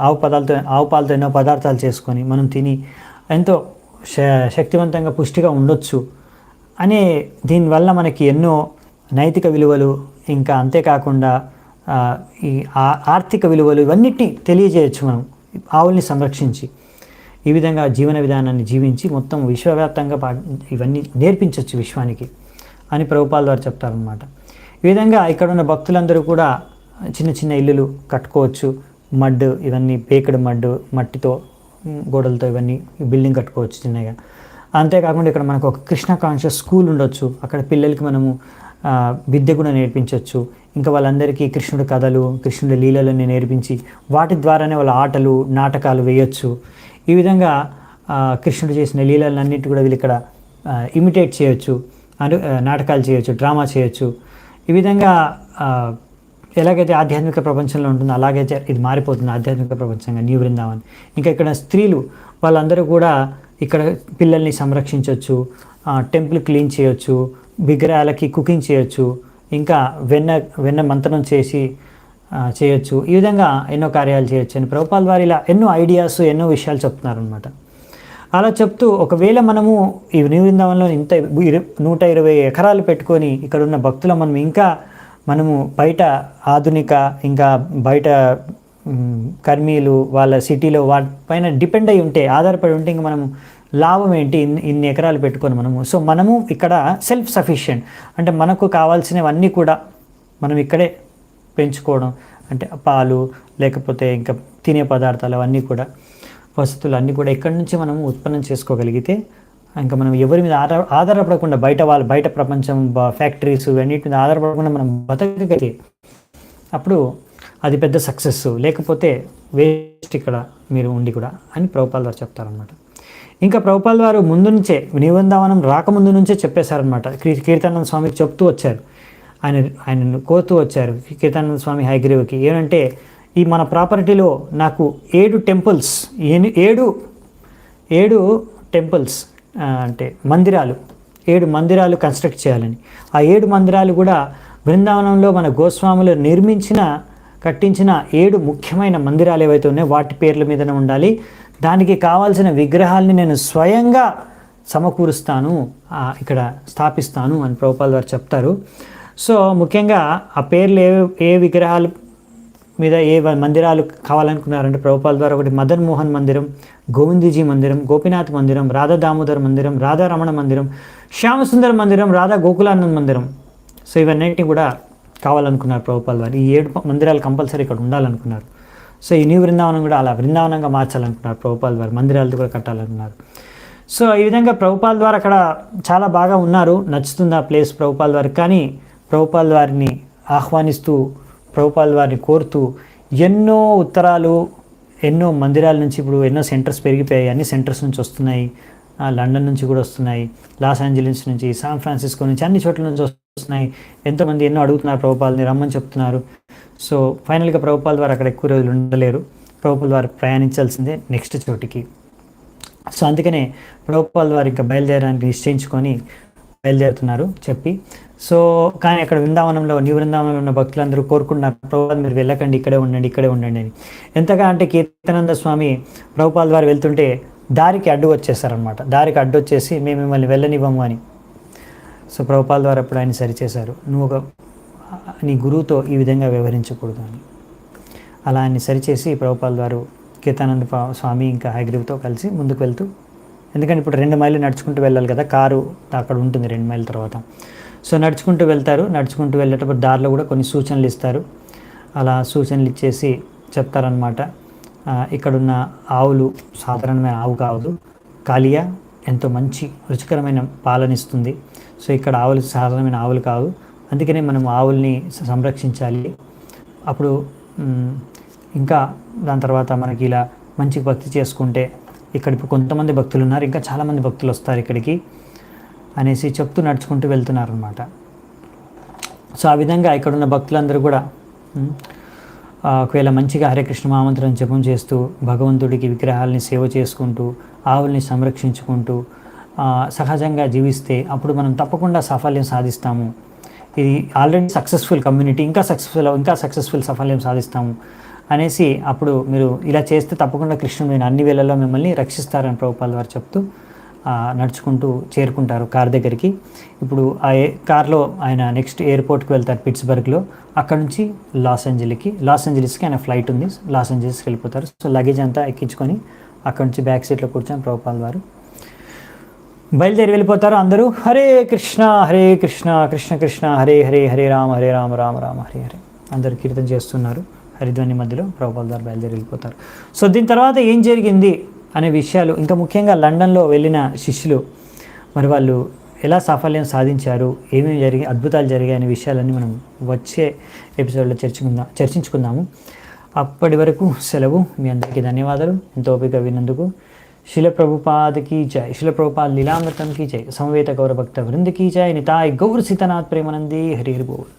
ఆవు పాలతో ఎన్నో పదార్థాలు చేసుకొని మనం తిని ఎంతో శక్తివంతంగా పుష్టిగా ఉండొచ్చు అనే దీనివల్ల మనకి ఎన్నో నైతిక విలువలు, ఇంకా అంతేకాకుండా ఈ ఆర్థిక విలువలు ఇవన్నిటినీ తెలియజేయచ్చు మనం ఆవుల్ని సంరక్షించి. ఈ విధంగా జీవన విధానాన్ని జీవించి మొత్తం విశ్వవ్యాప్తంగా ఇవన్నీ నేర్పించవచ్చు విశ్వానికి అని ప్రభుపాల్ వారు చెప్తారనమాట. ఈ విధంగా ఇక్కడ ఉన్న భక్తులందరూ కూడా చిన్న చిన్న ఇల్లులు కట్టుకోవచ్చు. ఇవన్నీ బేక్డ్ మట్టితో గోడలతో ఇవన్నీ బిల్డింగ్ కట్టుకోవచ్చు చిన్నగా. అంతేకాకుండా ఇక్కడ మనకు ఒక కృష్ణ కాన్షియస్ స్కూల్ ఉండొచ్చు. అక్కడ పిల్లలకి మనము విద్య కూడా నేర్పించవచ్చు. ఇంకా వాళ్ళందరికీ కృష్ణుడి కథలు, కృష్ణుడి లీలలని నేర్పించి వాటి ద్వారానే వాళ్ళ ఆటలు, నాటకాలు వేయచ్చు. ఈ విధంగా కృష్ణుడు చేసిన లీలలన్నింటి కూడా వీళ్ళు ఇక్కడ ఇమిటేట్ చేయొచ్చు, నాటకాలు చేయొచ్చు, డ్రామా చేయొచ్చు. ఈ విధంగా ఎలాగైతే ఆధ్యాత్మిక ప్రపంచంలో ఉంటుందో అలాగైతే ఇది మారిపోతుంది ఆధ్యాత్మిక ప్రపంచంగా న్యూ బృందావన్. ఇంకా ఇక్కడ స్త్రీలు వాళ్ళందరూ కూడా ఇక్కడ పిల్లల్ని సంరక్షించవచ్చు, టెంపుల్ క్లీన్ చేయొచ్చు, విగ్రహాలకి కుకింగ్ చేయొచ్చు, ఇంకా వెన్న మంత్రం చేయొచ్చు. ఈ విధంగా ఎన్నో కార్యాలు చేయొచ్చు అని ప్రభుపాల్ వారు ఇలా ఎన్నో ఐడియాస్, ఎన్నో విషయాలు చెప్తున్నారనమాట. అలా చెప్తూ ఒకవేళ మనము ఈ న్యూ బృందావనంలో ఇంత 120 ఎకరాలు పెట్టుకొని ఇక్కడ ఉన్న భక్తుల మనము బయట ఆధునిక ఇంకా బయట కర్మీలు వాళ్ళ సిటీలో వాటిపైన డిపెండ్ అయి ఉంటే, ఆధారపడి ఉంటే ఇంకా మనము లాభం ఏంటి ఇన్ని ఎకరాలు పెట్టుకొని మనము ఇక్కడ సెల్ఫ్ సఫిషియెంట్ అంటే మనకు కావాల్సినవన్నీ కూడా మనం ఇక్కడే పెంచుకోవడం, అంటే పాలు లేకపోతే ఇంకా తినే పదార్థాలు అవన్నీ కూడా వసతులు అన్నీ కూడా ఇక్కడి నుంచి మనము ఉత్పన్నం చేసుకోగలిగితే ఇంకా మనం ఎవరి మీద ఆధారపడకుండా బయట ప్రపంచం ఫ్యాక్టరీస్ అన్నిటి మీద ఆధారపడకుండా మనం బతకగలిగితే అప్పుడు అది పెద్ద సక్సెస్. లేకపోతే వేస్ట్ ఇక్కడ మీరు ఉండి కూడా అని ప్రభుపాల్ వారు చెప్తారనమాట. ఇంకా ప్రభుపాల్ వారు ముందు నుంచే న్యూ బృందావనం రాకముందు నుంచే చెప్పేశారనమాట. కీర్తనానంద స్వామికి చెప్తూ వచ్చారు, ఆయనను కోరుతూ వచ్చారు కీర్తనానంద స్వామి హయగ్రీవుకి. ఏమంటే ఈ మన ప్రాపర్టీలో నాకు 7 టెంపుల్స్ 7 టెంపుల్స్ అంటే మందిరాలు 7 మందిరాలు కన్స్ట్రక్ట్ చేయాలని. ఆ 7 మందిరాలు కూడా బృందావనంలో మన గోస్వాములు కట్టించిన 7 ముఖ్యమైన మందిరాలు ఏవైతే ఉన్నాయో వాటి పేర్ల మీదనే ఉండాలి. దానికి కావాల్సిన విగ్రహాలని నేను స్వయంగా సమకూరుస్తాను, ఇక్కడ స్థాపిస్తాను అని ప్రభుపాల్ వారు చెప్తారు. సో ముఖ్యంగా ఆ పేర్లు ఏ విగ్రహాలు మీద ఏ మందిరాలు కావాలనుకున్నారంటే ప్రభుపాల్ వారు ఒకటి మదన్ మోహన్ మందిరం, గోవిందజీ మందిరం, గోపీనాథ్ మందిరం, రాధా దామోదర్ మందిరం, రాధా రమణ మందిరం, శ్యామసుందర్ మందిరం, రాధా గోకులానంద్ మందిరం. సో ఇవన్నీ కూడా కావాలనుకున్నారు ప్రభుపాల్ వారు. ఈ 7 మందిరాలు కంపల్సరీ ఇక్కడ ఉండాలనుకున్నారు. సో ఈ న్యూ బృందావనం కూడా అలా బృందావనంగా మార్చాలనుకున్నారు ప్రభుపాల్ వారు, మందిరాలతో కూడా కట్టాలనుకున్నారు. సో ఈ విధంగా ప్రభుపాల్ వారు అక్కడ చాలా బాగా ఉన్నారు, నచ్చుతుంది ఆ ప్లేస్ ప్రభుపాల్ వారికి. కానీ ప్రభుపాల్ వారిని ఆహ్వానిస్తూ ప్రభుపాల్ వారిని కోరుతూ ఎన్నో ఉత్తరాలు, ఎన్నో మందిరాల నుంచి ఇప్పుడు ఎన్నో సెంటర్స్ పెరిగిపోయాయి, అన్ని సెంటర్స్ నుంచి వస్తున్నాయి, లండన్ నుంచి కూడా వస్తున్నాయి, లాస్ ఏంజలీస్ నుంచి, శాన్ ఫ్రాన్సిస్కో నుంచి, అన్ని చోట్ల నుంచి వస్తున్నాయి. ఎంతోమంది ఎన్నో అడుగుతున్నారు ప్రభుపాల్ని రమ్మని చెప్తున్నారు. సో ఫైనల్గా ప్రభుపాల్ వారు అక్కడ ఎక్కువ రోజులు ఉండలేరు, ప్రభుపాల్ వారు ప్రయాణించాల్సిందే నెక్స్ట్ చోటికి. సో అందుకనే ప్రభుపాల్ వారు ఇంకా బయలుదేరడానికి నిశ్చయించుకొని బయలుదేరుతున్నారు చెప్పి. సో కానీ అక్కడ న్యూ బృందావనంలో ఉన్న భక్తులందరూ కోరుకుంటున్నారు, ప్రభుపాల్ మీరు వెళ్ళకండి, ఇక్కడే ఉండండి అని. ఎంతగా అంటే కీర్తనానంద స్వామి ప్రభుపాల్ వారు వెళ్తుంటే దారికి అడ్డు వచ్చేసారనమాట. దారికి అడ్డు వచ్చేసి మేము మిమ్మల్ని వెళ్ళనివ్వము అని. సో ప్రభుపాల్ వారు అప్పుడు ఆయన సరిచేశారు, నీ గురువుతో ఈ విధంగా వ్యవహరించకూడదు అని. అలా ఆయన్ని సరిచేసి ప్రభుపాల్ వారు కీర్తనానంద స్వామి ఇంకా హయగ్రీవ్తో కలిసి ముందుకు వెళ్తూ, ఎందుకంటే ఇప్పుడు 2 మైళ్ళు నడుచుకుంటూ వెళ్ళాలి కదా, కారు అక్కడ ఉంటుంది 2 మైళ్ళ తర్వాత. సో నడుచుకుంటూ వెళ్తారు. నడుచుకుంటూ వెళ్ళేటప్పుడు దారిలో కూడా కొన్ని సూచనలు ఇస్తారు. అలా సూచనలు ఇచ్చేసి చెప్తారనమాట, ఇక్కడున్న ఆవులు సాధారణమైన ఆవు కాదు, కాలియా ఎంతో మంచి రుచికరమైన పాలనిస్తుంది. సో ఇక్కడ ఆవులు సాధారణమైన ఆవులు కావు, అందుకనే మనం ఆవుల్ని సంరక్షించాలి. అప్పుడు ఇంకా దాని తర్వాత మనకి ఇలా మంచి భక్తి చేసుకుంటే ఇక్కడ ఇప్పుడు కొంతమంది భక్తులు ఉన్నారు, ఇంకా చాలామంది భక్తులు వస్తారు ఇక్కడికి అనేసి చెప్తూ నడుచుకుంటూ వెళ్తున్నారనమాట. సో ఆ విధంగా ఇక్కడున్న భక్తులందరూ కూడా ఒకవేళ మంచిగా హరే కృష్ణ మహామంత్రం జపం చేస్తూ భగవంతుడికి విగ్రహాలని సేవ చేసుకుంటూ ఆవుల్ని సంరక్షించుకుంటూ సహజంగా జీవిస్తే అప్పుడు మనం తప్పకుండా సాఫల్యం సాధిస్తాము. ఇది ఆల్రెడీ సక్సెస్ఫుల్ కమ్యూనిటీ, ఇంకా సక్సెస్ఫుల్ సాఫల్యం సాధిస్తాము అనేసి అప్పుడు మీరు ఇలా చేస్తే తప్పకుండా కృష్ణుడు అన్ని వేళల్లో మిమ్మల్ని రక్షిస్తారని ప్రభుపాల్ వారు చెప్తూ నడుచుకుంటూ చేరుకుంటారు కార్ దగ్గరికి. ఇప్పుడు ఆ కార్లో ఆయన నెక్స్ట్ ఎయిర్పోర్ట్కి వెళ్తారు పిట్స్బర్గ్లో, అక్కడ నుంచి లాస్ ఏంజలీస్కి ఆయన ఫ్లైట్ ఉంది, లాస్ ఏంజలీస్కి వెళ్ళిపోతారు. సో లగేజ్ అంతా ఎక్కించుకొని అక్కడ నుంచి బ్యాక్ సీట్లో కూర్చొని ప్రభుపాల్ వారు బయలుదేరి వెళ్ళిపోతారు. అందరూ హరే కృష్ణ కృష్ణ కృష్ణ హరే హరే, హరే రామ రామ రామ హరే హరే అందరూ కీర్తన చేస్తున్నారు. హరిధ్వని మధ్యలో ప్రభుపాల్ వారు బయలుదేరి వెళ్ళిపోతారు. సో దీని తర్వాత ఏం జరిగింది అనే విషయాలు, ఇంకా ముఖ్యంగా లండన్లో వెళ్ళిన శిష్యులు మరి వాళ్ళు ఎలా సాఫల్యం సాధించారు, ఏమేమి అద్భుతాలు జరిగాయి అనే విషయాలన్నీ మనం వచ్చే ఎపిసోడ్లో చర్చించుకుందాము. అప్పటి వరకు సెలవు. మీ అందరికీ ధన్యవాదాలు ఎంతో ఓపిక విన్నందుకు. శిల ప్రభుపాదకి జై, శిల ప్రభుపాద్ లీలామృతం కీ జై, సమవేత గౌరభక్త వృందకి జై, నితాయ్ గౌర సీతనాథ్ ప్రేమానందే హరి హరి బోల్.